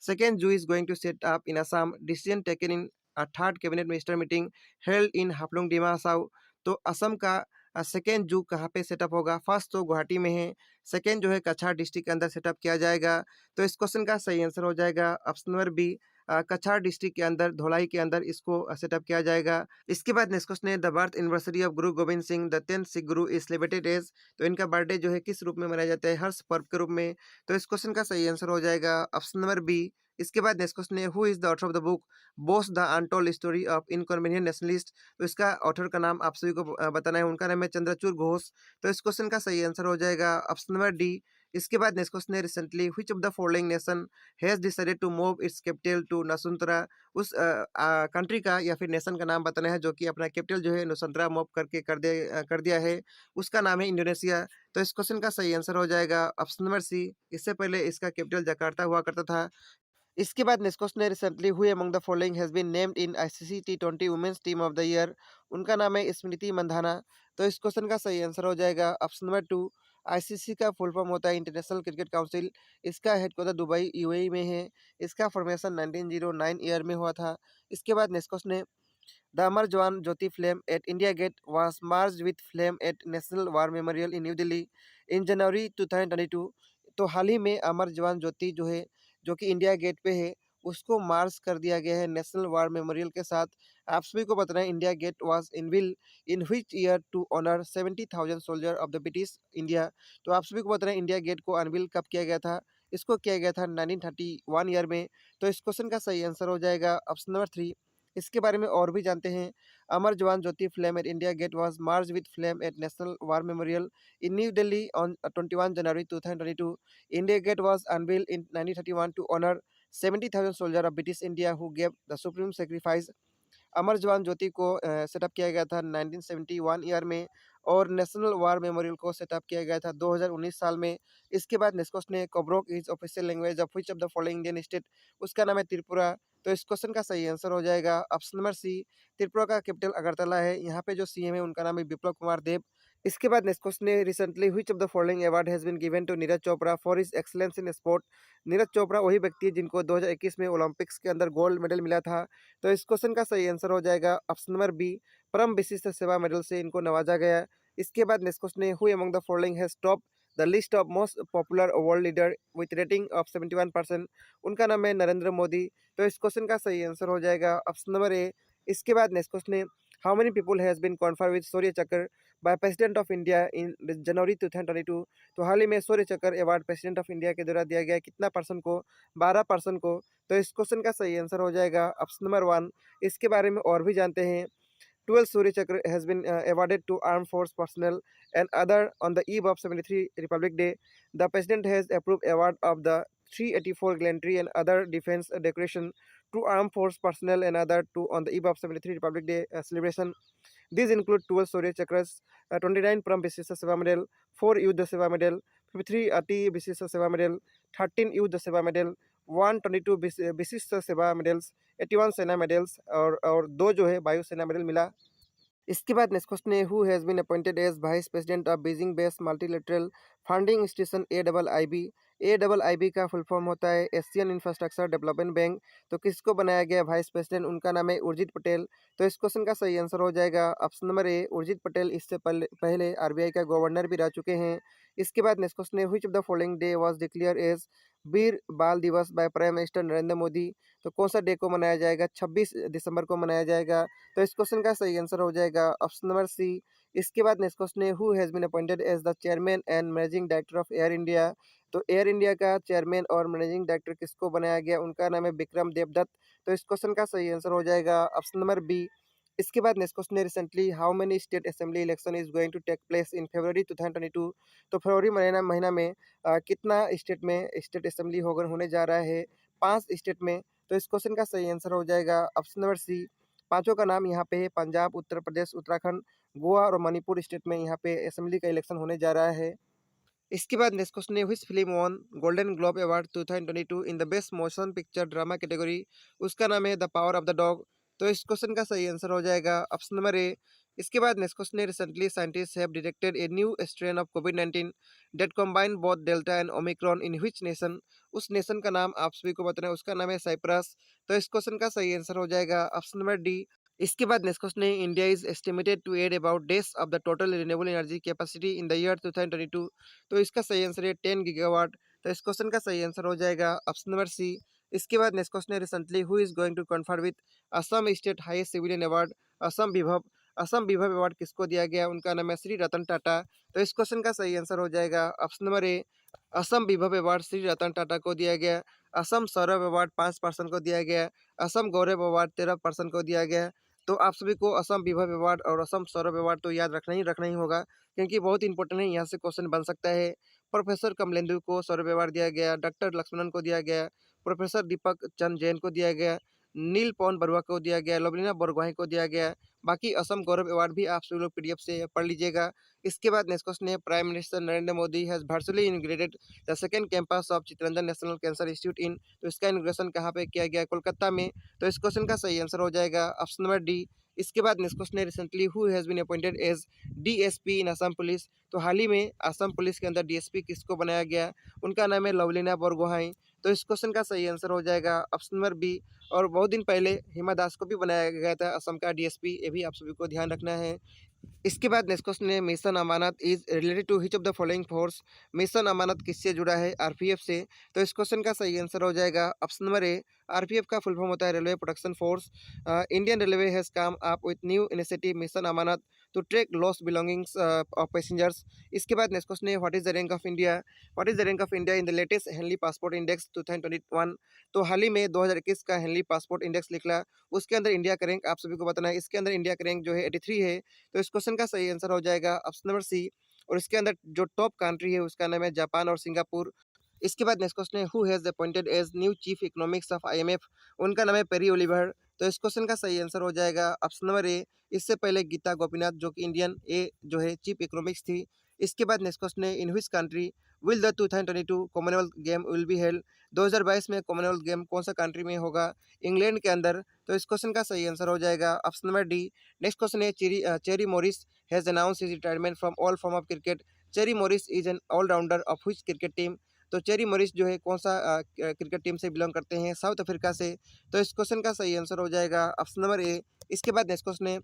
second zoo is going to set up in Assam, decision taken in a third cabinet minister meeting held in Haflong Dima Hasao. तो असम का सेकेंड जू कहाँ पे सेटअप होगा? फर्स्ट तो गुवाहाटी में है, सेकेंड जो है कछार डिस्ट्रिक्ट के अंदर सेटअप किया जाएगा। तो इस क्वेश्चन का सही आंसर हो जाएगा ऑप्शन नंबर बी। कछार डिस्ट्रिक्ट के अंदर धोलाई के अंदर इसको सेटअप किया जाएगा। इसके बाद नेक्स्ट क्वेश्चन है, the birth anniversary of Guru Govind Singh the 10th Sikh Guru is celebrated as. तो इनका बर्थडे जो है किस रूप में मनाया जाता है? हर्ष पर्व के रूप में। तो इस क्वेश्चन का सही आंसर हो जाएगा ऑप्शन नंबर बी। इसके बाद नेक्स्ट क्वेश्चन है, who is the author of the book Bose the untold story of inconvenient nationalist. तो इसका ऑथर का नाम आप सभी को बताना है। उनका नाम है चंद्रचूड़ घोष। तो इस क्वेश्चन का सही आंसर हो जाएगा ऑप्शन नंबर डी। इसके बाद नेक्स्ट क्वेश्चन है, recently which of the following nation has decided to move its capital to Nusantara. उस कंट्री का या फिर नेशन का नाम बताना है जो कि अपना कैपिटल जो है नुसंतरा मूव करके कर दिया है। उसका नाम है इंडोनेशिया। तो इस क्वेश्चन का सही आंसर हो जाएगा ऑप्शन नंबर सी। इससे पहले इसका कैपिटल जकार्ता हुआ करता था। इसके बाद नेक्स्ट क्वेश्चन है, recently who among the following has been named in ICC T20 women's team of the year. उनका नाम है स्मृति मंधाना। तो इस क्वेश्चन का सही आंसर हो जाएगा ऑप्शन नंबर टू। आईसीसी का फुल फॉर्म होता है इंटरनेशनल क्रिकेट काउंसिल। इसका हेडक्वार्टर दुबई यूएई में है। इसका फॉर्मेशन 1909 ईयर में हुआ था। इसके बाद नेक्स्ट क्वेश्चन है, the Amar Jawan Jyoti flame at India Gate was merged with flame at National War Memorial in New Delhi in January 2022। तो हाल ही में अमर जवान ज्योति जो है, जो कि इंडिया गेट पे है, उसको मार्च कर दिया गया है नेशनल वार मेमोरियल के साथ। आप सभी को बताना है, India Gate was unveiled in which year to honour 70,000 soldier of the British India. तो आप सभी को बताना है, इंडिया गेट को अनविल कब किया गया था? इसको किया गया था 1931 ईयर में। तो इस क्वेश्चन का सही आंसर हो जाएगा ऑप्शन नंबर थ्री। इसके बारे में और भी जानते हैं। Amar Jawan Jyoti flame at India Gate was merged with flame at National War Memorial in New Delhi on 21 January 2022। India Gate was unveiled in 1931 to honour 70,000 soldiers of British India who gave the supreme sacrifice अमर जवान ज्योति को setup किया गया था 1971 year में और national War memorial को setup किया गया था 2019 साल में। इसके बाद नेस्कोस ने Kokborok is official language of which of the following Indian state, उसका नाम है त्रिपुरा। तो इस क्वेश्चन का सही आंसर हो जाएगा ऑप्शन नंबर सी, त्रिपुरा का कैपिटल अगरतला है। यहाँ पे जो सीएम है उनका नाम है बिप्लब कुमार देब। इसके बाद नेक्स्ट क्वेश्चन है recently which of the following award has been given to Neeraj Chopra for his excellence in sport. Neeraj Chopra वही व्यक्ति है जिनको 2021 में ओलंपिक्स के अंदर गोल्ड मेडल मिला था। तो इस क्वेश्चन का सही आंसर हो जाएगा ऑप्शन नंबर बी, परम विशिष्ट सेवा मेडल से इनको नवाजा गया। इसके बाद नेक्स्ट क्वेश्चन है who among the following has top the list of most popular world leader with rating of 71%, उनका नाम है नरेंद्र मोदी। तो इस क्वेश्चन का सही आंसर हो जाएगा ऑप्शन नंबर ए। इसके बाद नेक्स्ट क्वेश्चन है how many people has been conferred with Shaurya Chakra by President of India in January 2022। तो हाल ही में शौर्य चक्र अवार्ड प्रेसिडेंट ऑफ इंडिया के द्वारा दिया गया कितना पर्सन को, 12% को। तो इस क्वेश्चन का सही आंसर हो जाएगा ऑप्शन नंबर 1। इसके बारे में और भी जानते हैं। 12 Surya Chakra has been awarded to armed force personnel and other on the eve of 73 Republic Day. The President has approved award of the 384 gallantry and other defense decoration to armed force personnel and other to on the eve of 73 Republic Day celebration. These include 12 Surya Chakras, 29 Param Vishisha Seva Medal, 4 Yuddha Seva Medal, 53 Ati Vishisha Seva Medal, 13 Yuddha Seva Medal, 122 विशिष्ट सेवा medals, 81 सेना medals और 2 जो है वायु सेना medal मिला। इसके बाद नेक्स्ट क्वेश्चन है who has been appointed as vice president of Beijing base multilateral funding institution AIIB। AIIB का फुल फॉर्म होता है एशियन इंफ्रास्ट्रक्चर डेवलपमेंट बैंक। तो किसको बनाया गया वाइस प्रेसिडेंट, उनका नाम है उर्जित पटेल। तो इस क्वेश्चन का सही आंसर हो जाएगा ऑप्शन नंबर ए, उर्जित पटेल इससे पहले RBI का गवर्नर भी रह चुके हैं। इसके बाद नेक्स्ट क्वेश्चन है which of the following day was declare as Veer Bal Diwas by prime minister Narendra Modi. तो कौन सा डे को मनाया जाएगा, 26 दिसंबर को मनाया जाएगा। तो इस क्वेश्चन का सही आंसर हो जाएगा ऑप्शन नंबर सी। इसके बाद नेक्स्ट क्वेश्चन है who has been appointed as the chairman and managing director of Air India. तो एयर इंडिया का चेयरमैन और मैनेजिंग डायरेक्टर किसको बनाया गया, उनका नाम है विक्रम देवदत्त। तो इस क्वेश्चन का सही आंसर हो जाएगा ऑप्शन नंबर बी। इसके बाद नेक्स्ट क्वेश्चन है recently how many state assembly election is going to take place in February 2022। तो फरवरी महीना में कितना स्टेट में स्टेट असेंबली होने जा रहा है, 5 स्टेट में। तो इस क्वेश्चन का सही आंसर हो जाएगा ऑप्शन नंबर सी। पांचों का नाम यहाँ पे है पंजाब, उत्तर प्रदेश, उत्तराखंड, गोवा और मणिपुर स्टेट में यहाँ पे असेंबली का इलेक्शन होने जा रहा है। इसके बाद नेक्स्ट क्वेश्चन है which film won Golden Globe award 2022 in the best motion picture drama category, उसका नाम है the power of the dog. तो इस क्वेश्चन का सही आंसर हो जाएगा ऑप्शन नंबर ए। इसके बाद नेक्स्ट क्वेश्चन है recently scientist have detected a new strain of covid that combine both delta and Omicron in which nation. उस नेशन का नाम आप सभी को बताना है, उसका नाम है साइप्रस। तो इस क्वेश्चन का सही आंसर हो जाएगा ऑप्शन नंबर डी। इसके बाद नेक्स्ट क्वेश्चन है India is estimated to add about days of the total renewable energy capacity in the year 2022। तो इसका सही आंसर है 10 गीगावाट। तो इस क्वेश्चन का सही आंसर हो जाएगा ऑप्शन नंबर सी। इसके बाद नेक्स्ट क्वेश्चन है recently who is going to confer with Assam state highest civilian award Assam विभव। असम विभव अवार्ड किसको दिया गया, उनका नाम है श्री रतन टाटा। तो इस क्वेश्चन का सही आंसर हो जाएगा ऑप्शन नंबर ए। असम विभव अवार्ड श्री रतन टाटा को दिया गया। असम सौरभ अवार्ड 5% को दिया गया। असम गौरव अवार्ड 13% को दिया गया। तो आप सभी को असम विभव अवार्ड और असम सौरभ अवार्ड तो याद रखना ही होगा क्योंकि बहुत इंपॉर्टेंट है, यहाँ से क्वेश्चन बन सकता है। प्रोफेसर कमलेंदु को सौरभ अवार्ड दिया गया, डॉक्टर लक्ष्मणन को दिया गया, प्रोफेसर दीपक चंद जैन को दिया गया, नील पवन बरुआ को दिया गया, लवलीना बोरगोहाई को दिया गया। बाकी असम गौरव अवार्ड भी आप सभी लोग PDF से पढ़ लीजिएगा। इसके बाद नेक्स्ट क्वेश्चन है prime minister Narendra Modi has virtually inaugurated the second campus of Chittaranjan national cancer institute इन। तो इसका इनॉग्रेशन कहाँ पे किया गया, कोलकाता में। तो इस क्वेश्चन का सही आंसर हो जाएगा ऑप्शन नंबर डी। इसके बाद नेक्स्ट क्वेश्चन है recently who has been appointed as DSP in Assam police. तो हाल ही में असम पुलिस के अंदर DSP किसको बनाया गया, उनका नाम है लवलीना बोरगोहाई। तो इस क्वेश्चन का सही आंसर हो जाएगा ऑप्शन नंबर बी। और बहुत दिन पहले हिमा दास को भी बनाया गया था असम का DSP, ये भी आप सभी को ध्यान रखना है। इसके बाद नेक्स्ट क्वेश्चन है mission Amanat is related to which of the following force. Mission Amanat किससे जुड़ा है, RPF से। तो इस क्वेश्चन का सही आंसर हो जाएगा ऑप्शन नंबर ए। RPF का फुल फॉर्म होता है railway protection force. Indian railway has come up with new initiative mission Amanat to track lost belongings of passengers. इसके बाद नेक्स्ट क्वेश्चन है what is the rank of India. What is the rank of India in the latest Henley passport index 2021। तो हाल ही में 2021 का Henley passport index निकला, उसके अंदर इंडिया का रैंक आप सभी को बताना है। इसके अंदर इंडिया का रैंक जो है 83 है। तो इस क्वेश्चन का सही आंसर हो जाएगा ऑप्शन नंबर सी। और इसके अंदर जो टॉप कंट्री है उसका नाम है जापान और सिंगापुर। इसके बाद नेक्स्ट क्वेश्चन है who has appointed as new chief economics of IMF। उनका नाम है पेरी ओलिवर। तो इस क्वेश्चन का सही आंसर हो जाएगा ऑप्शन नंबर ए। इससे पहले गीता गोपीनाथ जो कि इंडियन जो है चीफ इकोनॉमिक्स थी। इसके बाद नेक्स्ट क्वेश्चन है, in which country will the 2022 Commonwealth game will be held. 2022 में कॉमनवेल्थ गेम कौन सा कंट्री में होगा? इंग्लैंड के अंदर। तो इस क्वेश्चन का सही आंसर हो जाएगा option number D. Next question है, Chris Morris has announced his retirement from all form of cricket. Chris Morris is an allrounder of which cricket team. तो चेरी मॉरिस जो है कौन सा क्रिकेट टीम से बिलोंग करते हैं? साउथ अफ्रीका से। तो इस क्वेश्चन का सही आंसर हो जाएगा ऑप्शन नंबर ए। इसके बाद नेक्स्ट क्वेश्चन है,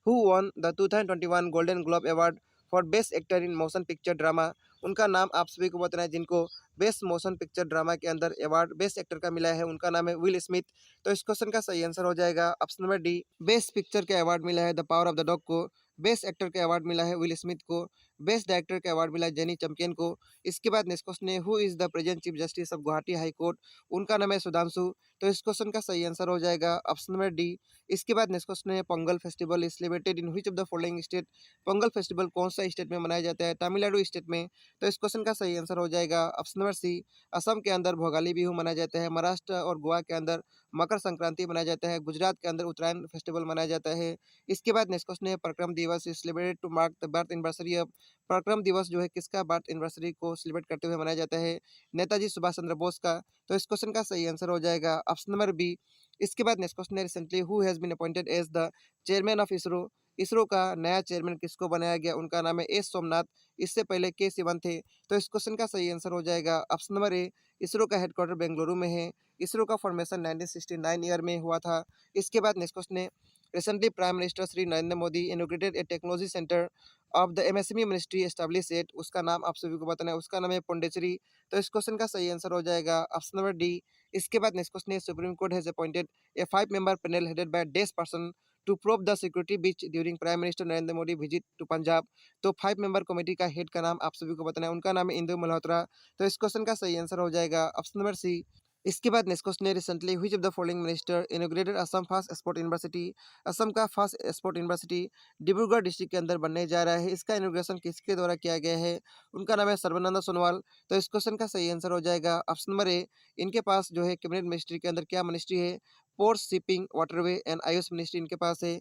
who won the 2021 golden Globe award for best actor in motion picture drama. उनका नाम आप सभी को बताना है, जिनको बेस्ट मोशन पिक्चर ड्रामा के अंदर अवार्ड बेस्ट एक्टर का मिला है। उनका नाम है विल स्मिथ। तो इस क्वेश्चन का सही आंसर हो जाएगा option number D. Best picture के अवार्ड मिला है the power of the dog को। बेस्ट एक्टर के अवार्ड मिला है विल स्मिथ को। बेस्ट डायरेक्टर के अवार्ड मिला है जेनी चैंपियन को। इसके बाद नेक्स्ट क्वेश्चन है, who is the present chief justice of Guwahati high court. उनका नाम है सुधांशु। तो इस क्वेश्चन का सही आंसर हो जाएगा ऑप्शन नंबर डी। इसके बाद नेक्स्ट क्वेश्चन है, Pongal festival is celebrated in which of the following state. Pongal festival कौन सा स्टेट में मनाया जाता है? तमिलनाडु स्टेट में। तो इस क्वेश्चन का सही आंसर हो जाएगा ऑप्शन नंबर सी। असम के अंदर भोगाली बिहू मनाया जाता है। महाराष्ट्र और गोवा के अंदर मकर संक्रांति मनाया जाता है। गुजरात के अंदर उत्तरायण फेस्टिवल मनाया जाता है। इसके बाद नेक्स्ट क्वेश्चन है, Parakram Diwas is celebrated to mark the birth anniversary of. Parakram Diwas जो है किसका बर्थ एनिवर्सरी को सेलिब्रेट करते हुए मनाया जाता है? नेताजी सुभाष चंद्र बोस का। तो इस क्वेश्चन का सही आंसर हो जाएगा ऑप्शन नंबर बी। इसके बाद नेक्स्ट क्वेश्चन है, recently who has been appointed as the chairman of ISRO. ISRO का नया चेयरमैन किसको बनाया गया? उनका नाम है एस सोमनाथ। इससे पहले के सिवन थे। तो इस क्वेश्चन का सही आंसर हो जाएगा ऑप्शन नंबर ए। इसरो का हेडक्वार्टर बेंगलुरु में है। इसरो का फॉर्मेशन 1969 ईयर में हुआ था। इसके बाद नेक्स्ट क्वेश्चन है, recently prime minister Shri Narendra Modi inaugurated a technology centre of the MSME ministry establish at. उसका नाम आप सभी को बताना है, उसका नाम है पौंडीचेरी। तो इस क्वेश्चन का सही आंसर हो जाएगा ऑप्शन नंबर डी। इसके बाद नेक्स्ट क्वेश्चन है, supreme court has appointed a 5 member panel headed by डेस person to probe the security breach during prime minister Narendra Modi visit to Punjab. तो 5 member कमेटी का हेड का नाम आप सभी को बताना है, उनका नाम है इंदु मल्होत्रा। तो इस क्वेश्चन का सही आंसर हो जाएगा ऑप्शन नंबर सी। इसके बाद नेक्स्ट क्वेश्चन है, recently which of the following minister inaugurated Assam first sport university. Assam का first sport university Dibrugarh district के अंदर बनने जा रहा है। इसका इनॉग्रेशन किसके द्वारा किया गया है? उनका नाम है सर्बानंद सोनोवाल। तो इस क्वेश्चन का सही आंसर हो जाएगा ऑप्शन नंबर ए। इनके पास जो है कैबिनेट मिनिस्ट्री के अंदर क्या मिनिस्ट्री है? Port, shipping, waterway and Ayush ministry इनके पास है।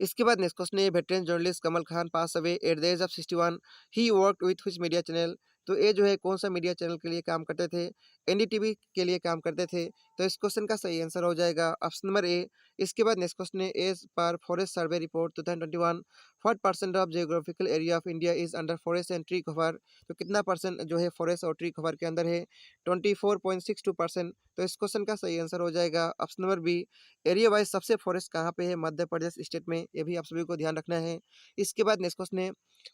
इसके बाद नेक्स्ट क्वेश्चन है, veteran journalist Kamal Khan pass away at the age of 61। He worked with which media channel. तो ये जो है कौन सा मीडिया चैनल के लिए काम करते थे? एनडीटीवी के लिए काम करते थे। तो इस क्वेश्चन का सही आंसर हो जाएगा ऑप्शन नंबर ए। इसके बाद नेक्स्ट क्वेश्चन है, as per forest survey report 2021 40% of geographical area of India is under forest and tree cover. तो कितना परसेंट जो है फॉरेस्ट और ट्री कवर के अंदर है? 24.62%। तो इस क्वेश्चन का सही आंसर हो जाएगा option number B. Area wise सबसे फॉरेस्ट कहाँ पे है? मध्य प्रदेश स्टेट में। ये भी आप सभी को ध्यान रखना है। इसके बाद नेक्स्ट क्वेश्चन है,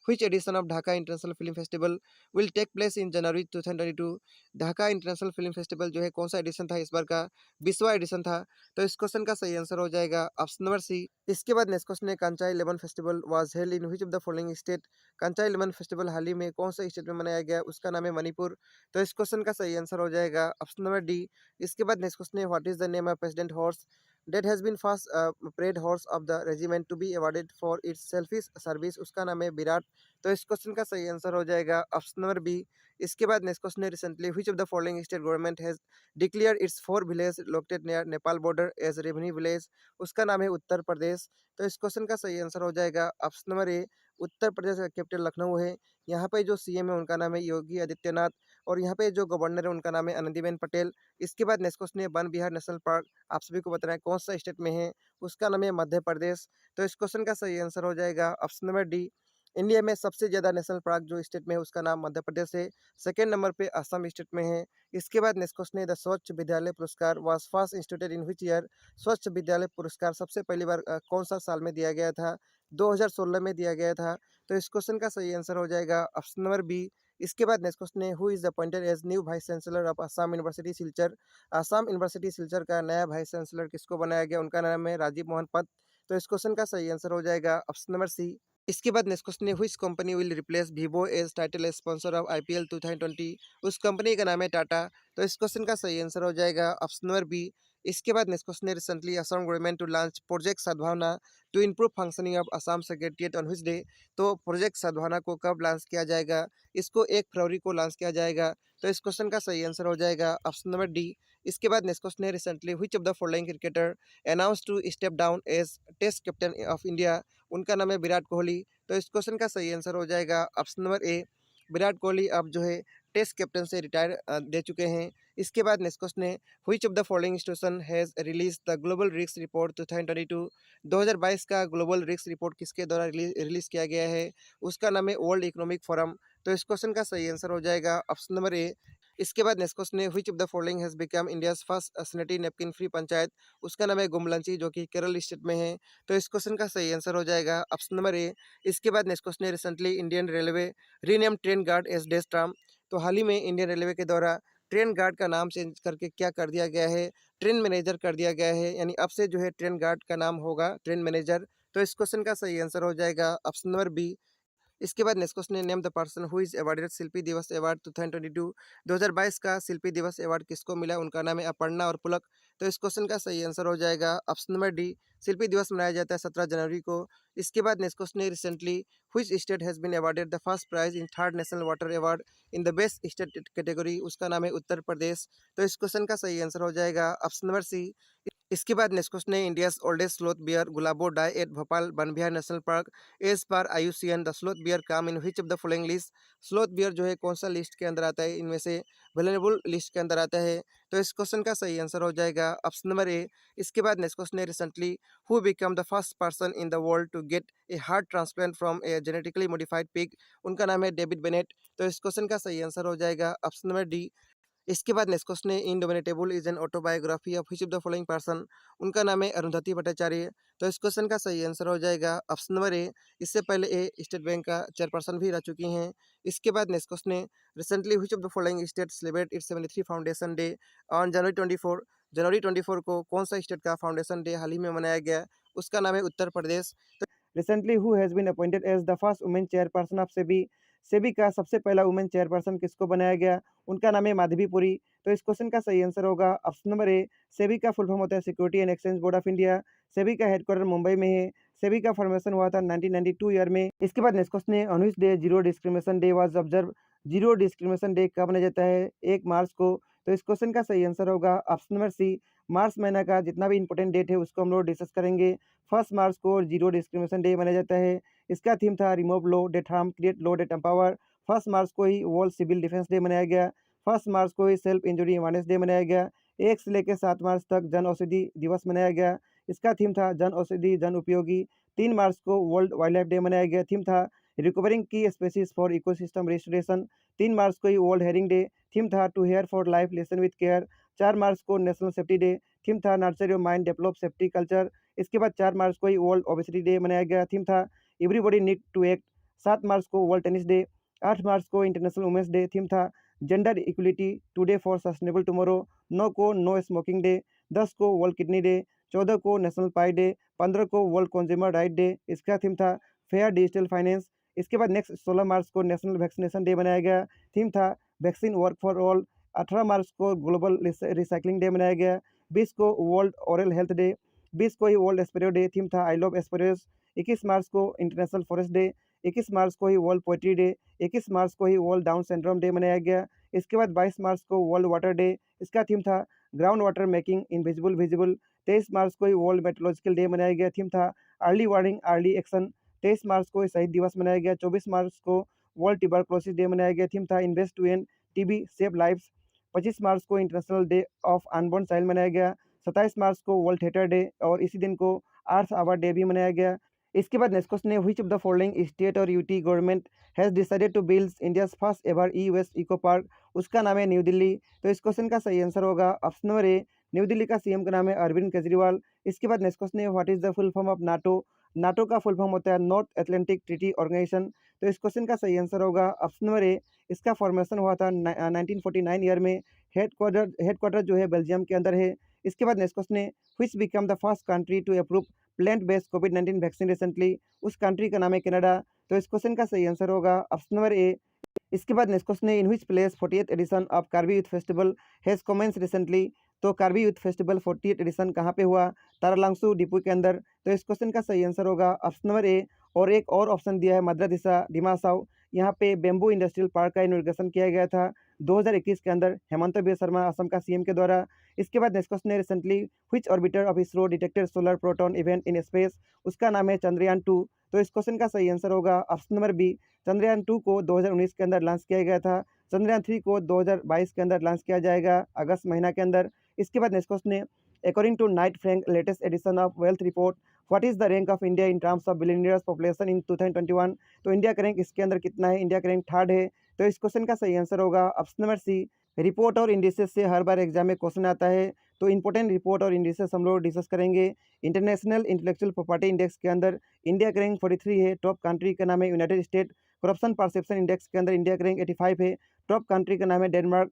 which edition of Dhaka international film festival will take place in January 2022। Dhaka international film festival जो है कौन सा एडिशन था इस बार का? 20वां एडिशन था। तो इस क्वेश्चन का सही आंसर हो जाएगा ऑप्शन नंबर सी। इसके बाद नेक्स्ट क्वेश्चन है, Kachai lemon festival was held in which of the following state. Kachai lemon festival हाल ही में कौन सा स्टेट में मनाया गया? उसका नाम है मणिपुर। तो इस क्वेश्चन का सही आंसर हो जाएगा ऑप्शन नंबर डी। इसके बाद नेक्स्ट क्वेश्चन है, what is the name of president horse that has been first parade horse of the regiment to be awarded for its selfish service। उसका नाम है विराट। तो इस क्वेश्चन का सही आंसर हो जाएगा ऑप्शन नंबर बी। इसके बाद नेक्स्ट क्वेश्चन है, recently which of the following state government has declared its 4 village located near Nepal border as revenue village. उसका नाम है उत्तर प्रदेश। तो इस क्वेश्चन का सही आंसर हो जाएगा ऑप्शन नंबर ए। उत्तर प्रदेश का कैपिटल लखनऊ है। यहाँ पे जो सीएम है उनका नाम है योगी आदित्यनाथ, और यहाँ पे जो गवर्नर है उनका नाम है आनंदीबेन पटेल। इसके बाद नेक्स्ट क्वेश्चन है, वन बिहार नेशनल पार्क आप सभी को बताना है कौन सा स्टेट में है? उसका नाम है मध्य प्रदेश। तो इस क्वेश्चन का सही आंसर हो जाएगा ऑप्शन नंबर डी। इंडिया में सबसे ज़्यादा नेशनल पार्क जो स्टेट में है उसका नाम मध्य प्रदेश है। सेकेंड नंबर पे असम स्टेट में है। इसके बाद नेक्स्ट क्वेश्चन है, द स्वच्छ विद्यालय पुरस्कार was first instituted in which year. स्वच्छ विद्यालय पुरस्कार सबसे पहली बार कौन सा साल में दिया गया था? 2016 में दिया गया था। तो इस क्वेश्चन का सही आंसर हो जाएगा ऑप्शन नंबर बी। इसके बाद नेक्स्ट क्वेश्चन है, who is appointed as new vice chancellor of Assam university Silchar. Assam university Silchar का नया वाइस चांसलर किसको बनाया गया? उनका नाम है राजीव मोहन पंत। तो इस क्वेश्चन का सही आंसर हो जाएगा ऑप्शन नंबर सी। इसके बाद नेक्स्ट क्वेश्चन है, which company will replace Vivo as title sponsor of IPL 2020। उस कंपनी का नाम है टाटा। तो इस क्वेश्चन का सही आंसर हो जाएगा ऑप्शन नंबर बी। इसके बाद नेक्स्ट क्वेश्चन है recently Assam government to launch project Sadbhavana to improve functioning of Assam secretariat on which day. तो प्रोजेक्ट सद्भावना को कब लॉन्च किया जाएगा? इसको 1 फरवरी को लॉन्च किया जाएगा। तो इस क्वेश्चन का सही आंसर हो जाएगा ऑप्शन नंबर डी। इसके बाद नेक्स्ट क्वेश्चन है recently which of the following cricketer announce to step down as test captain of India. उनका नाम है विराट कोहली। तो इस क्वेश्चन का सही आंसर हो जाएगा ऑप्शन नंबर ए। विराट कोहली अब जो है टेस्ट कैप्टन से रिटायर दे चुके हैं। इसके बाद नेक्स्ट क्वेश्चन है which of the following institution has release the global risk report 2022। 2022 का ग्लोबल रिस्क रिपोर्ट किसके द्वारा रिलीज किया गया है? उसका नाम है वर्ल्ड इकोनॉमिक फोरम। तो इस क्वेश्चन का सही आंसर हो जाएगा ऑप्शन नंबर ए। इसके बाद नेक्स्ट क्वेश्चन है which of the following has become India's first sanitary napkin free panchayat. उसका नाम है गुमलंची, जो कि केरल स्टेट में है। तो इस क्वेश्चन का सही आंसर हो जाएगा ऑप्शन नंबर ए। इसके बाद नेक्स्ट क्वेश्चन है recently Indian railway rename train guard as डेज ट्राम। तो हाल ही में इंडियन रेलवे के द्वारा ट्रेन गार्ड का नाम चेंज करके क्या कर दिया गया है? ट्रेन मैनेजर कर दिया गया है, यानी अब से जो है ट्रेन गार्ड का नाम होगा ट्रेन मैनेजर। तो इस क्वेश्चन का सही आंसर हो जाएगा ऑप्शन नंबर बी। इसके बाद नेक्स्ट क्वेश्चन है name the person who is awarded Shilpi Divas award 2022। 2022 का शिल्पी दिवस अवार्ड किसको मिला? उनका नाम है अपर्णा और पुलक। तो इस क्वेश्चन का सही आंसर हो जाएगा ऑप्शन नंबर डी। शिल्पी दिवस मनाया जाता है 17 जनवरी को। इसके बाद नेक्स्ट क्वेश्चन है recently which state has been awarded the first prize in third national water award in the best state category. उसका नाम है उत्तर प्रदेश। तो इस क्वेश्चन का सही आंसर हो जाएगा ऑप्शन नंबर सी। इसके बाद नेक्स्ट क्वेश्चन है India's oldest sloth bear Gulabo die at Bhopal Van Vihar national park as per IUCN the sloth bear come in which of the following list. Sloth bear जो है कौन सा लिस्ट के अंदर आता है? इनमें से वेलेबल लिस्ट के अंदर आता है। तो इस क्वेश्चन का सही आंसर हो जाएगा ऑप्शन नंबर ए। इसके बाद नेक्स्ट क्वेश्चन है recently who become the first person in the world to get a heart transplant from a genetically modified pig. उनका नाम है डेविड बेनेट। तो इस क्वेश्चन का सही आंसर हो जाएगा ऑप्शन नंबर डी। इसके बाद नेक्स्ट क्वेश्चन है indomitable is an autobiography of which of the following person. उनका नाम है अरुंधति भट्टाचार्य। तो इस क्वेश्चन का सही आंसर हो जाएगा ऑप्शन नंबर ए। इससे पहले ये स्टेट बैंक का चेयरपर्सन भी रह चुकी हैं। इसके बाद नेक्स्ट क्वेश्चन है recently which of the following state celebrate it's 73 foundation day on January 24। जनवरी 24 को कौन सा स्टेट का फाउंडेशन डे हाल ही में मनाया गया? उसका नाम है उत्तर प्रदेश। तो recently who has been appointed as the first women chairperson of SEBI. SEBI का सबसे पहला वुमेन चेयरपर्सन किसको बनाया गया? उनका नाम है माधवी पुरी। तो इस क्वेश्चन का सही आंसर होगा ऑप्शन नंबर ए। सेबी का फुल फॉर्म होता है security and exchange board of India. SEBI का हेडक्वार्टर मुंबई में है। सेबी का फॉर्मेशन हुआ था 1992 ईयर में। इसके बाद नेक्स्ट क्वेश्चन है on which day zero discrimination day was observe. Zero discrimination day कब मनाया जाता है? 1 मार्च को। तो इस क्वेश्चन का सही आंसर होगा ऑप्शन नंबर सी। मार्च महीना का जितना भी इंपॉर्टेंट डेट है उसको हम लोग डिस्कस करेंगे। 1 मार्च को जीरो डिस्क्रिमिनेशन डे मनाया जाता है। इसका थीम था रिमूव लो डेट हार्म क्रिएट लो डेट एम्पावर। 1 मार्च को ही वर्ल्ड सिविल डिफेंस डे मनाया गया। 1 मार्च को ही सेल्फ इंजरी अवेयरनेस डे मनाया गया। 1 से लेकर 7 मार्च तक जन औषधि दिवस मनाया गया। इसका थीम था जन औषधि जन उपयोगी। 3 मार्च को वर्ल्ड वाइल्ड लाइफ डे मनाया गया। थीम था recovering key species for ecosystem restoration. 3 मार्च को ही वर्ल्ड हेरिंग डे। थीम था to hear for life listen with care. 4 मार्च को नेशनल सेफ्टी डे। थीम था nurture your mind develop safety culture. इसके बाद 4 मार्च को ही वर्ल्ड ओबेसिटी डे मनाया गया। थीम था एवरीबॉडी नीड टू एक्ट। 7 मार्च को वर्ल्ड टेनिस डे। 8 मार्च को इंटरनेशनल वुमेंस डे। थीम था gender equality today for sustainable tomorrow. 9 को नो स्मोकिंग डे। 10 को वर्ल्ड किडनी डे। 14 को नेशनल पाई डे। 15 को वर्ल्ड कंज्यूमर राइट डे। इसका थीम था फेयर डिजिटल फाइनेंस। इसके बाद नेक्स्ट 16 मार्च को नेशनल वैक्सीनेशन डे मनाया गया। थीम था वैक्सीन वर्क फॉर ऑल। 18 मार्च को ग्लोबल रिसाइकलिंग डे मनाया गया। 20 को वर्ल्ड ओरल हेल्थ डे। 20 को ही वर्ल्ड एस्पेरो डे। थीम था आई लव एस्पेरोस। 21 मार्च को इंटरनेशनल फॉरेस्ट डे। 21 मार्च को ही वर्ल्ड पोएट्री डे। 21 मार्च को ही वर्ल्ड डाउन सिंड्रोम डे मनाया गया। इसके बाद 22 मार्च को वर्ल्ड वाटर डे। इसका थीम था ground water making invisible visible. 23 मार्च को ही वर्ल्ड मेट्रोलॉजिकल डे मनाया गया। थीम था अर्ली वार्निंग अर्ली एक्शन। 23 मार्च को ही शहीद दिवस मनाया गया। 24 मार्च को वर्ल्ड ट्यूबरक्लोसिस डे मनाया गया। थीम था invest to end TB save lives. 25 मार्च को international day of unborn child मनाया गया। 27 मार्च को वर्ल्ड थिएटर डे और इसी दिन को आर्ट्स अवार्ड डे भी मनाया गया। इसके बाद नेक्स्ट क्वेश्चन है which of the following state और UT government has decided to build India's first ever e waste eco park. उसका नाम है न्यू दिल्ली। तो इस क्वेश्चन का सही आंसर होगा ऑप्शन नंबर ए। न्यू दिल्ली का CM का नाम है अरविंद केजरीवाल। इसके बाद नेक्स्ट क्वेश्चन है what is the full form of NATO. NATO का फुल फॉर्म होता है नॉर्थ अटलांटिक ट्रीटी ऑर्गेनाइजेशन। तो इस क्वेश्चन का सही आंसर होगा ऑप्शन नंबर ए। इसका फॉर्मेशन हुआ था 1949 ईयर में। हेडक्वार्टर जो है बेल्जियम के अंदर है। इसके बाद नेक्स्ट क्वेश्चन है which become the first country to approve plant based कोविड-19 वैक्सीन रिसेंटली। उस कंट्री का नाम है कनाडा। तो इस क्वेश्चन का सही आंसर होगा ऑप्शन नंबर ए। इसके बाद नेक्स्ट क्वेश्चन है in which place 40th edition of Karbi youth festival has commence recently. तो कार्बी यूथ फेस्टिवल 48 एडिशन कहाँ पे हुआ? तारालांगसू डिपो के अंदर। तो इस क्वेश्चन का सही आंसर होगा ऑप्शन नंबर ए। और एक और ऑप्शन दिया है मद्रादिसा डिमासाव, यहाँ पे बेम्बू इंडस्ट्रियल पार्क का इनॉग्रेशन किया गया था 2021 के अंदर हेमंत बिस्वा शर्मा असम का सीएम के द्वारा। इसके बाद नेक्स्ट क्वेश्चन है recently which orbiter of ISRO detected solar proton event in space? उसका नाम है चंद्रयान-2। तो इस क्वेश्चन का सही आंसर होगा ऑप्शन नंबर बी। चंद्रयान-2 को 2019 के अंदर लॉन्च किया गया था। चंद्रयान-3 को 2022 के अंदर लॉन्च किया जाएगा अगस्त महीना के अंदर। इसके बाद नेक्स्ट क्वेश्चन है according to Knight Frank latest edition of wealth report what is the rank of India in terms of billionaires population in 2021? तो इंडिया का रैंक इसके अंदर कितना है? इंडिया का रैंक थर्ड है। तो इस क्वेश्चन का सही आंसर होगा ऑप्शन नंबर सी। रिपोर्ट और इंडिसेस से हर बार एग्जाम में क्वेश्चन आता है, तो इंपॉर्टेंट रिपोर्ट और इंडिसेस हम लोग डिस्कस करेंगे। इंटरनेशनल इंटेलेक्चुअल प्रॉपर्टी इंडेक्स के अंदर इंडिया का रैंक 43 है। टॉप कंट्री का नाम है United state. Corruption perception index के अंदर इंडिया का रैंक 85 है। टॉप कंट्री का नाम है डेनमार्क।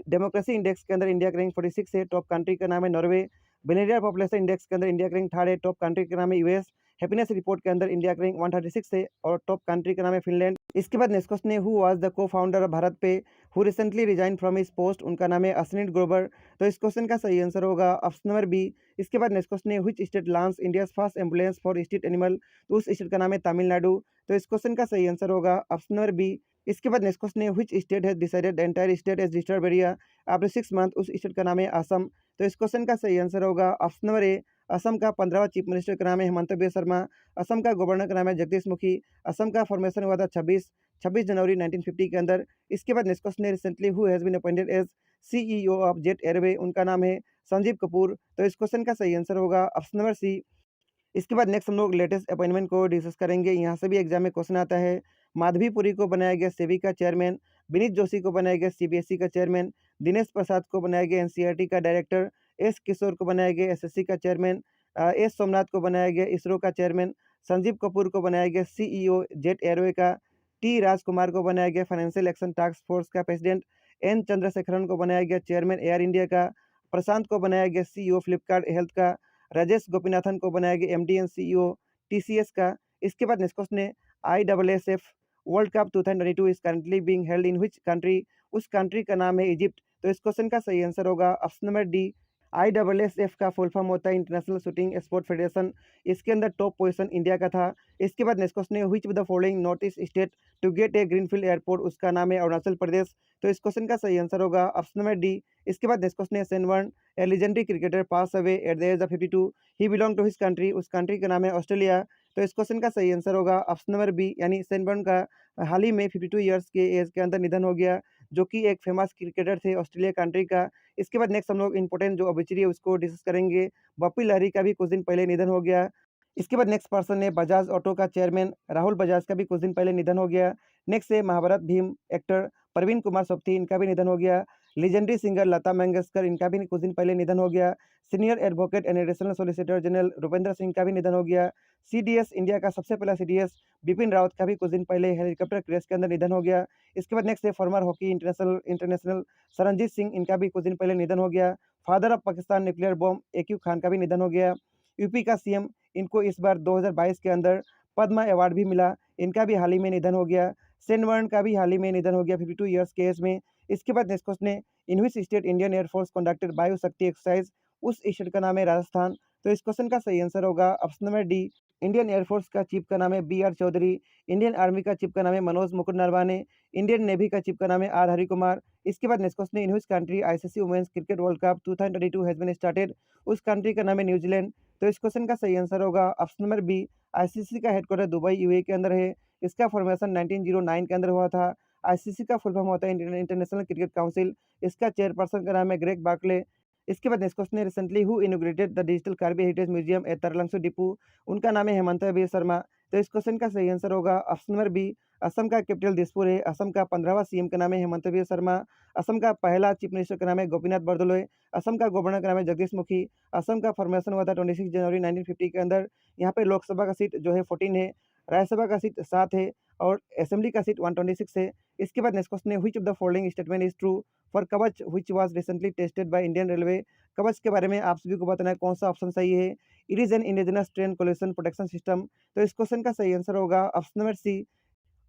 डेमोक्रेसी इंडेक्स के अंदर इंडिया का रैंक 46 है। टॉप कंट्री का नाम है नॉर्वे। बिलियनियर पॉपुलेशन इंडेक्स के अंदर इंडिया का रैंक थर्ड है। टॉप कंट्री का नाम है यूएस। हैप्पीनेस रिपोर्ट के अंदर इंडिया का रैंक 136 है और टॉप कंट्री का नाम है फिनलैंड। इसके बाद नेक्स्ट क्वेश्चन है हु वाज द को फाउंडर ऑफ भारत पे who recently resign from his post? उनका नाम है अश्विनी ग्रोवर। तो इस क्वेश्चन का सही आंसर होगा ऑप्शन नंबर बी। इसके बाद नेक्स्ट क्वेश्चन है which state launch India first ambulance for street animal? तो उस स्टेट का नाम है तमिलनाडु। तो इस क्वेश्चन का सही आंसर होगा ऑप्शन नंबर बी। इसके बाद नेक्स्ट क्वेश्चन है which state has decided the entire state as disturb area after 6 month? उस स्टेट का नाम है असम। तो इस क्वेश्चन का सही आंसर होगा ऑप्शन नंबर ए। असम का 15वां चीफ मिनिस्टर का नाम है हेमंत बिस्वा शर्मा। असम का गवर्नर का नाम है जगदीश मुखी। असम का फॉर्मेशन हुआ था 26 जनवरी 1950 के अंदर। इसके बाद नेक्स्ट क्वेश्चन है recently who has been appointed as CEO of Jet Airway? उनका नाम है संजीव कपूर। तो इस क्वेश्चन का सही आंसर होगा ऑप्शन नंबर सी। इसके बाद नेक्स्ट हम लोग लेटेस्ट अपॉइंटमेंट को डिस्कस करेंगे। यहाँ से भी एग्जाम में क्वेश्चन आता है। माधवीपुरी को बनाया गया सेबी का चेयरमैन। विनीत जोशी को बनाया गया सीबीएसई का चेयरमैन। दिनेश प्रसाद को बनाया गया एनसीईआरटी का डायरेक्टर। एस किशोर को बनाया गया एसएससी का चेयरमैन। एस सोमनाथ को बनाया गया इसरो का चेयरमैन। संजीव कपूर को बनाया गया सीईओ जेट एयरवे का। टी राजकुमार को बनाया गया फाइनेंशियल एक्शन टास्क फोर्स का प्रेसिडेंट। एन चंद्रशेखरन को बनाया गया चेयरमैन एयर इंडिया का। प्रशांत को बनाया गया सीईओ फ्लिपकार्ट हेल्थ का। राजेश गोपीनाथन को बनाया गया एमडी एंड सीईओ टीसीएस का। इसके बाद नेक्स्ट क्वेश्चन है ISSF world cup 2022 is currently being held in which country? उस कंट्री का नाम है इजिप्ट। तो इस क्वेश्चन का सही आंसर होगा ऑप्शन नंबर डी। आईएसएसएफ का फुल फॉर्म होता है इंटरनेशनल शूटिंग स्पोर्ट फेडरेशन। इसके अंदर टॉप पोजीशन इंडिया का था। इसके बाद नेक्स्ट क्वेश्चन है which of the following north east state to get a greenfield airport? उसका नाम है अरुणाचल प्रदेश। तो इस क्वेश्चन का सही आंसर होगा ऑप्शन नंबर डी। इसके बाद नेक्स्ट क्वेश्चन है सेन वर्ण ए legendary cricketer passed away at the age of 52. He belonged to his country. उस कंट्री का नाम है ऑस्ट्रेलिया। तो इस क्वेश्चन का सही आंसर होगा ऑप्शन नंबर बी यानी सेन बर्न का हाल ही में 52 ईयर्स के एज के अंदर निधन हो गया, जो कि एक फेमस क्रिकेटर थे ऑस्ट्रेलिया कंट्री का। इसके बाद नेक्स्ट हम लोग इंपॉर्टेंट जो ऑब्ituary है उसको डिस्कस करेंगे। बप्पी लहरी का भी कुछ दिन पहले निधन हो गया। इसके बाद नेक्स्ट पर्सन है बजाज ऑटो का चेयरमैन राहुल बजाज का भी कुछ दिन पहले निधन हो गया। नेक्स्ट है महाभारत भीम एक्टर प्रवीण कुमार सोबती, इनका भी निधन हो गया। लीजेंडरी सिंगर लता मंगेशकर, इनका भी कुछ दिन पहले निधन हो गया। Senior advocate and additional solicitor general Rupendra Singh का भी निधन हो गया। सीडीएस इंडिया का सबसे पहला सीडीएस बिपिन रावत का भी कुछ दिन पहले हेलीकॉप्टर क्रैश के अंदर निधन हो गया। इसके बाद नेक्स्ट है former hockey international Saranjit Singh, इनका भी कुछ दिन पहले निधन हो गया। Father of Pakistan nuclear bomb acute Khan का भी निधन हो गया। यूपी का सीएम, इनको इस बार 2022 के अंदर पद्मा अवार्ड भी मिला, इनका भी हाल ही में निधन हो गया। सेन वर्ण का भी हाल ही में निधन हो गया 52 ईयर्स के एज में। इसके बाद नेक्स्ट क्वेश्चन है in which state Indian Air Force conducted Vayu Shakti exercise? उस स्टेट का नाम है राजस्थान। तो इस क्वेश्चन का सही आंसर होगा option number D. Indian air force का चीफ का नाम है बी.आर. चौधरी। इंडियन आर्मी का चीफ का नाम है मनोज मुकुंद नरवाने। इंडियन नेवी का चीफ का नाम है आर हरिकुमार। इसके बाद नेक्स्ट क्वेश्चन है in which country ICC women's cricket world cup 2022 has been started? उस कंट्री का नाम है न्यूजीलैंड। तो इस क्वेश्चन का सही आंसर होगा ऑप्शन नंबर बी। आईसीसी का हेडक्वार्टर दुबई यूएई के अंदर है। इसका फॉर्मेशन 1909 के अंदर हुआ था। आईसीसी का फुल फॉर्म होता है इंटरनेशनल क्रिकेट काउंसिल। इसका चेयरपर्सन का नाम है ग्रेग बार्कले। इसके बाद नेक्स्ट क्वेश्चन है recently who inaugurated the digital Karbi heritage museum at Taralangso Diphu? उनका नाम है हेमंत बिस्वा शर्मा। तो इस क्वेश्चन का सही आंसर होगा ऑप्शन नंबर बी। असम का कैपिटल दिसपुर है। असम का 15वां सीएम का नाम है हेमंत बिस्वा शर्मा। असम का पहला चीफ मिनिस्टर का नाम है गोपीनाथ बरदलोई। असम का गवर्नर का नाम है जगदीश मुखी। असम का फॉर्मेशन हुआ था 26 जनवरी 1950 के अंदर। यहाँ पे लोकसभा का सीट जो है 14 है, राज्यसभा का सीट 7 है और असेंबली का सीट 126 है। इसके बाद नेक्स्ट क्वेश्चन है which of the following statement is true for Kavach which was recently tested by Indian railway? Kavach के बारे में आप सभी को बताना है कौन सा ऑप्शन सही है। It is an indigenous train collision protection system. तो इस क्वेश्चन का सही आंसर होगा ऑप्शन नंबर सी।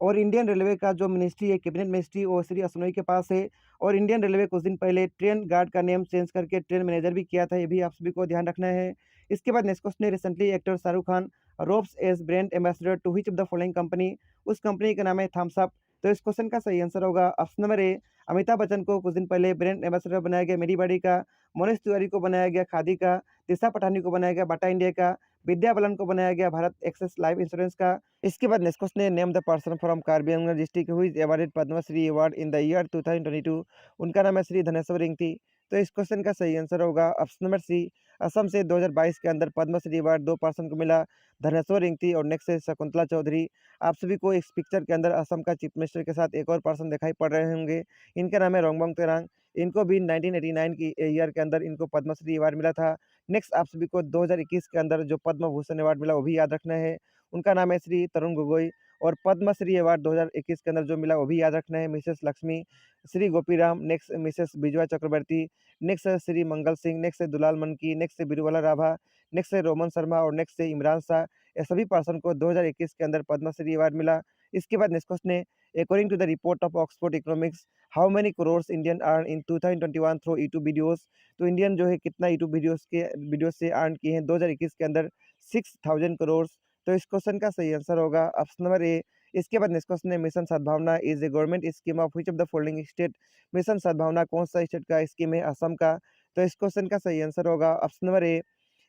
और इंडियन रेलवे का जो मिनिस्ट्री है, कैबिनेट मिनिस्ट्री, वो श्री असनोई के पास है। और इंडियन रेलवे कुछ दिन पहले ट्रेन गार्ड का नेम चेंज करके ट्रेन मैनेजर भी किया था, ये भी आप सभी को ध्यान रखना है। इसके बाद नेक्स्ट क्वेश्चन है, recently actor Shahrukh Khan ropes as brand ambassador to which of the following company. उस कंपनी का नाम है थम्स अप। तो इस क्वेश्चन का सही आंसर होगा ऑप्शन नंबर ए। अमिताभ बच्चन को कुछ दिन पहले ब्रांड एम्बेसडर बनाया गया मेरी बॉडी का, मनोज तिवारी को बनाया गया खादी का, दिशा पठानी को बनाया गया बाटा इंडिया का, विद्या बालन को बनाया गया भारत एक्सेस लाइफ इंश्योरेंस का। इसके बाद नेक्स्ट क्वेश्चन है, name the person from Karbi Anglong district who is awarded Padmashri award in the year 2022। उनका नाम है श्री धनेश्वर रिंगती। तो इस क्वेश्चन का सही आंसर होगा ऑप्शन नंबर सी। असम से 2022 के अंदर पद्मश्री अवार्ड 2 पर्सन को मिला, धनेश्वर रिंगती और नेक्स्ट है शकुंतला चौधरी। आप सभी को इस पिक्चर के अंदर असम का चीफ मिनिस्टर के साथ एक और पर्सन दिखाई पड़ रहे होंगे, इनका नाम है रोंगबोंग तेरांग। इनको भी 1989 की ईयर के अंदर इनको पद्मश्री अवार्ड मिला था। नेक्स्ट आप सभी को 2021 के अंदर जो पद्म भूषण अवार्ड मिला वो भी याद रखना है, उनका नाम है श्री तरुण गोगोई। और पद्मश्री अवार्ड 2021 के अंदर जो मिला वो भी याद रखना है, Mrs Lakshmi, Shri Gopiram, next Mrs Bijwa Chakraborty, next है श्री मंगल सिंह, नेक्स्ट है दुलाल मनकी, नेक्स्ट है बिरुवाला राभा, नेक्स्ट है रोमन शर्मा और नेक्स्ट है इमरान शाह। ये सभी पर्सन को 2021 के अंदर पद्मश्री अवार्ड मिला। इसके बाद नेक्स्ट क्वेश्चन है, according to the report of Oxford Economics how many crore Indian earn in 2021 through YouTube videos. तो इंडियन जो है कितना यूट्यूब वीडियोस से अर्न किए हैं 2021 के अंदर 6000 करोड़। तो इस क्वेश्चन का सही आंसर होगा ऑप्शन नंबर ए। इसके बाद नेक्स्ट क्वेश्चन है, मिशन सद्भावना is a government scheme of which of the following state. Mission सद्भावना कौन सा स्टेट का स्कीम है, असम का। तो इस क्वेश्चन का सही आंसर होगा ऑप्शन नंबर ए।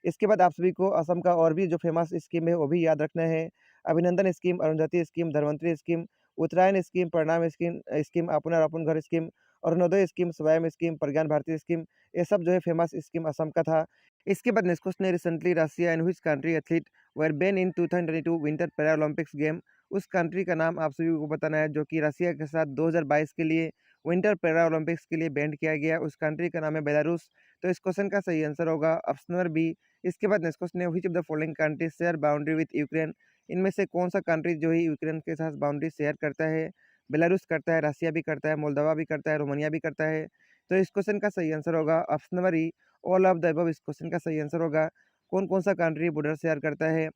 इसके बाद आप सभी को असम का और भी जो फेमस स्कीम है वो भी याद रखना है, Abhinandan scheme, Arundhati scheme, Dhanvantari scheme, Uttarayan scheme, Parinam scheme Apun और Apun Ghar scheme, Arunodoi scheme, Swayam scheme, Pragyan Bharati scheme. ये सब जो है फेमस स्कीम असम का था। इसके बाद नेक्स्ट क्वेश्चन है, recently Russia and which country athlete were ban in 2022 winter Paralympics game. उस कंट्री का नाम आप सभी को बताना है जो कि रशिया के साथ 2022 के लिए विंटर पैरालंपिक्स के लिए बैंड किया गया, उस कंट्री का नाम है बेलारूस। तो इस क्वेश्चन का सही आंसर होगा ऑप्शन नंबर बी। इसके बाद नेक्स्ट क्वेश्चन है, which of the following country share boundary with Ukraine. इनमें से कौन सा कंट्री जो है यूक्रेन के साथ बाउंड्री शेयर करता है, बेलारूस करता है, रसिया भी करता है, मोल्दोवा भी करता है, रोमानिया भी करता है। तो इस क्वेश्चन का सही आंसर होगा option number E, all of the above. इस क्वेश्चन का सही आंसर होगा, कौन कौन सा कंट्री बॉर्डर शेयर करता है,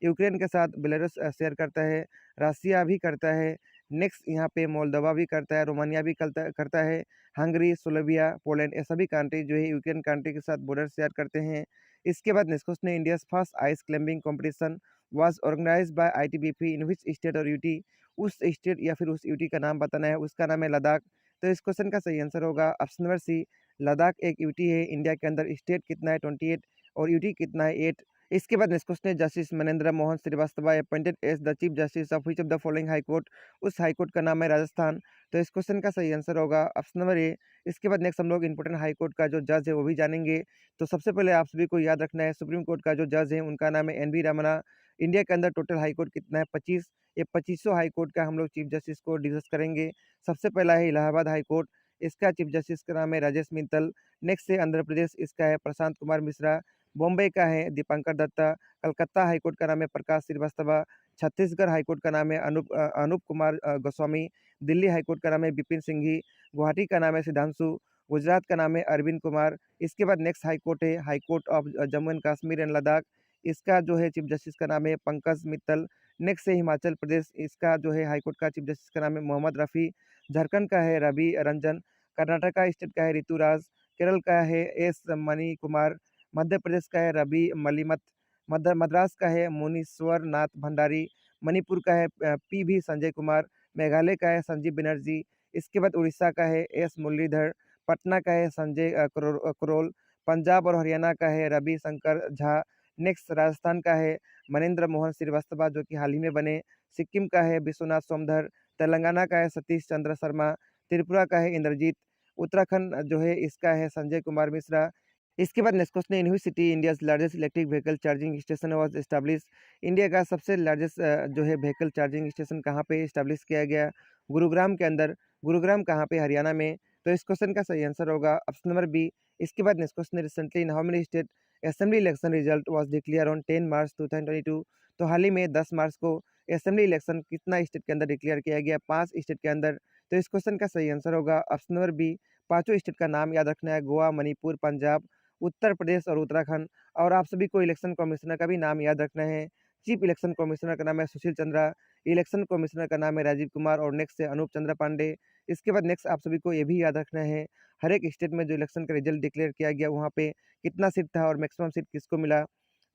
यूक्रेन के साथ बेलारूस शेयर करता है, रसिया भी करता है, नेक्स्ट यहाँ पे मोल्दोवा भी करता है, रोमानिया भी करता है, हंगरी, स्लोविया, पोलैंड, ये सभी कंट्री जो है यूक्रेन कंट्री के साथ बॉर्डर शेयर करते हैं। इसके बाद नेक्स्ट क्वेश्चन है, India's first ice climbing competition was organised by ITBP in which state और यूटी। उस स्टेट या फिर उस यूटी का नाम बताना है, उसका नाम है लद्दाख। तो इस क्वेश्चन का सही आंसर होगा ऑप्शन नंबर सी, लद्दाख एक यूटी है। इंडिया के अंदर स्टेट कितना है 28 और यूटी कितना है 8। इसके बाद नेक्स्ट क्वेश्चन है, justice Manendra Mohan Srivastava appointed as the chief justice of which of the following high court. उस हाई कोर्ट का नाम है राजस्थान। तो इस क्वेश्चन का सही आंसर होगा ऑप्शन नंबर ए। इसके बाद नेक्स्ट हम लोग इंपोर्टेंट हाई कोर्ट का जो जज है वो भी जानेंगे। तो सबसे पहले आप सभी को याद रखना है, सुप्रीम कोर्ट का जो जज है उनका नाम है एन वी रमना। इंडिया के अंदर टोटल हाई कोर्ट कितना है 25। ये 2500 हाई कोर्ट का हम लोग चीफ जस्टिस को डिस्कस करेंगे। सबसे पहला है इलाहाबाद हाई कोर्ट, इसका चीफ जस्टिस का नाम है राजेश मित्तल। नेक्स्ट है आंध्र प्रदेश, इसका है प्रशांत कुमार मिश्रा। बॉम्बे का है दीपांकर दत्ता। कलकत्ता हाईकोर्ट का नाम है प्रकाश श्रीवास्तव। छत्तीसगढ़ हाईकोर्ट का नाम है अनूप कुमार गोस्वामी। दिल्ली हाईकोर्ट का नाम है विपिन सिंघी। गुवाहाटी का नाम है सिद्धांशु। गुजरात का नाम है अरविंद कुमार। इसके बाद नेक्स्ट हाईकोर्ट है high court of Jammu and Kashmir and Ladakh, इसका जो है चीफ जस्टिस का नाम है पंकज मित्तल। नेक्स्ट है हिमाचल प्रदेश, इसका जो है हाईकोर्ट का चीफ जस्टिस का नाम है मोहम्मद रफ़ी। झारखंड का है रवि रंजन। कर्नाटका स्टेट का है ऋतुराज। केरल का है एस मणि कुमार। मध्य प्रदेश का है रवि मलिमत। मद्रास का है मुनीश्वर नाथ भंडारी। मणिपुर का है पी भी संजय कुमार। मेघालय का है संजीव बनर्जी। इसके बाद उड़ीसा का है एस मुरलीधर। पटना का है संजय करोल। पंजाब और हरियाणा का है रवि शंकर झा। नेक्स्ट राजस्थान का है मनेंद्र मोहन श्रीवास्तव जो कि हाल ही में बने। सिक्किम का है विश्वनाथ सोमधर। तेलंगाना का है सतीश चंद्र शर्मा। त्रिपुरा का है इंद्रजीत। उत्तराखंड जो है इसका है संजय कुमार मिश्रा। इसके बाद नेक्स्ट क्वेश्चन है, in which city India's largest electric vehicle charging station was establish. India का सबसे लार्जेस्ट जो है व्हीकल चार्जिंग स्टेशन कहाँ पे इस्टेब्लिश किया गया, गुरुग्राम के अंदर। गुरुग्राम कहाँ पे, हरियाणा में। तो इस क्वेश्चन का सही आंसर होगा ऑप्शन नंबर बी। इसके बाद नेक्स्ट क्वेश्चन है, recently in how many state assembly election result was declare on 10 March 2022। तो हाल ही में 10 मार्च को असेंबली इलेक्शन कितना स्टेट के अंदर डिक्लेयर किया गया, 5 स्टेट के अंदर। तो इस क्वेश्चन का सही आंसर होगा ऑप्शन नंबर बी। पांचों स्टेट का नाम याद रखना है, गोवा, मणिपुर, पंजाब, उत्तर प्रदेश और उत्तराखंड। और आप सभी को इलेक्शन कमिश्नर का भी नाम याद रखना है, चीफ इलेक्शन कमिश्नर का नाम है सुशील चंद्रा, इलेक्शन कमिश्नर का नाम है राजीव कुमार और नेक्स्ट है अनूप चंद्रा पांडे। इसके बाद नेक्स्ट आप सभी को ये भी याद रखना है, हर एक स्टेट में जो इलेक्शन का रिजल्ट डिक्लेयर किया गया वहाँ पे कितना सीट था और मैक्सिमम सीट किसको मिला।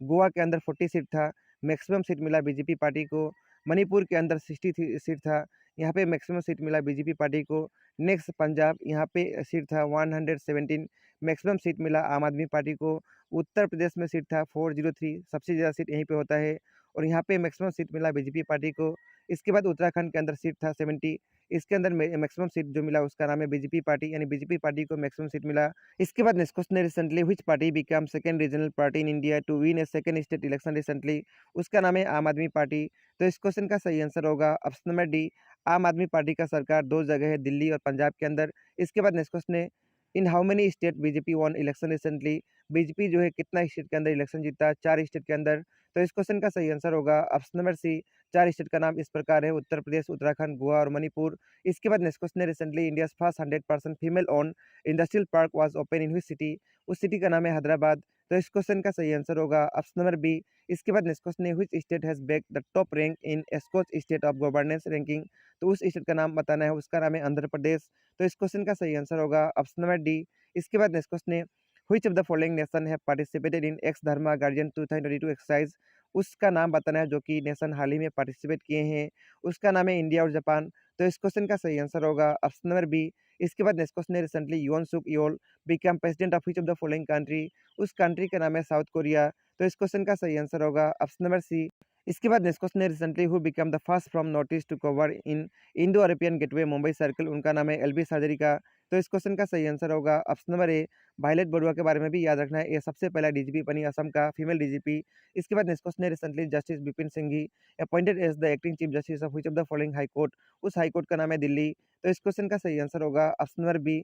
गोवा के अंदर 40 सीट था, मैक्सिमम सीट मिला बीजेपी पार्टी को। मणिपुर के अंदर 60 सीट था, यहाँ पे मैक्सिमम सीट मिला बीजेपी पार्टी को। नेक्स्ट पंजाब, यहाँ पे सीट था 117, मैक्सिमम सीट मिला आम आदमी पार्टी को। उत्तर प्रदेश में सीट था 403, सबसे ज़्यादा सीट यहीं पे होता है और यहाँ पे मैक्सिमम सीट मिला बीजेपी पार्टी को। इसके बाद उत्तराखंड के अंदर सीट था 70, इसके अंदर मैक्सिमम सीट जो मिला उसका नाम है बीजेपी पार्टी, यानी बीजेपी पार्टी को मैक्सिमम सीट मिला। इसके बाद नेक्स्ट क्वेश्चन है recently which party become second regional party in India to win a second state election recently. उसका नाम है आम आदमी पार्टी। तो इस क्वेश्चन का सही आंसर होगा ऑप्शन नंबर डी, आम आदमी पार्टी का सरकार 2 जगह है, दिल्ली और पंजाब के अंदर। इसके बाद नेक्स्ट क्वेश्चन है इन how many state BJP one election recently. BJP जो है कितना स्टेट के अंदर इलेक्शन जीता, 4 स्टेट के अंदर। तो इस क्वेश्चन का सही आंसर होगा ऑप्शन नंबर सी, 4 स्टेट का नाम इस प्रकार है, उत्तर प्रदेश, उत्तराखंड, गोवा और मणिपुर। इसके बाद नेक्स्ट क्वेश्चन है recently India's first 100% female own industrial park was open in which city. उस सिटी का नाम है हैदराबाद। तो इस क्वेश्चन का सही आंसर होगा ऑप्शन नंबर बी। इसके बाद नेक्स्ट क्वेश्चन है which state has back the top rank in Skoch state of governance ranking. तो उस स्टेट का नाम बताना है, उसका नाम है आंध्र प्रदेश। तो इस क्वेश्चन का सही आंसर होगा ऑप्शन नंबर डी। इसके बाद नेक्स्ट क्वेश्चन है which of the following nation have participated in x Dharma guardian 2022 exercise. उसका नाम बताना है जो कि नेशन हाल ही में पार्टिसिपेट किए हैं, उसका नाम है इंडिया और जापान। तो इस क्वेश्चन का सही आंसर होगा ऑप्शन नंबर बी। इसके बाद नेक्स्ट क्वेश्चन है recently Yoon Suk Yeol become president of which of the following country. उस कंट्री का नाम है साउथ कोरिया। तो इस क्वेश्चन का सही आंसर होगा ऑप्शन नंबर सी। इसके बाद नेक्स्ट क्वेश्चन है recently who become the first from north east to cover in Indo European gateway Mumbai circle. उनका नाम है एलबी साजरिका। तो इस क्वेश्चन का सही आंसर होगा option number A. Violet Barua के बारे में भी याद रखना है, ये सबसे पहला डीजीपी बनी असम का, फीमेल डीजीपी। इसके बाद नेक्स्ट क्वेश्चन है recently justice Bipin Singhi appointed as the acting chief justice of which of the following high court. उस हाई कोर्ट का नाम है दिल्ली। तो इस क्वेश्चन का सही आंसर होगा ऑप्शन नंबर बी।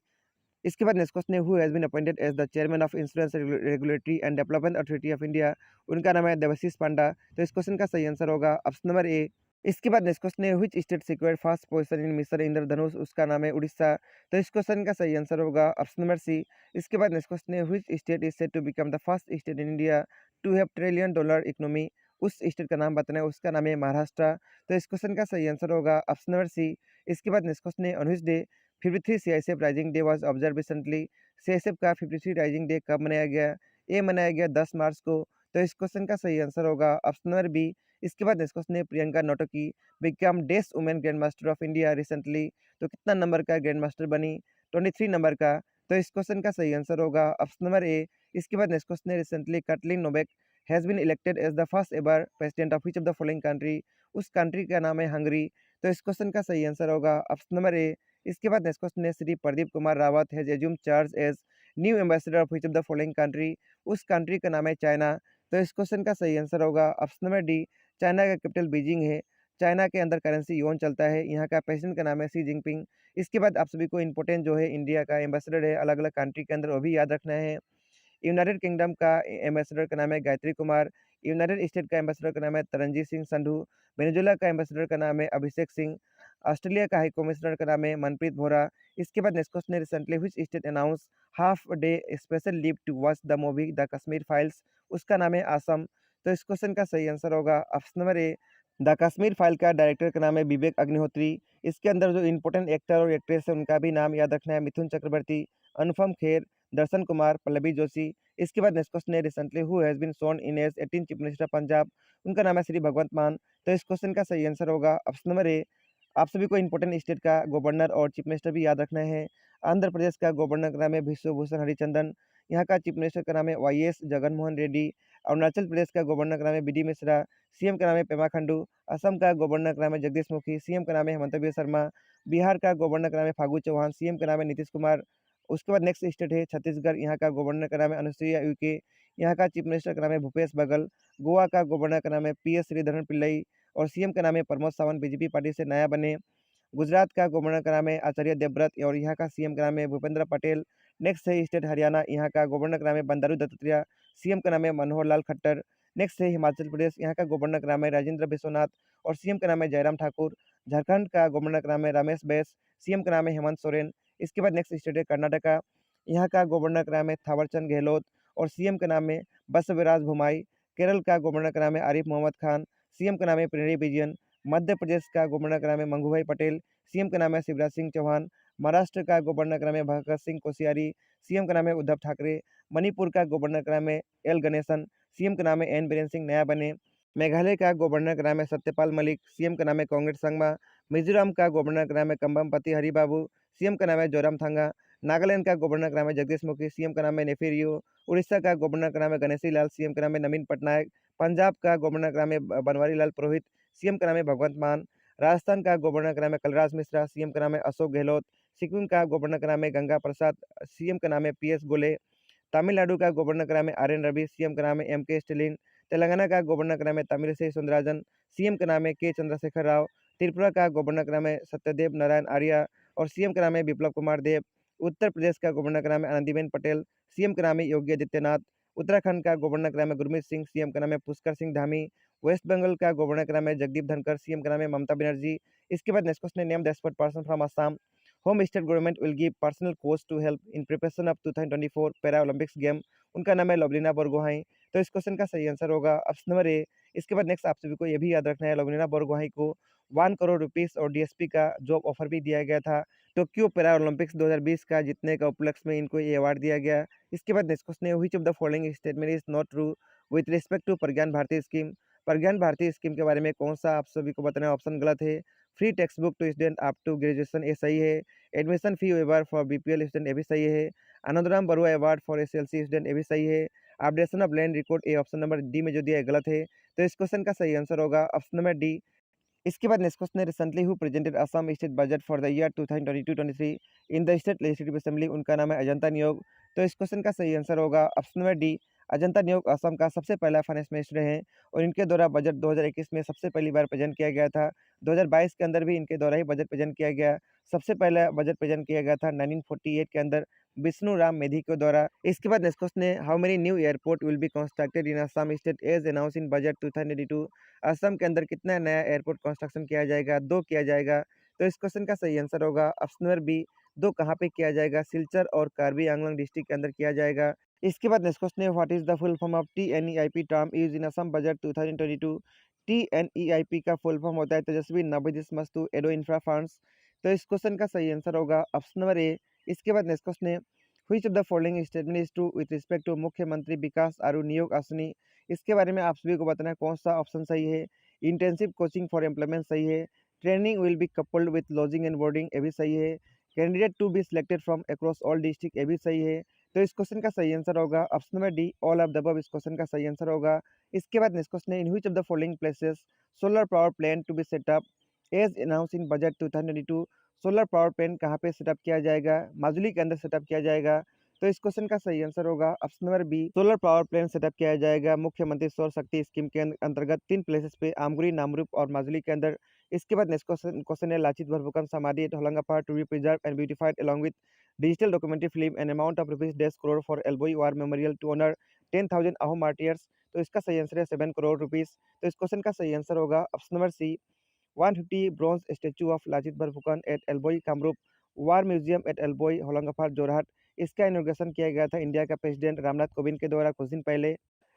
इसके बाद नेक्स्ट क्वेश्चन है who has been appointed as the chairman of insurance regulatory and development authority of India. उनका नाम है देवाशीष पांडा। तो इस क्वेश्चन का सही आंसर होगा ऑप्शन नंबर ए। इसके बाद नेक्स्ट क्वेश्चन है which state secured first position in mission Indradhanush. उसका नाम है उड़ीसा। तो इस क्वेश्चन का सही आंसर होगा ऑप्शन नंबर सी। इसके बाद नेक्स्ट क्वेश्चन है which state is said to become the first state in India to have $1 trillion economy. उस स्टेट का नाम बताना है, उसका नाम है महाराष्ट्र। तो इस क्वेश्चन का सही आंसर होगा ऑप्शन नंबर सी। इसके बाद नेक्स्ट क्वेश्चन है on which day 53 CISF raising day was observe recently. CISF का 53 राइजिंग डे कब मनाया गया? ये मनाया गया 10 मार्च को। तो इस क्वेश्चन का सही आंसर होगा ऑप्शन नंबर बी। इसके बाद नेक्स्ट क्वेश्चन है प्रियंका नोटोकी बिकम डेस women grand master of India recently. तो कितना नंबर का ग्रैंड मास्टर बनी? 23 नंबर का। तो इस क्वेश्चन का सही आंसर होगा ऑप्शन नंबर ए। इसके बाद नेक्स्ट क्वेश्चन है recently Katalin Novak has been elected as the first ever president of which of the following country. उस कंट्री का नाम है हंगरी। तो इस क्वेश्चन का सही आंसर होगा ऑप्शन नंबर ए। इसके बाद नेक्स्ट क्वेश्चन है Shri Pradeep Kumar Rawat has assume charge as new ambassador of which of the following country. उस कंट्री का नाम है चाइना। तो इस क्वेश्चन का सही आंसर होगा ऑप्शन नंबर डी। चाइना का कैपिटल बीजिंग है, चाइना के अंदर करेंसी योन चलता है, यहाँ का प्रेसिडेंट का नाम है शी जिनपिंग। इसके बाद आप सभी को इंपॉर्टेंट जो है इंडिया का एम्बेसडर है अलग अलग कंट्री के अंदर, वो भी याद रखना है। यूनाइटेड किंगडम का एम्बेसडर का नाम है गायत्री कुमार, यूनाइटेड स्टेट का एम्बेसडर का नाम है तरनजीत सिंह संधू, वेनेजुएला का एम्बेसडर का नाम है अभिषेक सिंह, ऑस्ट्रेलिया का हाई कमिश्नर का नाम है मनप्रीत भोरा। इसके बाद नेक्स्ट क्वेश्चन है recently which state announce half day special leave to watch the movie the Kashmir Files. उसका नाम है असम। तो इस क्वेश्चन का सही आंसर होगा option number A. The Kashmir file का डायरेक्टर का नाम है विवेक अग्निहोत्री। इसके अंदर जो इंपॉर्टेंट एक्टर और एक्ट्रेस है उनका भी नाम याद रखना है, मिथुन चक्रवर्ती, अनुपम खेर, दर्शन कुमार, पल्लवी जोशी। इसके बाद नेक्स्ट क्वेश्चन है recently who has been sworn in as 18 chief minister of Punjab. उनका नाम है श्री भगवंत मान। तो इस क्वेश्चन का सही आंसर होगा ऑप्शन नंबर ए। आप सभी को इंपॉर्टेंट स्टेट का गवर्नर और चीफ मिनिस्टर भी याद रखना है। आंध्र प्रदेश का गवर्नर का नाम है विश्व भूषण हरिचंदन, यहाँ का चीफ मिनिस्टर का नाम है वाईएस जगनमोहन रेड्डी। अरुणाचल प्रदेश का गवर्नर का नाम है बीडी मिश्रा, सीएम का नाम है पेमा खंडू। असम का गवर्नर का नाम है जगदीश मुखी, सीएम का नाम है हेमंत बिस्वा शर्मा। बिहार का गवर्नर का नाम है फागू चौहान, सीएम का नाम है नीतीश कुमार। उसके बाद नेक्स्ट स्टेट है छत्तीसगढ़, यहाँ का गवर्नर का नाम है अनुसुईया उइके, यहाँ का चीफ मिनिस्टर का नाम है भूपेश बघेल। गोवा का गवर्नर का नाम है पीएस श्रीधरन पिल्लई और सीएम का नाम है प्रमोद सावंत, बीजेपी पार्टी से नया बने। गुजरात का गवर्नर का नाम है आचार्य देवव्रत और यहाँ का सीएम का नाम है भूपेंद्र पटेल। नेक्स्ट है स्टेट हरियाणा, यहाँ का गवर्नर का नाम है बंडारू दत्तात्रेय, सीएम का नाम है मनोहर लाल खट्टर। नेक्स्ट है हिमाचल प्रदेश, यहाँ का गवर्नर का नाम है राजेंद्र विश्वनाथ और सीएम का नाम है जयराम ठाकुर। झारखंड का गवर्नर का नाम है रमेश बैस, सीएम का नाम है हेमंत सोरेन। इसके बाद नेक्स्ट स्टेट है कर्नाटका, यहाँ का गवर्नर का नाम है थावरचंद गहलोत और सीएम का नाम है बसवराज बोम्मई। केरल का गवर्नर का नाम है आरिफ मोहम्मद खान, सीएम का नाम है पिनराई विजयन। मध्य प्रदेश का गवर्नर का नाम है मंगूभाई पटेल, सीएम का नाम है शिवराज सिंह चौहान। महाराष्ट्र का गवर्नर का नाम है भगत सिंह कोश्यारी, सीएम का नाम है उद्धव ठाकरे। मणिपुर का गवर्नर का नाम है एल गणेशन, सीएम का नाम है एन बीरेन सिंह नया बने। मेघालय का गवर्नर का नाम है सत्यपाल मलिक, सीएम का नाम है कांग्रेस संगमा। मिजोरम का गवर्नर का नाम है कंबमपति हरिबाबू, सीएम का नाम है जोरामथंगा। नागालैंड का गवर्नर का नाम है जगदीश मुखी, सीएम का नाम है नेफेरियो। उड़ीसा का गवर्नर का नाम है गणेशी लाल, सीएम का नाम है नवीन पटनायक। पंजाब का गवर्नर का नाम है बनवारी लाल पुरोहित, सीएम का नाम है भगवंत मान। राजस्थान का गवर्नर का नाम है कलराज मिश्रा, सीएम का नाम है अशोक गहलोत। सिक्किम का गवर्नर का नाम है गंगा प्रसाद, सीएम का नाम है पीएस गोले। तमिलनाडु का गवर्नर का नाम है आर एन रवि, सीएम का नाम है एम के स्टेलिन। तेलंगाना का गवर्नर का नाम है तमिलिसई सुंदराजन, सीएम का नाम है के चंद्रशेखर राव। त्रिपुरा का गवर्नर का नाम है सत्यदेव नारायण आर्य और सीएम का नाम है बिप्लब कुमार देव। उत्तर प्रदेश का गवर्नर का नाम है आनंदीबेन पटेल, सीएम का नाम है योगी आदित्यनाथ। उत्तराखंड का गवर्नर का नाम है गुरमीत सिंह, सीएम का नाम है पुष्कर सिंह धामी। वेस्ट बंगाल का गवर्नर का नाम है जगदीप धनखड़, सीएम का नाम है ममता बनर्जी। इसके बाद next question, name the expert person from Assam home state government will give personal coach to help in preparation of 2024 para Olympics game. उनका नाम है लवलीना बोरगोहाई। तो इस क्वेश्चन का सही आंसर होगा ऑप्शन नंबर ए। इसके बाद नेक्स्ट आप सभी को ये भी याद रखना है, लवलीना बोरगोहाई को 1 करोड़ रुपीस और डीएसपी का जॉब ऑफर भी दिया गया था। टोक्यो पैरा ओलंपिक्स 2020 का जीतने का उपलक्ष्य में इनको ये अवार्ड दिया गया। इसके बाद नेक्स्ट क्वेश्चन है, which of the following statement is not true with respect to Pragyan Bharati scheme. Pragyan Bharati scheme के बारे में कौन सा आप सभी को बताना है। ऑप्शन गलत है। Free text book to student up to graduation, ये सही है। Admission fee waiver for BPL student, ये भी सही है। Anandaram Barua award for SLC student, ये भी सही है। अपडेशन ऑफ लैंड रिकॉर्ड, ये ऑप्शन नंबर डी में जो दिया है गलत है। तो इस क्वेश्चन का सही आंसर होगा ऑप्शन नंबर डी। इसके बाद नेक्स्ट क्वेश्चन है, recently who presented Assam state budget for the year 2022-23 in the state legislative assembly. उनका नाम है अजंता नियोग। तो इस क्वेश्चन का सही आंसर होगा ऑप्शन नंबर डी। अजंता नियोग असम का सबसे पहला फाइनेंस मिनिस्टर है और इनके द्वारा बजट 2021 में सबसे पहली बार प्रेजेंट किया गया था। 2022 के अंदर भी इनके द्वारा ही बजट प्रेजेंट किया गया। सबसे पहला बजट प्रेजेंट किया गया था 1948 के अंदर विष्णु राम मेधी के द्वारा। इसके बाद नेक्स्ट क्वेश्चन है, how many new airport will be constructed in Assam state as announce in budget 2022। Assam के अंदर कितना नया एयरपोर्ट कंस्ट्रक्शन किया जाएगा। 2 किया जाएगा। तो इस क्वेश्चन का सही आंसर होगा ऑप्शन नंबर बी। 2 कहाँ पे किया जाएगा, सिलचर और कार्बी आंगलोंग डिस्ट्रिक्ट के अंदर किया जाएगा। इसके बाद नेक्स्ट क्वेश्चन है, what is the full form of TNEIP term use in Assam budget 2022। TNEIP का फुल फॉर्म होता है तेजस्वी नवोदित एडो इंफ्रा फंड्स। तो इस क्वेश्चन का सही आंसर होगा ऑप्शन नंबर ए। इसके बाद नेक्स्ट क्वेश्चन है, which of the following statement is true with respect to Mukhyamantri Vikas आरू नियोग आसनी। इसके बारे में आप सभी को बताना है कौन सा ऑप्शन सही है। इंटेंसिव कोचिंग फॉर एम्प्लॉयमेंट सही है। Training will be coupled with lodging and boarding, ये भी सही है। Candidate to be selected from across all district, ये भी सही है। तो इस क्वेश्चन का सही आंसर होगा option number D, all of the above इस क्वेश्चन का सही आंसर होगा। इसके बाद नेक्स्ट क्वेश्चन है, in which of the following places solar power plant to be set up as announce in budget 2022। Solar power plant कहाँ पे सेटअप किया जाएगा, माजुली के अंदर सेटअप किया जाएगा। तो इस क्वेश्चन का सही आंसर होगा option number B, solar power plant set up किया जाएगा मुख्यमंत्री सौर शक्ति स्कीम के अंतर्गत 3 प्लेसेस पे, आमगुरी, नामरूप और माजुली के अंदर। इसके बाद नेक्स्ट क्वेश्चन है, लाचित बरफुकन समाधि at Hollongapar to be preserve and beautified along with digital documentary film an amount of ₹10 crore for Alaboi war memorial to honour 10,000 Ahom martyrs. तो इसका सही आंसर है 7 करोड़ रुपीस। तो इस क्वेश्चन का सही आंसर होगा option number C, 150 bronze statue of Lachit Barphukan at Alaboi Kamrup war museum at Alaboi Hollongapar Jorhat. इसका इनॉग्रेशन किया गया था इंडिया का प्रेसिडेंट रामनाथ कोविंद के द्वारा कुछ दिन पहले।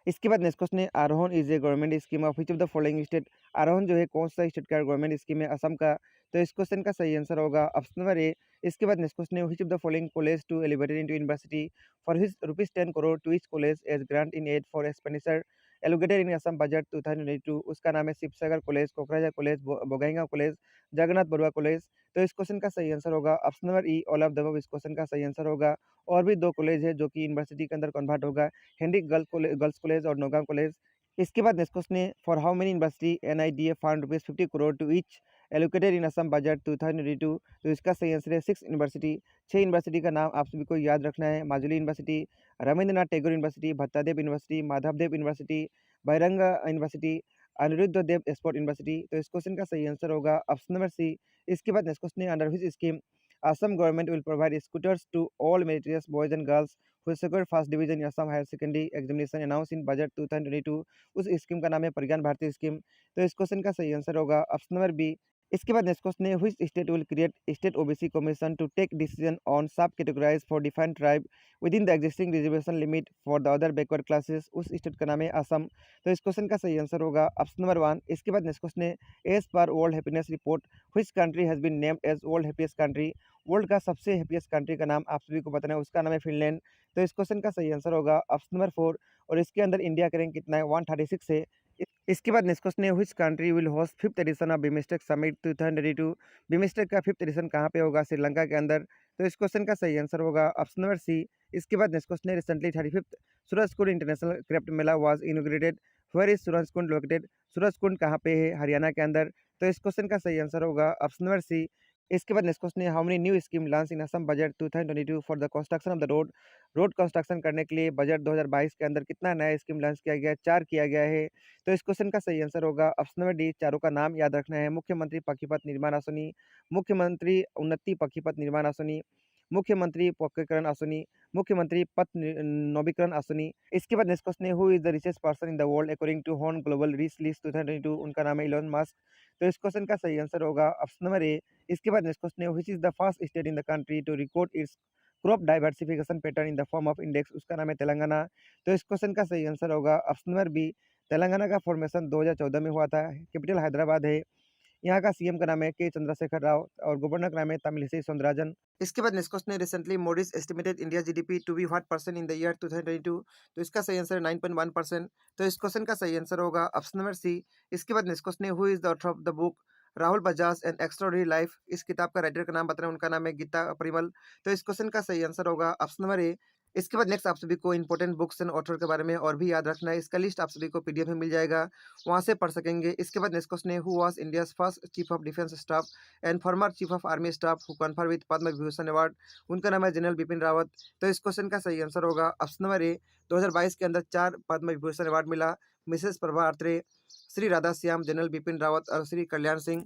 इसके बाद नेक्स्ट क्वेश्चन है, आरोहण is a government scheme of which of the following state. आरोहण जो है कौन सा स्टेट का गवर्नमेंट स्कीम है, असम का। तो इस क्वेश्चन का सही आंसर होगा ऑप्शन नंबर ए। इसके बाद नेक्स्ट क्वेश्चन है, which of the following college to elevated into university for his ₹10 crore to each college as grant in aid for expenditure allocated in Assam budget 2022। उसका नाम है Sivasagar college, Kokrajhar college, Bongaigaon college, Jagannath Barua college. तो इस question का सही answer होगा option number E, all of the above इस question का सही आंसर होगा। और भी 2 कॉलेज है जो कि यूनिवर्सिटी के अंदर कन्वर्ट होगा, हेनरी गर्ल्स कॉलेज और नौगांव कॉलेज। इसके बाद नेक्स्ट क्वेश्चन है, for how many university NIDA fund ₹50 crore to each allocated in Assam budget 2022। तो इसका सही आंसर है 6 यूनिवर्सिटी। 6 यूनिवर्सिटी का नाम आप सभी को याद रखना है, Majuli university, Rabindranath Tagore university, Bhattadev university, Madhavdev university, Bahiranga university, Aniruddha Dev sport university. तो इस क्वेश्चन का सही आंसर होगा ऑप्शन नंबर सी। इसके बाद नेक्स्ट क्वेश्चन है, under which scheme Assam government will provide scooters to all meritorious boys and girls who secured first division in Assam higher secondary examination announced in budget 2022। उस scheme का नाम है प्रज्ञान Bharati scheme. तो इस question का सही answer होगा ऑप्शन नंबर बी, इसके बाद नेक्स्ट क्वेश्चन है which state will create state OBC commission to take decision on sub categorise for defined tribe within the existing reservation limit for the other backward classes. उस state का नाम है असम। तो इस question का सही answer होगा ऑप्शन नंबर 1। इसके बाद नेक्स्ट क्वेश्चन है as per world happiness report which country has been named as world happiest country. World का सबसे हैप्पीएस्ट कंट्री का नाम आप सभी को बताना है, उसका नाम है फिनलैंड। तो इस क्वेश्चन का सही आंसर होगा ऑप्शन नंबर 4 और इसके अंदर इंडिया का रैंक कितना है 136 है। इसके बाद नेक्स्ट क्वेश्चन है which country will host fifth edition of BIMSTEC summit 2022। BIMSTEC का फिफ्थ एडिशन कहाँ पे होगा? श्रीलंका के अंदर। तो इस क्वेश्चन का सही आंसर होगा ऑप्शन नंबर सी। इसके बाद नेक्स्ट क्वेश्चन है recently 35th Surajkund international craft mela was inaugurated where is Surajkund located. Surajkund कहाँ पे है? हरियाणा के अंदर। तो इस क्वेश्चन का सही आंसर होगा ऑप्शन नंबर सी। इसके बाद नेक्स्ट क्वेश्चन है how many new scheme launch in Assam budget 2022 for the construction of the road. Road construction करने के लिए बजट 2022 के अंदर कितना नया स्कीम लॉन्च किया गया है? 4 किया गया है। तो इस क्वेश्चन का सही आंसर होगा ऑप्शन नंबर डी। चारों का नाम याद रखना है, मुख्यमंत्री पक्कीपथ निर्माण आसनी, मुख्यमंत्री उन्नति पक्कीपथ निर्माण आसनी, मुख्यमंत्री पक्कीकरण आसनी, मुख्यमंत्री पथ नवीकरण आसनी। इसके बाद नेक्स्ट क्वेश्चन है who is the richest person in the world according to Hurun global rich list 2022। उनका नाम है इलोन मस्क। तो इस क्वेश्चन का सही आंसर होगा ऑप्शन नंबर ए। इसके बाद नेक्स्ट क्वेश्चन है which is the first state in the country to record its crop diversification pattern in the form of index. उसका नाम है तेलंगाना। तो इस क्वेश्चन का सही आंसर होगा ऑप्शन नंबर बी। तेलंगाना का फॉर्मेशन 2014 में हुआ था। कैपिटल हैदराबाद है। यहाँ का सीएम का नाम है के चंद्रशेखर राव और गवर्नर का नाम है तमिलिसई सौंदरराजन। इसके बाद नेक्स्ट क्वेश्चन है recently Moody's estimated India GDP to be what percent in the year 2022। तो इसका सही आंसर है 9.1%। तो इस क्वेश्चन का सही आंसर होगा ऑप्शन नंबर सी। इसके बाद नेक्स्ट क्वेश्चन है who is the author of the book Rahul Bajaj and extraordinary life. इस किताब का राइटर का नाम बताना है, उनका नाम है गीता परिमल। तो इस क्वेश्चन का सही आंसर होगा ऑप्शन नंबर ए। इसके बाद नेक्स्ट आप सभी को इंपॉर्टेंट बुक्स एंड ऑथर के बारे में और भी याद रखना है। इसका लिस्ट आप सभी को पीडीएफ में मिल जाएगा, वहां से पढ़ सकेंगे। इसके बाद नेक्स्ट क्वेश्चन है who was India's first chief of defence staff and former chief of army staff who confer with Padma Vibhushan award. उनका नाम है जनरल बिपिन रावत। तो इस क्वेश्चन का सही आंसर होगा ऑप्शन नंबर ए। 2022 के अंदर 4 पद्म विभूषण अवार्ड मिला, मिसेस प्रभा आत्रे, श्री राधा श्याम, जनरल बिपिन रावत और श्री कल्याण सिंह।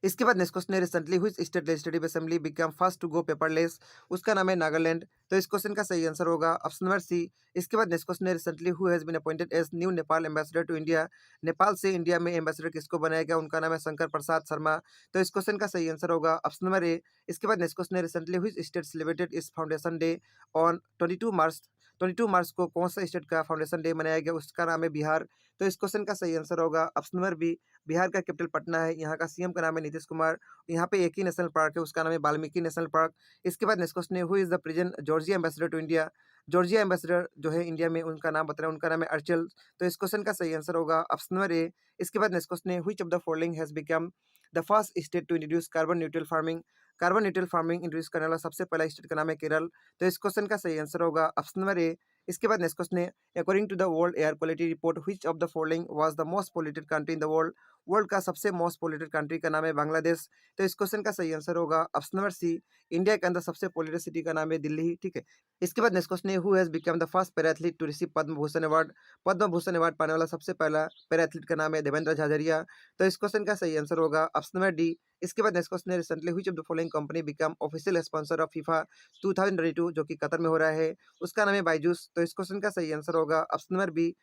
इसके बाद नेक्स्ट क्वेश्चन है recently which state legislative assembly become first to go paperless. उसका नाम है नागालैंड। तो इस क्वेश्चन का सही आंसर होगा ऑप्शन नंबर सी। इसके बाद नेक्स्ट क्वेश्चन है recently who has been appointed as new Nepal ambassador to India. Nepal से इंडिया में एम्बेसडर किसको बनाया गया? उनका नाम है शंकर प्रसाद शर्मा। तो इस क्वेश्चन का सही आंसर होगा ऑप्शन नंबर ए। इसके बाद नेक्स्ट क्वेश्चन है रिसेंटली व्हिच स्टेट सेलिब्रेटेड इस फाउंडेशन डे ऑन 22 मार्च। 22 मार्च को कौन सा स्टेट का फाउंडेशन डे मनाया गया? उसका नाम है बिहार। तो इस क्वेश्चन का सही आंसर होगा ऑप्शन नंबर बी। बिहार का कैपिटल पटना है, यहाँ का सीएम का नाम है नीतीश कुमार। यहाँ पे एक ही नेशनल पार्क है, उसका नाम है वाल्मीकि नेशनल पार्क। इसके बाद नेक्स्ट क्वेश्चन है who is the present Georgia ambassador to India. Georgia ambassador जो है इंडिया में, उनका नाम बताना है, उनका नाम है अर्चल। तो इस क्वेश्चन का सही आंसर होगा ऑप्शन नंबर ए। इसके बाद नेक्स्ट क्वेश्चन है which of the following has become the first state to introduce carbon neutral farming. Carbon neutral farming introduce करने वाला सबसे पहला स्टेट का नाम है केरल। तो इस क्वेश्चन का सही आंसर होगा ऑप्शन नंबर ए। इसके बाद नेक्स्ट क्वेश्चन है according to the world air quality report which of the following was the most polluted country in the world. World का सबसे मोस्ट पोल्यूटेड कंट्री का नाम है बांग्लादेश। तो इस क्वेश्चन का सही आंसर होगा ऑप्शन नंबर सी। इंडिया के अंदर सबसे पोल्यूटेड सिटी का नाम है दिल्ली। ठीक है। इसके बाद नेक्स्ट क्वेश्चन है who has become the first para athlete to receive Padma Bhushan award. Padma Bhushan award पाने वाला सबसे पहला पैराथलीट का नाम है देवेंद्र झाझरिया। तो इस क्वेश्चन का सही आंसर होगा ऑप्शन नंबर डी। इसके बाद नेक्स्ट क्वेश्चन है recently which of the following company become official sponsor of FIFA 2022 जो कि कतर में हो रहा है, उसका नाम है बायजूस। तो इस क्वेश्चन का सही आंसर होगा ऑप्शन नंबर बी।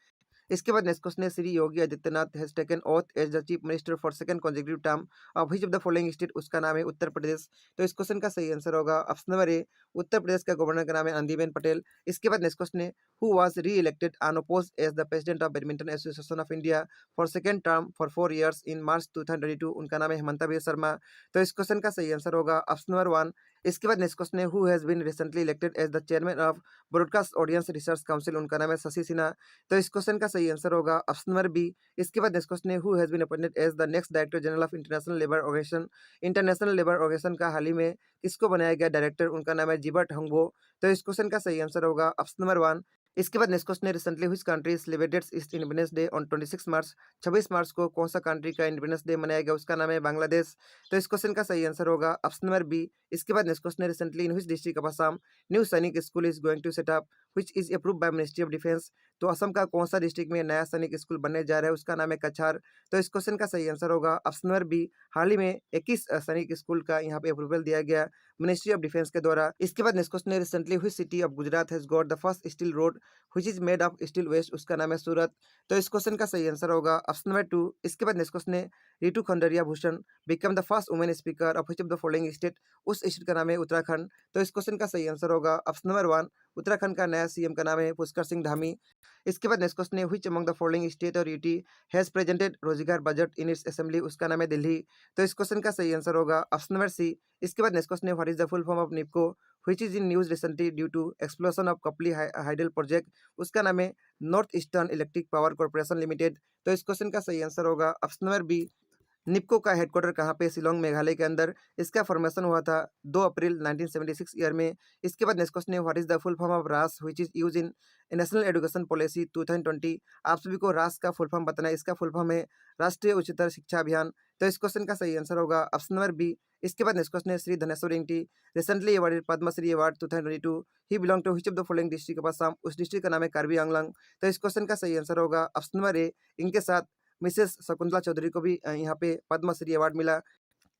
इसके बाद नेक्स्ट क्वेश्चन है Shri Yogi Adityanath has taken oath as the chief minister for second consecutive term of which of the following state. उसका नाम है उत्तर प्रदेश। तो इस क्वेश्चन का सही आंसर होगा ऑप्शन नंबर ए। उत्तर प्रदेश का गवर्नर का नाम है आनंदीबेन पटेल। इसके बाद नेक्स्ट क्वेश्चन है who was reelected unopposed as the president of badminton association of India for second term for 4 years in March 2022। उनका नाम है हेमंता बी शर्मा। तो इस क्वेश्चन का सही आंसर होगा ऑप्शन नंबर 1। इसके बाद नेक्स्ट क्वेश्चन है who has been recently elected as the chairman of broadcast audience research council. उनका नाम है शशि सिन्हा। तो इस क्वेश्चन का सही आंसर होगा ऑप्शन नंबर बी। इसके बाद नेक्स्ट क्वेश्चन है who has been appointed as the next director general of international labour organisation. International labour organisation का हाल ही में किसको बनाया गया डायरेक्टर? उनका नाम है जिबर्ट हंगबो। तो इस क्वेश्चन का सही आंसर होगा ऑप्शन नंबर 1। इसके बाद नेक्स्ट क्वेश्चन है recently which country celebrated it's independence day on 26 मार्च। 26 मार्च को कौन सा कंट्री का इंडिपेंडेंस डे मनाया गया? उसका नाम है बांग्लादेश। तो इस क्वेश्चन का सही आंसर होगा ऑप्शन नंबर बी। इसके बाद नेक्स्ट क्वेश्चन है recently in which district of Assam new Sainik school is going to set up which is approved by ministry of defence. तो असम का कौन सा डिस्ट्रिक्ट में नया सैनिक स्कूल बनने जा रहा है, उसका नाम है कछार। तो इस क्वेश्चन का सही आंसर होगा ऑप्शन नंबर बी। हाल ही में 21 सैनिक स्कूल का यहाँ पे अप्रूवल दिया गया मिनिस्ट्री ऑफ डिफेंस के द्वारा। इसके बाद नेक्स्ट क्वेश्चन है, रिसेंटली हुई city of Gujarat has got the first steel road which is made of steel waste, उसका नाम है सूरत। तो इस क्वेश्चन का सही आंसर होगा ऑप्शन नंबर 2। इसके बाद नेक्स्ट क्वेश्चन है, Ritu Khanduri Bhushan become the first women speaker of which of the following state, उस स्टेट का नाम है उत्तराखंड। तो इस क्वेश्चन का सही आंसर होगा ऑप्शन नंबर 1। उत्तराखंड का नया सीएम का नाम है पुष्कर सिंह धामी। इसके बाद नेक्स्ट क्वेश्चन है, which among the following state और यूटी हैज प्रेजेंटेड रोजगार बजट इन इट्स असेंबली, उसका नाम है दिल्ली। तो इस क्वेश्चन का सही आंसर होगा ऑप्शन नंबर सी। इसके बाद नेक्स्ट क्वेश्चन है, what is the full form of NEEPCO which is in news recently due to explosion of Kopili hydel project, उसका नाम है north eastern electric power corporation limited. तो इस क्वेश्चन का सही आंसर होगा ऑप्शन नंबर बी। निप्को का हेडक्वार्टर कहाँ पे, शिलोंग मेघालय के अंदर। इसका फॉर्मेशन हुआ था 2 अप्रैल 1976 ईयर में। इसके बाद नेक्स्ट क्वेश्चन है, what is the full form of RAS which is use in national education policy 2020, आप सभी को रास का फुल फॉर्म बताना है। इसका फुल फॉर्म है राष्ट्रीय उच्चतर शिक्षा अभियान। तो इस क्वेश्चन का सही आंसर होगा ऑप्शन नंबर बी। इसके बाद नेक्स्ट क्वेश्चन है, Shri Dhaneswar Engti recently awarded Padmashri award 2022, he belong to which of the following district of Assam, उस डिस्ट्रिक्ट का नाम है कार्बी आंगलंग। तो इस क्वेश्चन का सही आंसर होगा ऑप्शन नंबर ए। इनके साथ मिसेस शकुंतला चौधरी को भी यहाँ पे पद्मश्री अवार्ड मिला।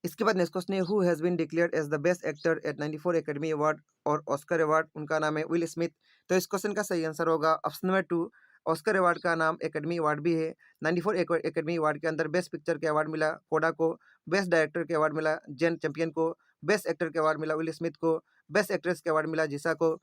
इसके बाद नेक्स्ट क्वेश्चन है, who has been declared as the best actor at 94 academy award और ऑस्कर अवार्ड, उनका नाम है विल स्मिथ। तो इस क्वेश्चन का सही आंसर होगा ऑप्शन नंबर 2। ऑस्कर अवार्ड का नाम एकेडमी अवार्ड भी है। 94 एकेडमी अवार्ड के अंदर बेस्ट पिक्चर के अवार्ड मिला कोडा को, बेस्ट डायरेक्टर के अवार्ड मिला जेन चैंपियन को, बेस्ट एक्टर के अवार्ड मिला विल स्मिथ को, बेस्ट एक्ट्रेस के अवार्ड मिला जिसा को।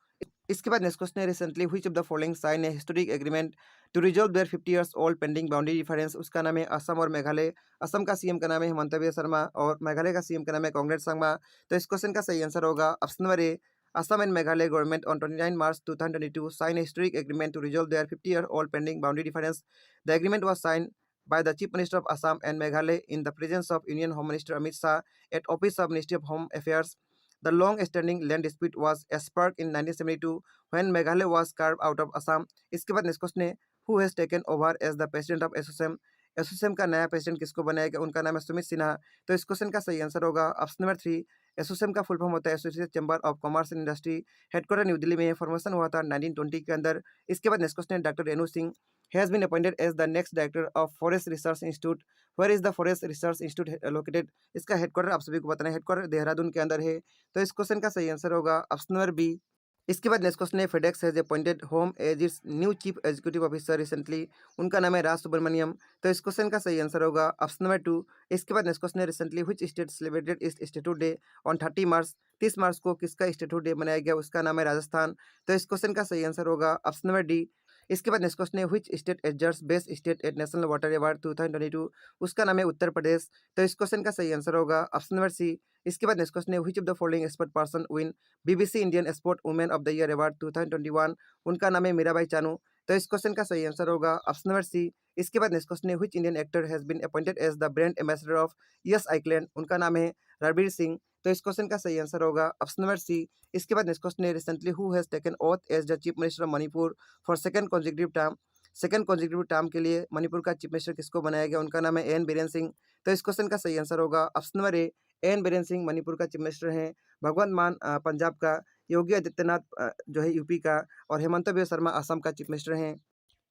इसके बाद नेक्स्ट क्वेश्चन है, recently which of the following sign a historic agreement to resolve their 50 years old pending boundary difference, उसका नाम है असम और मेघालय। असम का सीएम का नाम है हेमंत शर्मा और मेघालय का सीएम का नाम है कांग्रेस संगमा। तो इस क्वेश्चन का सही आंसर होगा option number A. Assam and Meghalaya government on 29 March 2022 signed a historic agreement to resolve their 50-year-old pending boundary difference. The agreement was signed by the Chief Minister of Assam and Meghalaya in the presence of Union Home Minister Amit Shah at Office of Ministry of Home Affairs. The long-standing land dispute was sparked in 1972 when Meghalaya was carved out of Assam. इसके बाद next question है, who has taken over as the president of एसोसैम, एसोसैम का नया president किसको बनाया गया, उनका नाम है सुमित सिन्हा। तो इस क्वेश्चन का सही आंसर होगा ऑप्शन नंबर 3। एसोसैम का फुल फॉर्म होता है associated chamber of commerce and industry, headquarter new Delhi में, फॉर्मेशन हुआ था 1920 के अंदर। इसके बाद नेक्स्ट क्वेश्चन है, doctor Renu Singh has been appointed as the next director of forest research institute, where is the forest research institute located, इसका हेडक्वार्टर आप सभी को बताना है, हेडक्वार्टर देहरादून के अंदर है। तो इस क्वेश्चन का सही आंसर होगा ऑप्शन नंबर बी। इसके बाद नेक्स्ट क्वेश्चन है, FedEx has appointed whom as its new chief executive officer recently, उनका नाम है राज सुब्रमण्यम। तो इस क्वेश्चन का सही आंसर होगा ऑप्शन नंबर 2। इसके बाद नेक्स्ट क्वेश्चन है, recently which state celebrated it's statute day on 30 मार्च, 30 मार्च को किसका स्टेट्यूट डे मनाया गया, उसका नाम है राजस्थान। तो इस क्वेश्चन का सही आंसर होगा ऑप्शन नंबर डी। इसके बाद नेक्स्ट क्वेश्चन है, which state adjudged best state at national water award 2022, उसका नाम है उत्तर प्रदेश। तो इस क्वेश्चन का सही आंसर होगा ऑप्शन नंबर सी। इसके बाद नेक्स्ट क्वेश्चन है, which of the following expert person win BBC Indian sport women of the year award 2021, उनका नाम है मीराबाई चानू। तो इस क्वेश्चन का सही आंसर होगा ऑप्शन नंबर सी। इसके बाद नेक्स्ट क्वेश्चन है, which Indian actor has been appointed as the brand ambassador of Yas Island, उनका नाम है रणबीर सिंह। तो इस क्वेश्चन का सही आंसर होगा ऑप्शन नंबर सी। इसके बाद नेक्स्ट क्वेश्चन है, recently who has taken oath as the chief minister of Manipur for second consecutive term, second consecutive term के लिए मणिपुर का चीफ मिनिस्टर किसको बनाया गया, उनका नाम है एन बीरेन सिंह। तो इस क्वेश्चन का सही आंसर होगा option number A. N Biren Singh Manipur का चीफ मिनिस्टर हैं, भगवंत मान पंजाब का, योगी आदित्यनाथ जो है यूपी का, और हेमंत बिस्वा शर्मा असम का चीफ मिनिस्टर हैं।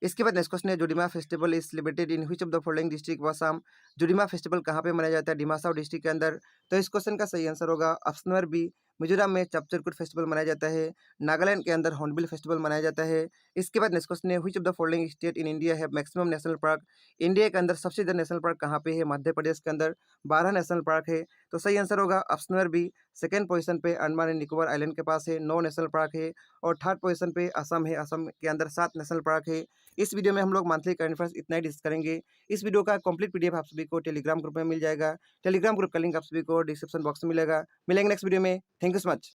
इसके बाद नेक्स्ट क्वेश्चन है, Judima festival is celebrated in which of the following district of Assam, Judima festival कहाँ पे मनाया जाता है, डिमासा डिस्ट्रिक्ट के अंदर। तो इस क्वेश्चन का सही आंसर होगा ऑप्शन नंबर बी। मिजोरम में चपचरकुट फेस्टिवल मनाया जाता है, नागालैंड के अंदर हॉर्नबिल फेस्टिवल मनाया जाता है। इसके बाद नेक्स्ट क्वेश्चन है, which of the following state in India have maximum national park, India के अंदर सबसे ज़्यादा नेशनल पार्क कहाँ पे है, मध्य प्रदेश के अंदर 12 नेशनल पार्क है। तो सही आंसर होगा option number B. Second position पे अंडमान एंड निकोबार आइलैंड के पास है 9 नेशनल पार्क है, और थर्ड पोजीशन पे असम है, असम के अंदर 7 नेशनल पार्क है। इस वीडियो में हम लोग मंथली करंट अफेयर्स इतना ही डिस्कस करेंगे। इस वीडियो का कंप्लीट पीडीएफ आप सभी को टेलीग्राम ग्रुप में मिल जाएगा, टेलीग्राम ग्रुप का लिंक आप सभी को डिस्क्रिप्शन बॉक्स में मिलेगा। मिलेंगे नेक्स्ट वीडियो में, थैंक यू सो मच।